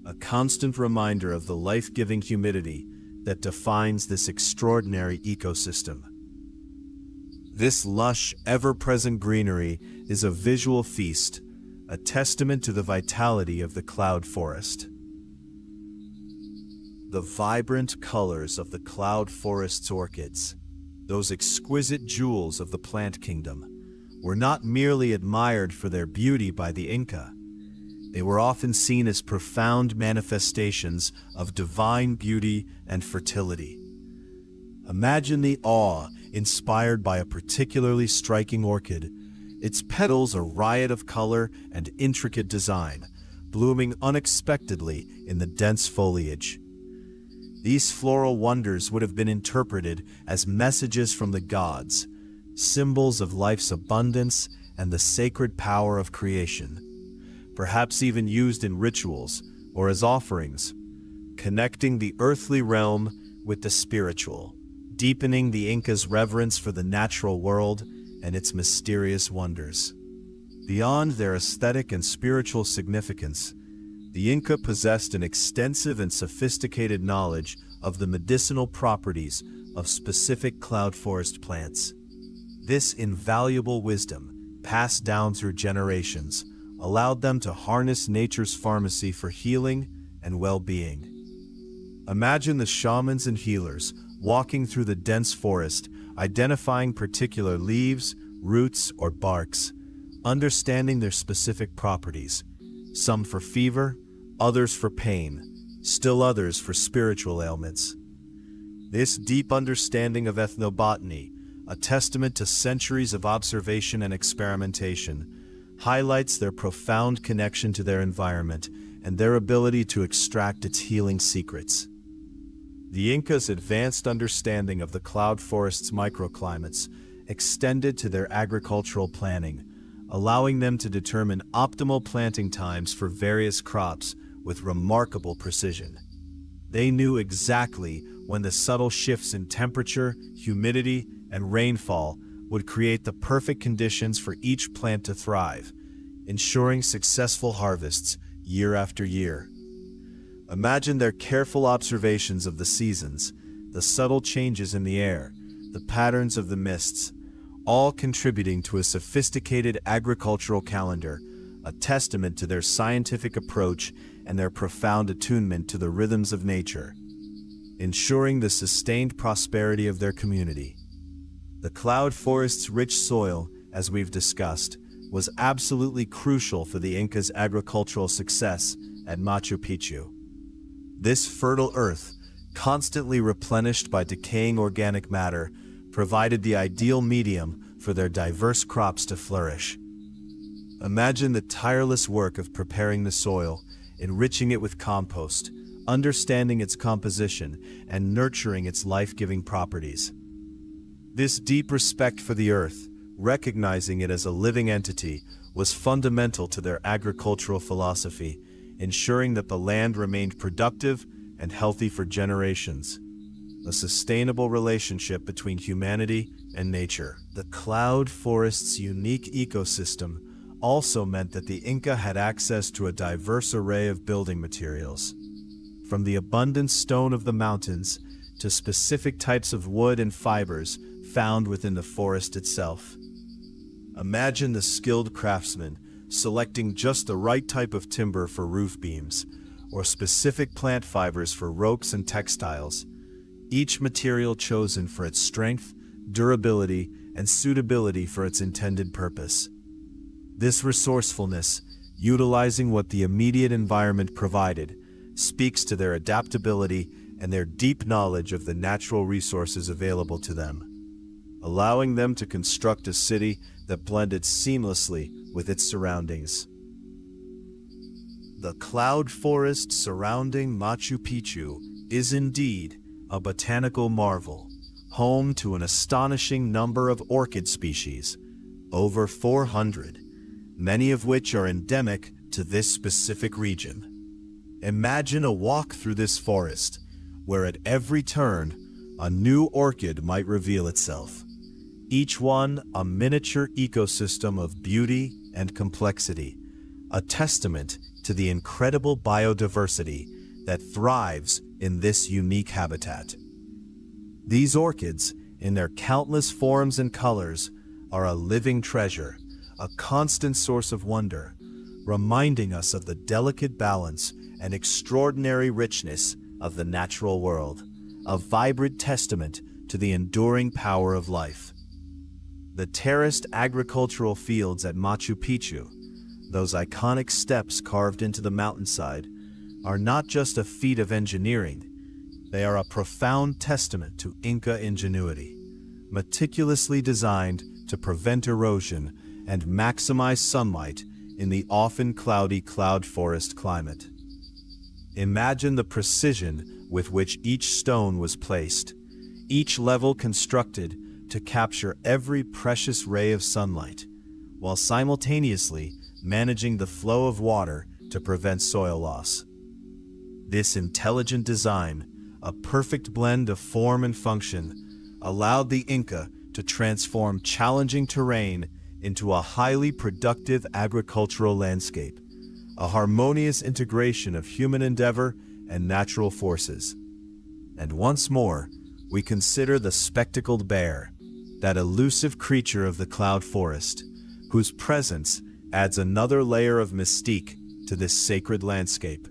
a constant reminder of the life-giving humidity that defines this extraordinary ecosystem. This lush, ever-present greenery is a visual feast, a testament to the vitality of the cloud forest. The vibrant colors of the cloud forest's orchids, those exquisite jewels of the plant kingdom, were not merely admired for their beauty by the Inca. They were often seen as profound manifestations of divine beauty and fertility. Imagine the awe inspired by a particularly striking orchid, its petals a riot of color and intricate design, blooming unexpectedly in the dense foliage. These floral wonders would have been interpreted as messages from the gods, symbols of life's abundance and the sacred power of creation, perhaps even used in rituals or as offerings, connecting the earthly realm with the spiritual, deepening the Incas' reverence for the natural world and its mysterious wonders. Beyond their aesthetic and spiritual significance, the Inca possessed an extensive and sophisticated knowledge of the medicinal properties of specific cloud forest plants. This invaluable wisdom, passed down through generations, allowed them to harness nature's pharmacy for healing and well-being. Imagine the shamans and healers walking through the dense forest, identifying particular leaves, roots, or barks, understanding their specific properties, some for fever, others for pain, still others for spiritual ailments. This deep understanding of ethnobotany, a testament to centuries of observation and experimentation, highlights their profound connection to their environment and their ability to extract its healing secrets. The Incas' advanced understanding of the cloud forest's microclimates extended to their agricultural planning, allowing them to determine optimal planting times for various crops with remarkable precision. They knew exactly when the subtle shifts in temperature, humidity, and rainfall would create the perfect conditions for each plant to thrive, ensuring successful harvests year after year. Imagine their careful observations of the seasons, the subtle changes in the air, the patterns of the mists, all contributing to a sophisticated agricultural calendar, a testament to their scientific approach and their profound attunement to the rhythms of nature, ensuring the sustained prosperity of their community. The cloud forest's rich soil, as we've discussed, was absolutely crucial for the Incas' agricultural success at Machu Picchu. This fertile earth, constantly replenished by decaying organic matter, provided the ideal medium for their diverse crops to flourish. Imagine the tireless work of preparing the soil, enriching it with compost, understanding its composition, and nurturing its life-giving properties. This deep respect for the earth, recognizing it as a living entity, was fundamental to their agricultural philosophy, ensuring that the land remained productive and healthy for generations. A sustainable relationship between humanity and nature. The cloud forest's unique ecosystem also meant that the Inca had access to a diverse array of building materials. From the abundant stone of the mountains to specific types of wood and fibers found within the forest itself. Imagine the skilled craftsman selecting just the right type of timber for roof beams, or specific plant fibers for ropes and textiles, each material chosen for its strength, durability, and suitability for its intended purpose. This resourcefulness, utilizing what the immediate environment provided, speaks to their adaptability and their deep knowledge of the natural resources available to them, allowing them to construct a city that blended seamlessly with its surroundings. The cloud forest surrounding Machu Picchu is indeed a botanical marvel, home to an astonishing number of orchid species, over 400, many of which are endemic to this specific region. Imagine a walk through this forest, where at every turn, a new orchid might reveal itself, each one a miniature ecosystem of beauty and complexity, a testament to the incredible biodiversity that thrives in this unique habitat. These orchids, in their countless forms and colors, are a living treasure, a constant source of wonder, reminding us of the delicate balance and extraordinary richness of the natural world, a vibrant testament to the enduring power of life. The terraced agricultural fields at Machu Picchu, those iconic steps carved into the mountainside, are not just a feat of engineering. They are a profound testament to Inca ingenuity, meticulously designed to prevent erosion and maximize sunlight in the often cloudy cloud forest climate. Imagine the precision with which each stone was placed, each level constructed to capture every precious ray of sunlight, while simultaneously managing the flow of water to prevent soil loss. This intelligent design, a perfect blend of form and function, allowed the Inca to transform challenging terrain into a highly productive agricultural landscape, a harmonious integration of human endeavor and natural forces. And once more, we consider the spectacled bear, that elusive creature of the cloud forest, whose presence adds another layer of mystique to this sacred landscape.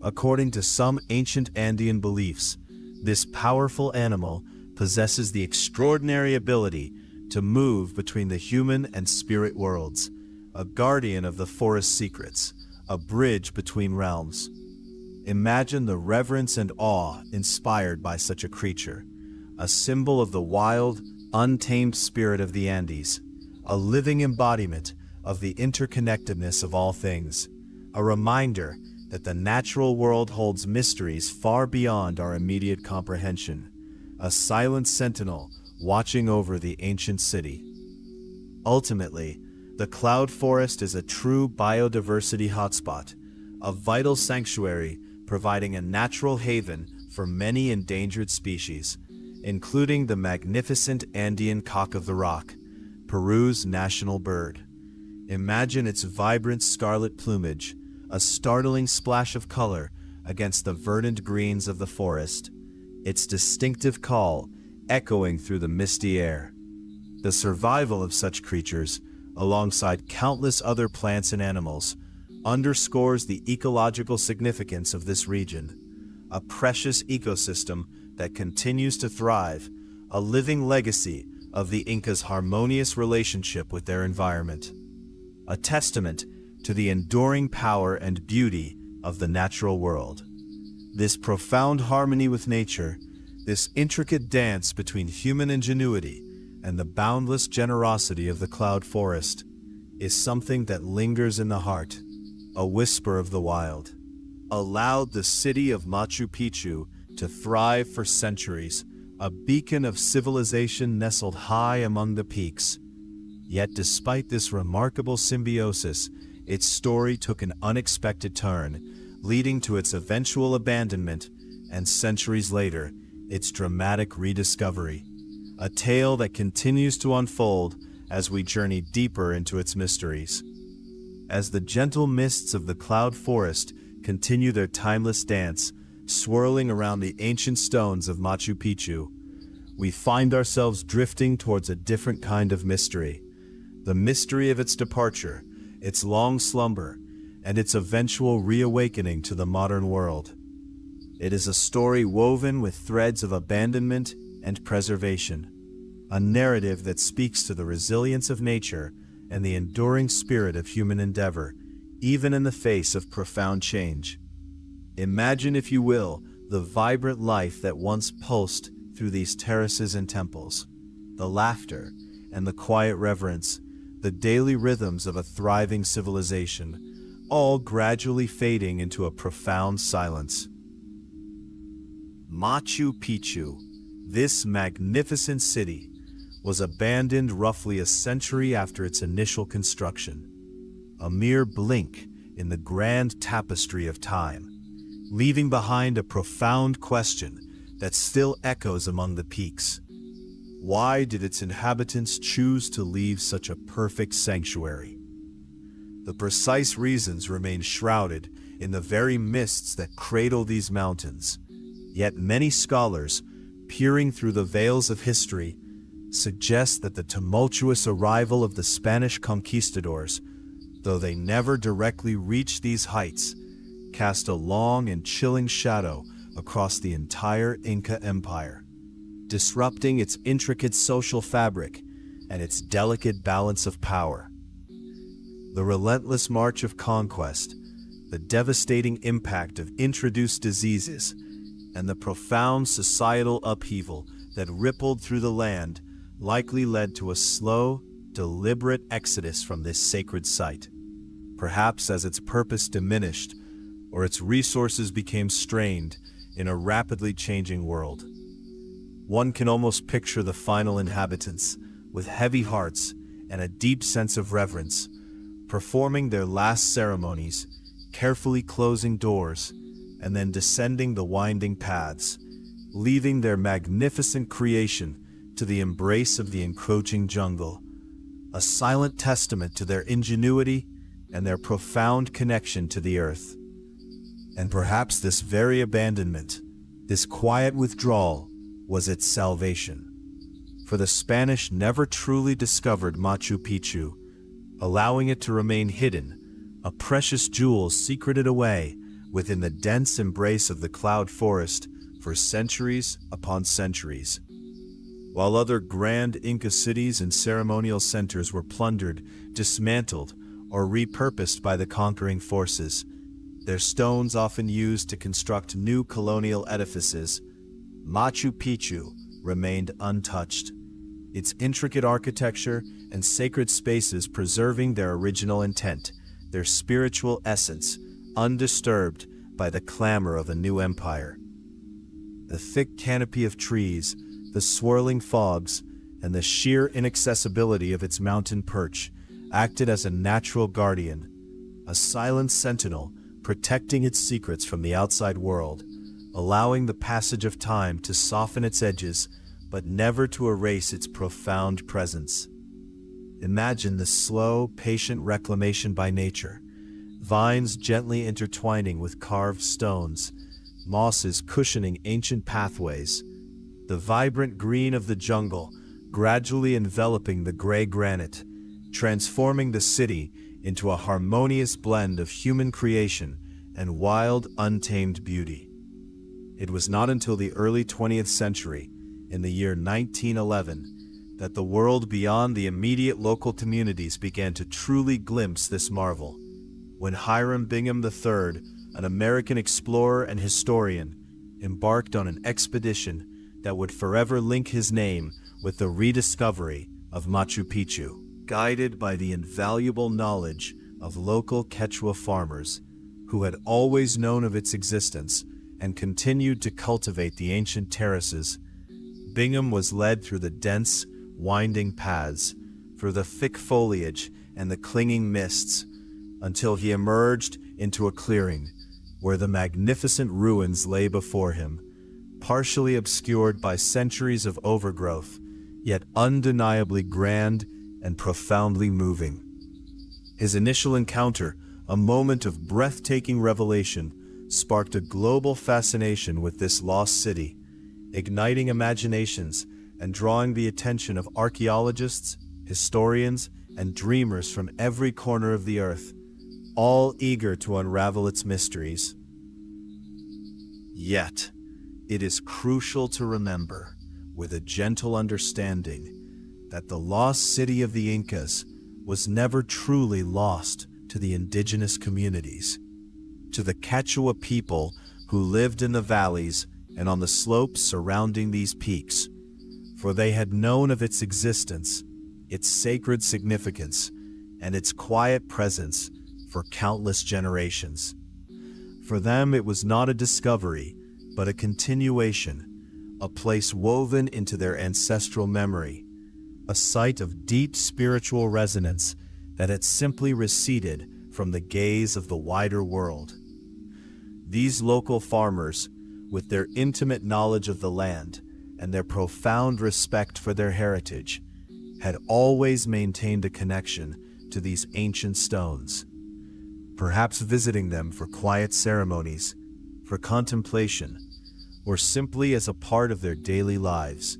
According to some ancient Andean beliefs, this powerful animal possesses the extraordinary ability to move between the human and spirit worlds, a guardian of the forest's secrets, a bridge between realms. Imagine the reverence and awe inspired by such a creature, a symbol of the wild, untamed spirit of the Andes, a living embodiment of the interconnectedness of all things, a reminder that the natural world holds mysteries far beyond our immediate comprehension, a silent sentinel watching over the ancient city. Ultimately, the cloud forest is a true biodiversity hotspot, a vital sanctuary providing a natural haven for many endangered species, including the magnificent Andean cock of the rock, Peru's national bird. Imagine its vibrant scarlet plumage, a startling splash of color against the verdant greens of the forest, its distinctive call echoing through the misty air. The survival of such creatures, alongside countless other plants and animals, underscores the ecological significance of this region, a precious ecosystem that continues to thrive, a living legacy of the Incas' harmonious relationship with their environment, a testament to the enduring power and beauty of the natural world. This profound harmony with nature, this intricate dance between human ingenuity and the boundless generosity of the cloud forest, is something that lingers in the heart, a whisper of the wild. Allowed the city of Machu Picchu to thrive for centuries, a beacon of civilization nestled high among the peaks. Yet despite this remarkable symbiosis, its story took an unexpected turn, leading to its eventual abandonment and, centuries later, its dramatic rediscovery. A tale that continues to unfold as we journey deeper into its mysteries. As the gentle mists of the cloud forest continue their timeless dance, swirling around the ancient stones of Machu Picchu, we find ourselves drifting towards a different kind of mystery. The mystery of its departure, its long slumber, and its eventual reawakening to the modern world. It is a story woven with threads of abandonment and preservation, a narrative that speaks to the resilience of nature and the enduring spirit of human endeavor, even in the face of profound change. Imagine, if you will, the vibrant life that once pulsed through these terraces and temples, the laughter and the quiet reverence, the daily rhythms of a thriving civilization, all gradually fading into a profound silence. Machu Picchu, this magnificent city, was abandoned roughly a century after its initial construction, a mere blink in the grand tapestry of time, leaving behind a profound question that still echoes among the peaks. Why did its inhabitants choose to leave such a perfect sanctuary? The precise reasons remain shrouded in the very mists that cradle these mountains, yet many scholars, peering through the veils of history, suggest that the tumultuous arrival of the Spanish conquistadors, though they never directly reached these heights, cast a long and chilling shadow across the entire Inca Empire, disrupting its intricate social fabric and its delicate balance of power. The relentless march of conquest, the devastating impact of introduced diseases, and the profound societal upheaval that rippled through the land likely led to a slow, deliberate exodus from this sacred site, perhaps as its purpose diminished or its resources became strained in a rapidly changing world. One can almost picture the final inhabitants, with heavy hearts and a deep sense of reverence, performing their last ceremonies, carefully closing doors, and then descending the winding paths, leaving their magnificent creation to the embrace of the encroaching jungle, a silent testament to their ingenuity and their profound connection to the earth. And perhaps this very abandonment, this quiet withdrawal, was its salvation. For the Spanish never truly discovered Machu Picchu, allowing it to remain hidden, a precious jewel secreted away within the dense embrace of the cloud forest for centuries upon centuries. While other grand Inca cities and ceremonial centers were plundered, dismantled, or repurposed by the conquering forces, their stones often used to construct new colonial edifices, Machu Picchu remained untouched, its intricate architecture and sacred spaces preserving their original intent, their spiritual essence, undisturbed by the clamor of a new empire. The thick canopy of trees, the swirling fogs, and the sheer inaccessibility of its mountain perch acted as a natural guardian, a silent sentinel protecting its secrets from the outside world, allowing the passage of time to soften its edges, but never to erase its profound presence. Imagine the slow, patient reclamation by nature, vines gently intertwining with carved stones, mosses cushioning ancient pathways, the vibrant green of the jungle gradually enveloping the gray granite, transforming the city into a harmonious blend of human creation and wild, untamed beauty. It was not until the early 20th century, in the year 1911, that the world beyond the immediate local communities began to truly glimpse this marvel. When Hiram Bingham III, an American explorer and historian, embarked on an expedition that would forever link his name with the rediscovery of Machu Picchu. Guided by the invaluable knowledge of local Quechua farmers who had always known of its existence and continued to cultivate the ancient terraces, Bingham was led through the dense, winding paths, through the thick foliage and the clinging mists, until he emerged into a clearing where the magnificent ruins lay before him, partially obscured by centuries of overgrowth, yet undeniably grand and profoundly moving. His initial encounter, a moment of breathtaking revelation, sparked a global fascination with this lost city, igniting imaginations and drawing the attention of archaeologists, historians, and dreamers from every corner of the earth, all eager to unravel its mysteries. Yet, it is crucial to remember, with a gentle understanding, that the lost city of the Incas was never truly lost to the indigenous communities, to the Quechua people who lived in the valleys and on the slopes surrounding these peaks, for they had known of its existence, its sacred significance, and its quiet presence for countless generations. For them, it was not a discovery, but a continuation, a place woven into their ancestral memory, a site of deep spiritual resonance that had simply receded from the gaze of the wider world. These local farmers, with their intimate knowledge of the land and their profound respect for their heritage, had always maintained a connection to these ancient stones, perhaps visiting them for quiet ceremonies, for contemplation, or simply as a part of their daily lives.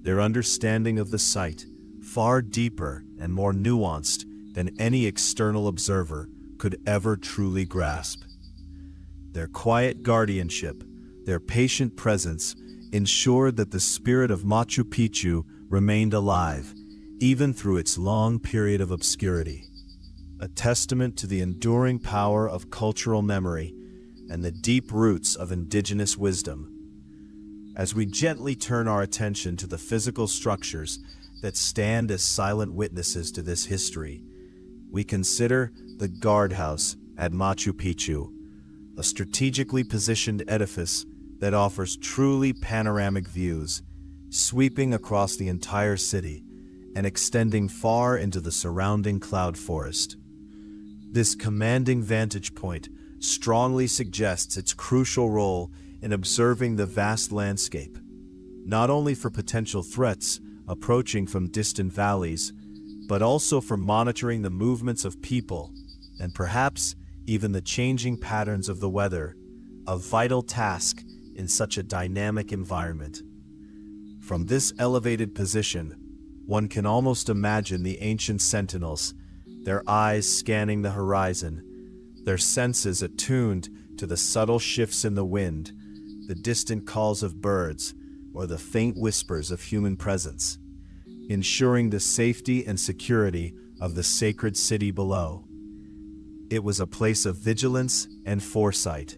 Their understanding of the site, far deeper and more nuanced than any external observer could ever truly grasp. Their quiet guardianship, their patient presence, ensured that the spirit of Machu Picchu remained alive, even through its long period of obscurity, a testament to the enduring power of cultural memory and the deep roots of indigenous wisdom. As we gently turn our attention to the physical structures that stand as silent witnesses to this history, we consider the guardhouse at Machu Picchu, a strategically positioned edifice that offers truly panoramic views, sweeping across the entire city and extending far into the surrounding cloud forest. This commanding vantage point strongly suggests its crucial role in observing the vast landscape, not only for potential threats approaching from distant valleys, but also for monitoring the movements of people and perhaps even the changing patterns of the weather, a vital task in such a dynamic environment. From this elevated position, one can almost imagine the ancient sentinels, their eyes scanning the horizon, their senses attuned to the subtle shifts in the wind, the distant calls of birds, or the faint whispers of human presence, ensuring the safety and security of the sacred city below. It was a place of vigilance and foresight,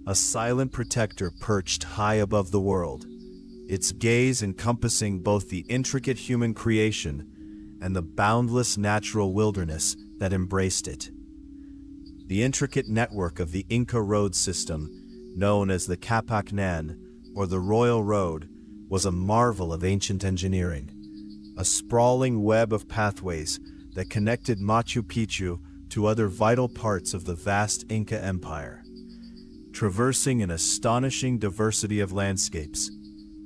a silent protector perched high above the world, its gaze encompassing both the intricate human creation and the boundless natural wilderness that embraced it. The intricate network of the Inca road system, known as the Capacnan, or the Royal Road, was a marvel of ancient engineering, a sprawling web of pathways that connected Machu Picchu to other vital parts of the vast Inca Empire, traversing an astonishing diversity of landscapes,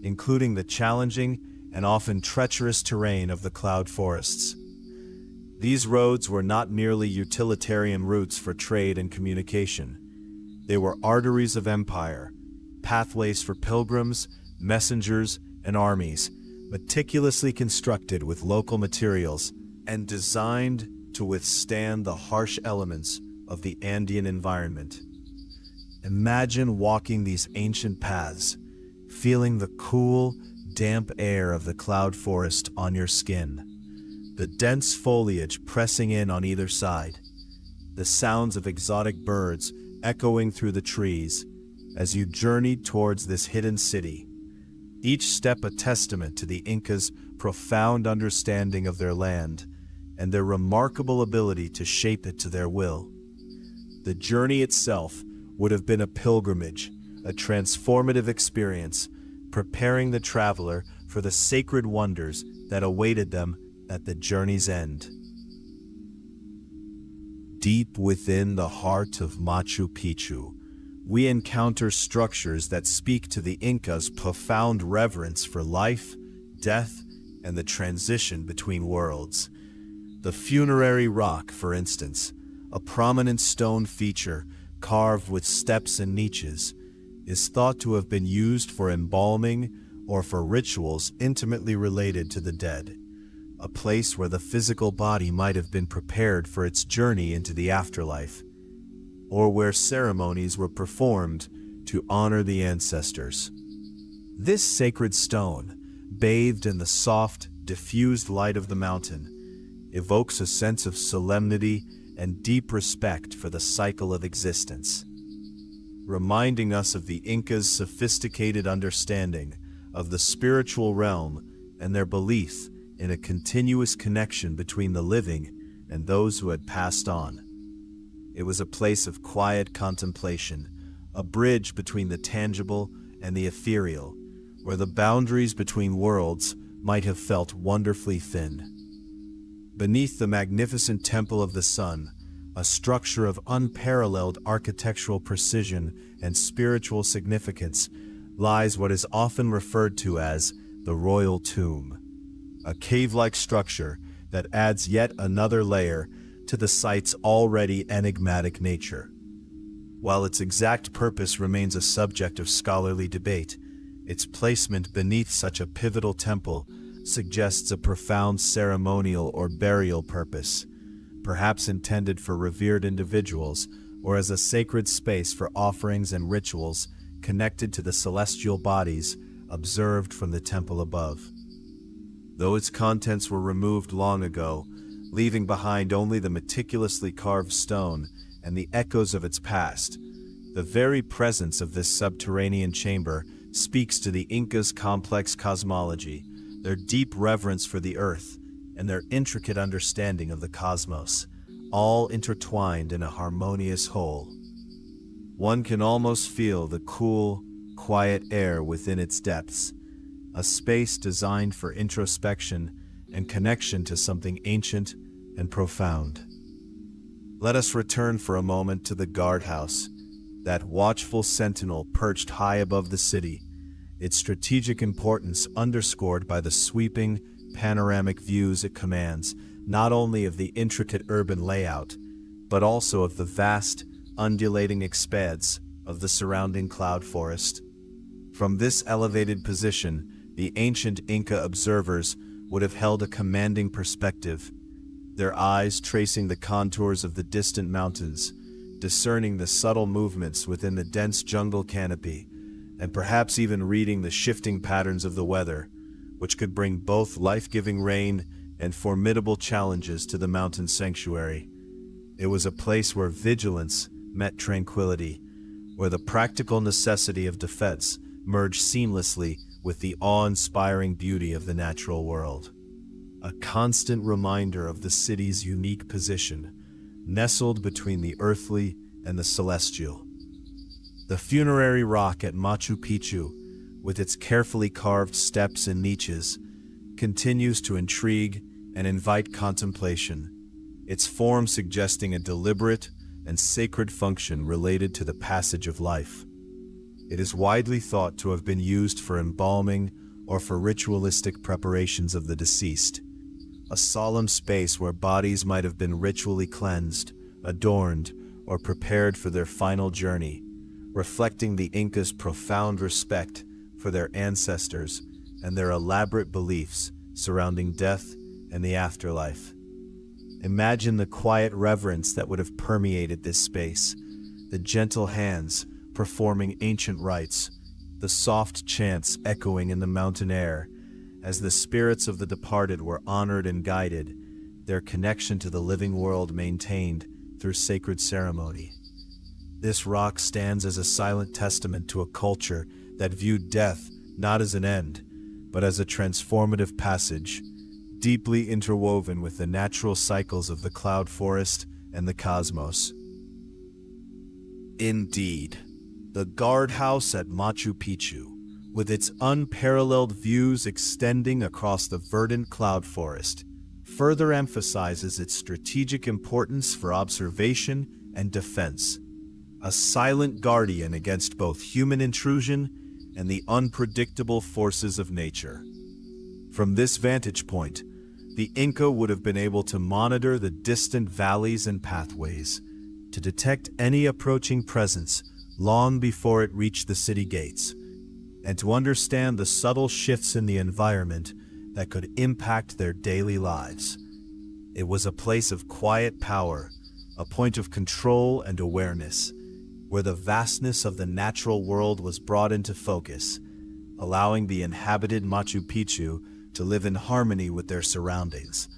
including the challenging and often treacherous terrain of the cloud forests. These roads were not merely utilitarian routes for trade and communication. They were arteries of empire, pathways for pilgrims, messengers, and armies, meticulously constructed with local materials and designed to withstand the harsh elements of the Andean environment. Imagine walking these ancient paths, feeling the cool, damp air of the cloud forest on your skin, the dense foliage pressing in on either side, the sounds of exotic birds echoing through the trees as you journeyed towards this hidden city, each step a testament to the Incas' profound understanding of their land and their remarkable ability to shape it to their will. The journey itself would have been a pilgrimage, a transformative experience, preparing the traveler for the sacred wonders that awaited them at the journey's end. Deep within the heart of Machu Picchu, we encounter structures that speak to the Incas' profound reverence for life, death, and the transition between worlds. The funerary rock, for instance, a prominent stone feature carved with steps and niches, is thought to have been used for embalming or for rituals intimately related to the dead, a place where the physical body might have been prepared for its journey into the afterlife, or where ceremonies were performed to honor the ancestors. This sacred stone, bathed in the soft, diffused light of the mountain, evokes a sense of solemnity and deep respect for the cycle of existence, reminding us of the Incas' sophisticated understanding of the spiritual realm and their belief in a continuous connection between the living and those who had passed on. It was a place of quiet contemplation, a bridge between the tangible and the ethereal, where the boundaries between worlds might have felt wonderfully thin. Beneath the magnificent Temple of the Sun, a structure of unparalleled architectural precision and spiritual significance, lies what is often referred to as the Royal Tomb, a cave-like structure that adds yet another layer to the site's already enigmatic nature. While its exact purpose remains a subject of scholarly debate, its placement beneath such a pivotal temple suggests a profound ceremonial or burial purpose, perhaps intended for revered individuals or as a sacred space for offerings and rituals connected to the celestial bodies observed from the temple above. Though its contents were removed long ago, leaving behind only the meticulously carved stone and the echoes of its past, the very presence of this subterranean chamber speaks to the Incas' complex cosmology, their deep reverence for the earth, and their intricate understanding of the cosmos, all intertwined in a harmonious whole. One can almost feel the cool, quiet air within its depths, a space designed for introspection and connection to something ancient and profound. Let us return for a moment to the guardhouse, that watchful sentinel perched high above the city, its strategic importance underscored by the sweeping, panoramic views it commands, not only of the intricate urban layout, but also of the vast, undulating expanse of the surrounding cloud forest. From this elevated position, the ancient Inca observers would have held a commanding perspective, their eyes tracing the contours of the distant mountains, discerning the subtle movements within the dense jungle canopy, and perhaps even reading the shifting patterns of the weather, which could bring both life-giving rain and formidable challenges to the mountain sanctuary. It was a place where vigilance met tranquility, where the practical necessity of defense merged seamlessly with the awe-inspiring beauty of the natural world. A constant reminder of the city's unique position, nestled between the earthly and the celestial. The funerary rock at Machu Picchu, with its carefully carved steps and niches, continues to intrigue and invite contemplation, its form suggesting a deliberate and sacred function related to the passage of life. It is widely thought to have been used for embalming or for ritualistic preparations of the deceased, a solemn space where bodies might have been ritually cleansed, adorned, or prepared for their final journey, reflecting the Incas' profound respect for their ancestors and their elaborate beliefs surrounding death and the afterlife. Imagine the quiet reverence that would have permeated this space, the gentle hands performing ancient rites, the soft chants echoing in the mountain air, as the spirits of the departed were honored and guided, their connection to the living world maintained through sacred ceremony. This rock stands as a silent testament to a culture that viewed death not as an end, but as a transformative passage, deeply interwoven with the natural cycles of the cloud forest and the cosmos. Indeed, the guardhouse at Machu Picchu, with its unparalleled views extending across the verdant cloud forest, further emphasizes its strategic importance for observation and defense, a silent guardian against both human intrusion and the unpredictable forces of nature. From this vantage point, the Inca would have been able to monitor the distant valleys and pathways, to detect any approaching presence long before it reached the city gates, and to understand the subtle shifts in the environment that could impact their daily lives. It was a place of quiet power, a point of control and awareness, where the vastness of the natural world was brought into focus, allowing the inhabited Machu Picchu to live in harmony with their surroundings,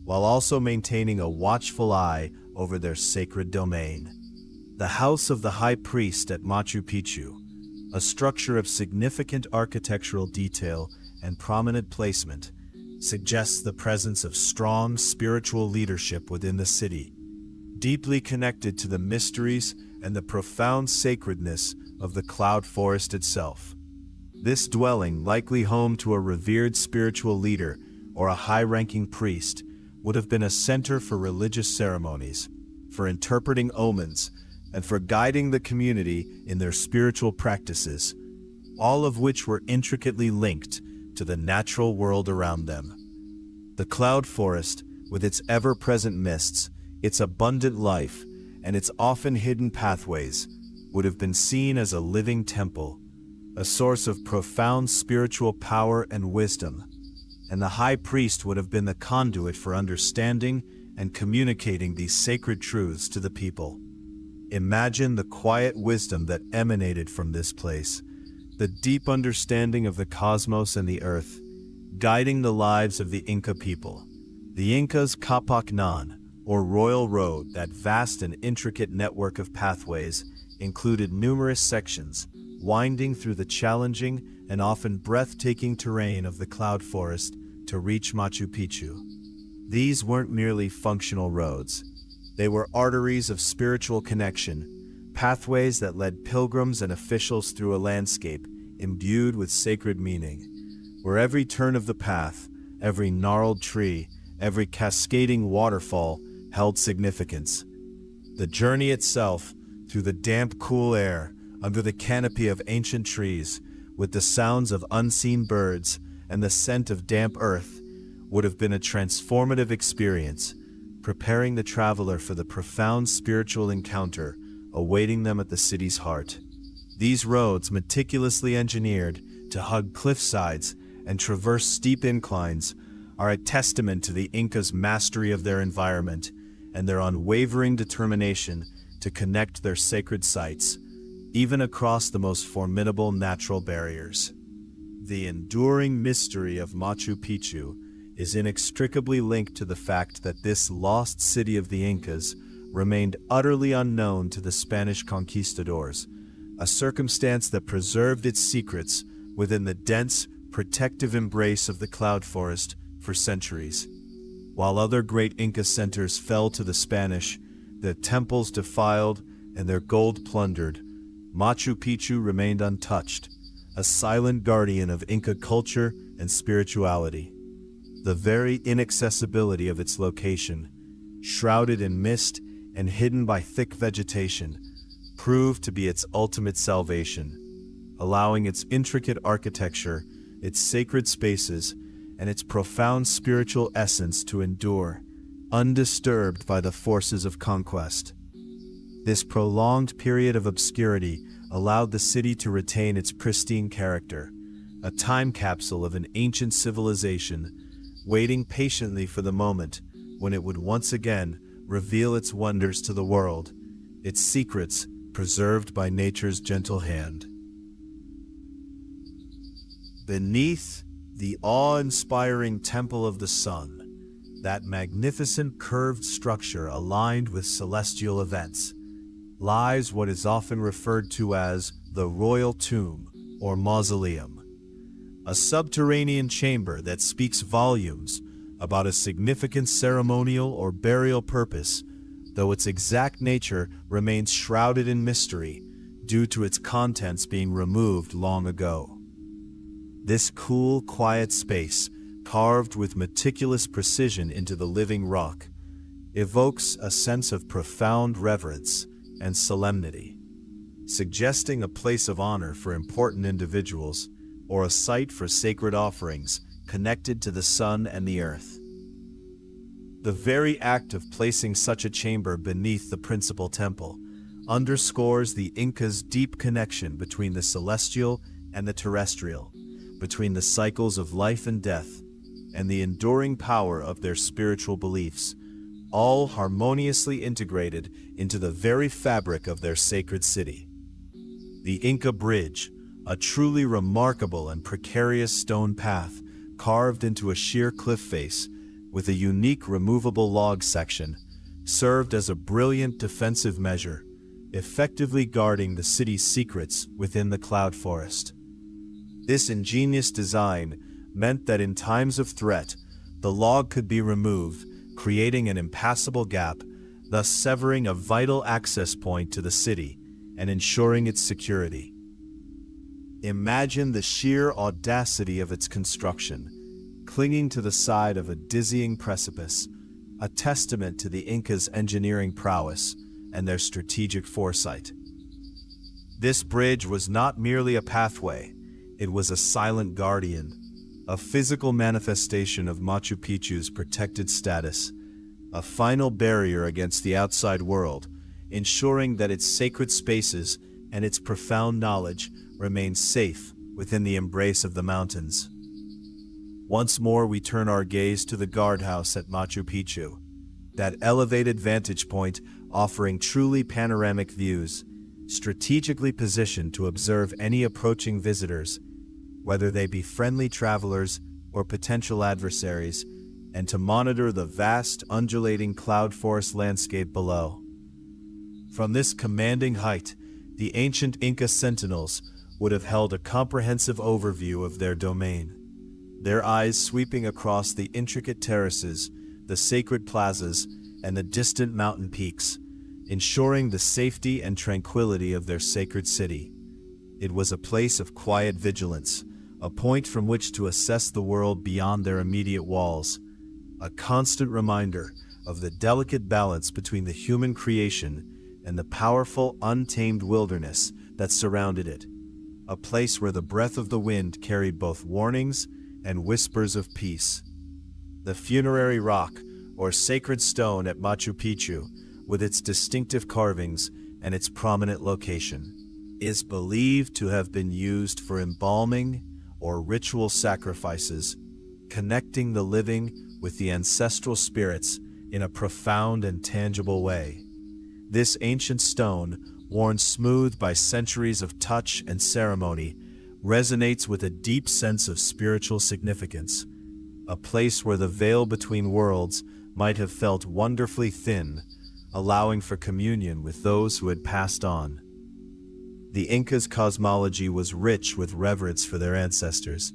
while also maintaining a watchful eye over their sacred domain. The House of the High Priest at Machu Picchu, a structure of significant architectural detail and prominent placement, suggests the presence of strong spiritual leadership within the city, deeply connected to the mysteries and the profound sacredness of the cloud forest itself. This dwelling, likely home to a revered spiritual leader or a high-ranking priest, would have been a center for religious ceremonies, for interpreting omens, and for guiding the community in their spiritual practices, all of which were intricately linked to the natural world around them. The cloud forest, with its ever-present mists, its abundant life, and its often hidden pathways, would have been seen as a living temple, a source of profound spiritual power and wisdom, and the high priest would have been the conduit for understanding and communicating these sacred truths to the people. Imagine the quiet wisdom that emanated from this place, the deep understanding of the cosmos and the earth, guiding the lives of the Inca people. The Incas' Kapak Nan, or Royal Road, that vast and intricate network of pathways, included numerous sections, winding through the challenging and often breathtaking terrain of the cloud forest to reach Machu Picchu. These weren't merely functional roads. They were arteries of spiritual connection, pathways that led pilgrims and officials through a landscape imbued with sacred meaning, where every turn of the path, every gnarled tree, every cascading waterfall held significance. The journey itself, through the damp, cool air, under the canopy of ancient trees, with the sounds of unseen birds and the scent of damp earth, would have been a transformative experience, preparing the traveler for the profound spiritual encounter awaiting them at the city's heart. These roads, meticulously engineered to hug cliff sides and traverse steep inclines, are a testament to the Incas' mastery of their environment and their unwavering determination to connect their sacred sites, even across the most formidable natural barriers. The enduring mystery of Machu Picchu is inextricably linked to the fact that this lost city of the Incas remained utterly unknown to the Spanish conquistadors, a circumstance that preserved its secrets within the dense, protective embrace of the cloud forest for centuries. While other great Inca centers fell to the Spanish, their temples defiled and their gold plundered, Machu Picchu remained untouched, a silent guardian of Inca culture and spirituality. The very inaccessibility of its location, shrouded in mist and hidden by thick vegetation, proved to be its ultimate salvation, allowing its intricate architecture, its sacred spaces, and its profound spiritual essence to endure, undisturbed by the forces of conquest. This prolonged period of obscurity allowed the city to retain its pristine character, a time capsule of an ancient civilization, waiting patiently for the moment when it would once again reveal its wonders to the world, its secrets preserved by nature's gentle hand. Beneath the awe-inspiring Temple of the Sun, that magnificent curved structure aligned with celestial events, lies what is often referred to as the Royal Tomb or Mausoleum, a subterranean chamber that speaks volumes about a significant ceremonial or burial purpose, though its exact nature remains shrouded in mystery due to its contents being removed long ago. This cool, quiet space, carved with meticulous precision into the living rock, evokes a sense of profound reverence and solemnity, suggesting a place of honor for important individuals or a site for sacred offerings connected to the sun and the earth. The very act of placing such a chamber beneath the principal temple underscores the Incas' deep connection between the celestial and the terrestrial, between the cycles of life and death, and the enduring power of their spiritual beliefs, all harmoniously integrated into the very fabric of their sacred city. The Inca Bridge, a truly remarkable and precarious stone path carved into a sheer cliff face with a unique removable log section, served as a brilliant defensive measure, effectively guarding the city's secrets within the cloud forest. This ingenious design meant that in times of threat, the log could be removed, creating an impassable gap, thus severing a vital access point to the city and ensuring its security. Imagine the sheer audacity of its construction, clinging to the side of a dizzying precipice, a testament to the Incas' engineering prowess and their strategic foresight. This bridge was not merely a pathway, it was a silent guardian, a physical manifestation of Machu Picchu's protected status, a final barrier against the outside world, ensuring that its sacred spaces and its profound knowledge remain safe within the embrace of the mountains. Once more we turn our gaze to the guardhouse at Machu Picchu, that elevated vantage point offering truly panoramic views, strategically positioned to observe any approaching visitors, whether they be friendly travelers or potential adversaries, and to monitor the vast, undulating cloud forest landscape below. From this commanding height, the ancient Inca sentinels would have held a comprehensive overview of their domain, their eyes sweeping across the intricate terraces, the sacred plazas, and the distant mountain peaks, ensuring the safety and tranquility of their sacred city. It was a place of quiet vigilance, a point from which to assess the world beyond their immediate walls, a constant reminder of the delicate balance between the human creation and the powerful, untamed wilderness that surrounded it, a place where the breath of the wind carried both warnings and whispers of peace. The funerary rock, or sacred stone at Machu Picchu, with its distinctive carvings and its prominent location, is believed to have been used for embalming or ritual sacrifices, connecting the living with the ancestral spirits in a profound and tangible way. This ancient stone, worn smooth by centuries of touch and ceremony, resonates with a deep sense of spiritual significance, a place where the veil between worlds might have felt wonderfully thin, allowing for communion with those who had passed on. The Incas' cosmology was rich with reverence for their ancestors,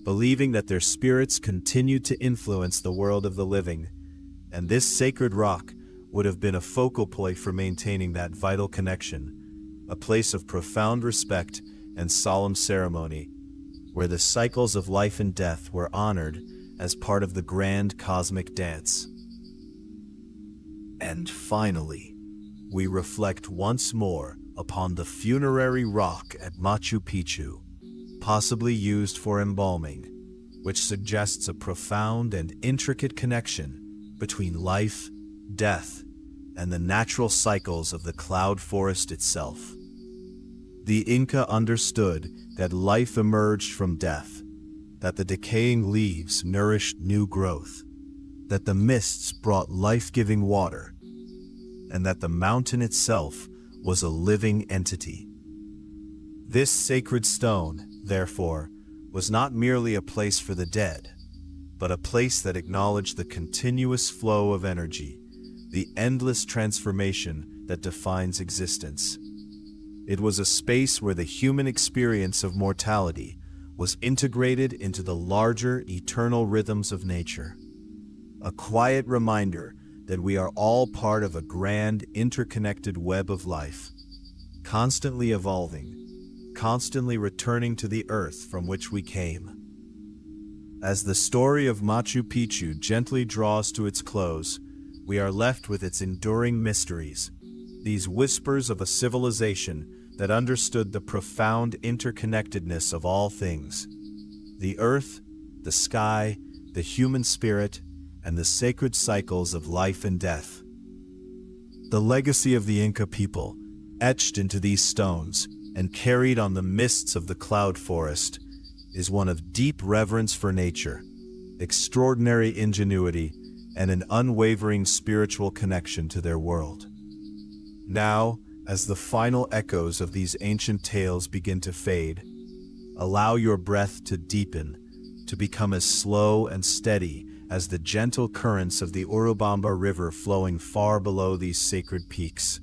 believing that their spirits continued to influence the world of the living, and this sacred rock would have been a focal point for maintaining that vital connection, a place of profound respect and solemn ceremony, where the cycles of life and death were honored as part of the grand cosmic dance. And finally, we reflect once more upon the funerary rock at Machu Picchu, possibly used for embalming, which suggests a profound and intricate connection between life, death, and the natural cycles of the cloud forest itself. The Inca understood that life emerged from death, that the decaying leaves nourished new growth, that the mists brought life-giving water, and that the mountain itself was a living entity. This sacred stone, therefore, was not merely a place for the dead, but a place that acknowledged the continuous flow of energy, the endless transformation that defines existence. It was a space where the human experience of mortality was integrated into the larger eternal rhythms of nature. A quiet reminder that we are all part of a grand, interconnected web of life, constantly evolving, constantly returning to the earth from which we came. As the story of Machu Picchu gently draws to its close, we are left with its enduring mysteries, these whispers of a civilization that understood the profound interconnectedness of all things: the earth, the sky, the human spirit, and the sacred cycles of life and death. The legacy of the Inca people, etched into these stones and carried on the mists of the cloud forest, is one of deep reverence for nature, extraordinary ingenuity, and an unwavering spiritual connection to their world. Now, as the final echoes of these ancient tales begin to fade, allow your breath to deepen, to become as slow and steady as the gentle currents of the Urubamba River flowing far below these sacred peaks.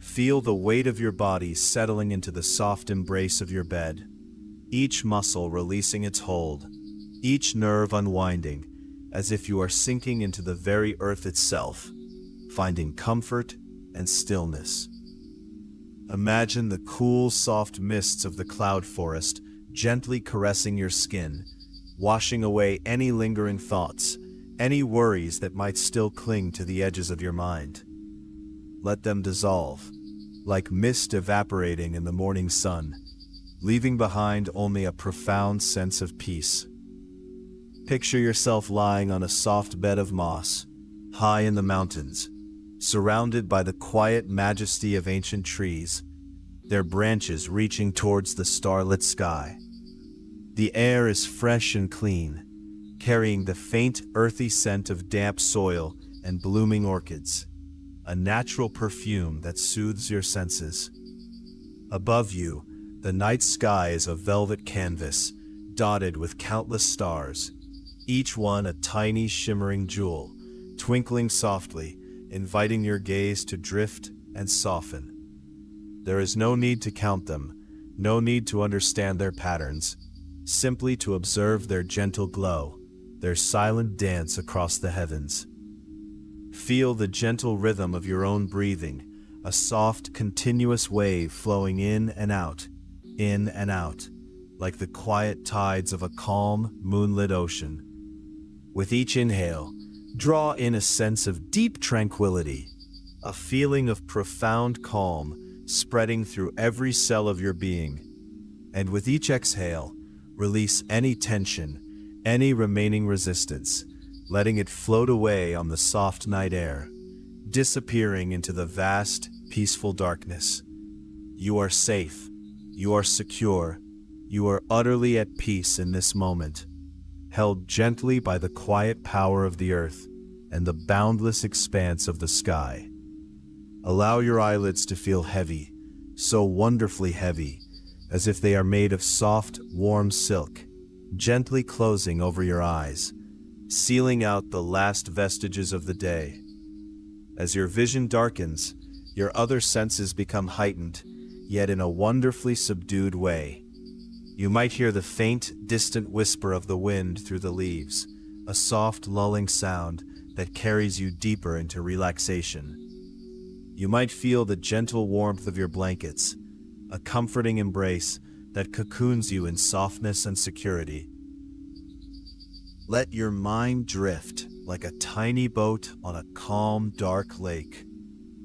Feel the weight of your body settling into the soft embrace of your bed, each muscle releasing its hold, each nerve unwinding, as if you are sinking into the very earth itself, finding comfort and stillness. Imagine the cool, soft mists of the cloud forest gently caressing your skin, washing away any lingering thoughts, any worries that might still cling to the edges of your mind. Let them dissolve, like mist evaporating in the morning sun, leaving behind only a profound sense of peace. Picture yourself lying on a soft bed of moss, high in the mountains, surrounded by the quiet majesty of ancient trees, their branches reaching towards the starlit sky. The air is fresh and clean, carrying the faint, earthy scent of damp soil and blooming orchids, a natural perfume that soothes your senses. Above you, the night sky is a velvet canvas, dotted with countless stars, each one a tiny, shimmering jewel, twinkling softly, inviting your gaze to drift and soften. There is no need to count them, no need to understand their patterns, simply to observe their gentle glow, their silent dance across the heavens. Feel the gentle rhythm of your own breathing, a soft, continuous wave flowing in and out, like the quiet tides of a calm, moonlit ocean. With each inhale, draw in a sense of deep tranquility, a feeling of profound calm spreading through every cell of your being. And with each exhale, release any tension, any remaining resistance, letting it float away on the soft night air, disappearing into the vast, peaceful darkness. You are safe, you are secure, you are utterly at peace in this moment, held gently by the quiet power of the earth and the boundless expanse of the sky. Allow your eyelids to feel heavy, so wonderfully heavy, as if they are made of soft, warm silk, gently closing over your eyes, sealing out the last vestiges of the day. As your vision darkens, your other senses become heightened, yet in a wonderfully subdued way. You might hear the faint, distant whisper of the wind through the leaves, a soft, lulling sound that carries you deeper into relaxation. You might feel the gentle warmth of your blankets, a comforting embrace that cocoons you in softness and security. Let your mind drift like a tiny boat on a calm, dark lake,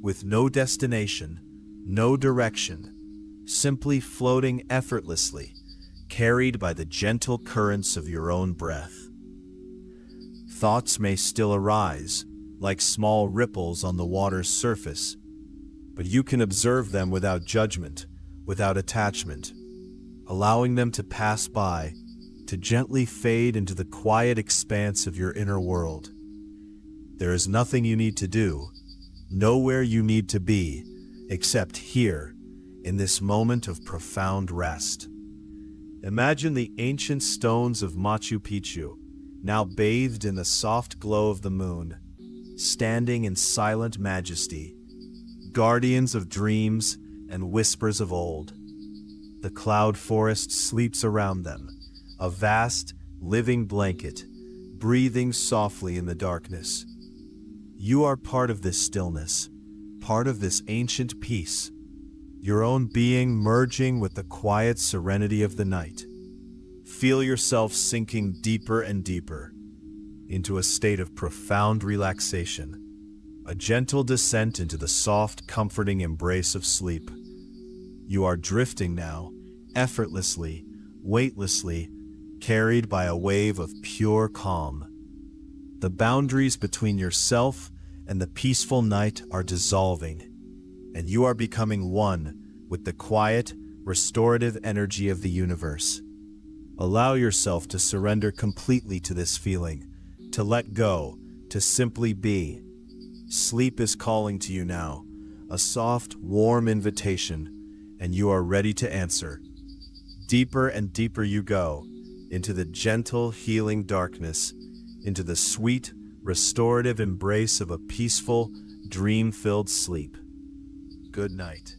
with no destination, no direction, simply floating effortlessly, carried by the gentle currents of your own breath. Thoughts may still arise, like small ripples on the water's surface, but you can observe them without judgment, without attachment, allowing them to pass by, to gently fade into the quiet expanse of your inner world. There is nothing you need to do, nowhere you need to be, except here, in this moment of profound rest. Imagine the ancient stones of Machu Picchu, now bathed in the soft glow of the moon, standing in silent majesty, guardians of dreams and whispers of old. The cloud forest sleeps around them, a vast, living blanket, breathing softly in the darkness. You are part of this stillness, part of this ancient peace, your own being merging with the quiet serenity of the night. Feel yourself sinking deeper and deeper into a state of profound relaxation, a gentle descent into the soft, comforting embrace of sleep. You are drifting now, effortlessly, weightlessly, carried by a wave of pure calm. The boundaries between yourself and the peaceful night are dissolving, and you are becoming one with the quiet, restorative energy of the universe. Allow yourself to surrender completely to this feeling, to let go, to simply be. Sleep is calling to you now, a soft, warm invitation, and you are ready to answer. Deeper and deeper you go, into the gentle, healing darkness, into the sweet, restorative embrace of a peaceful, dream-filled sleep. Good night.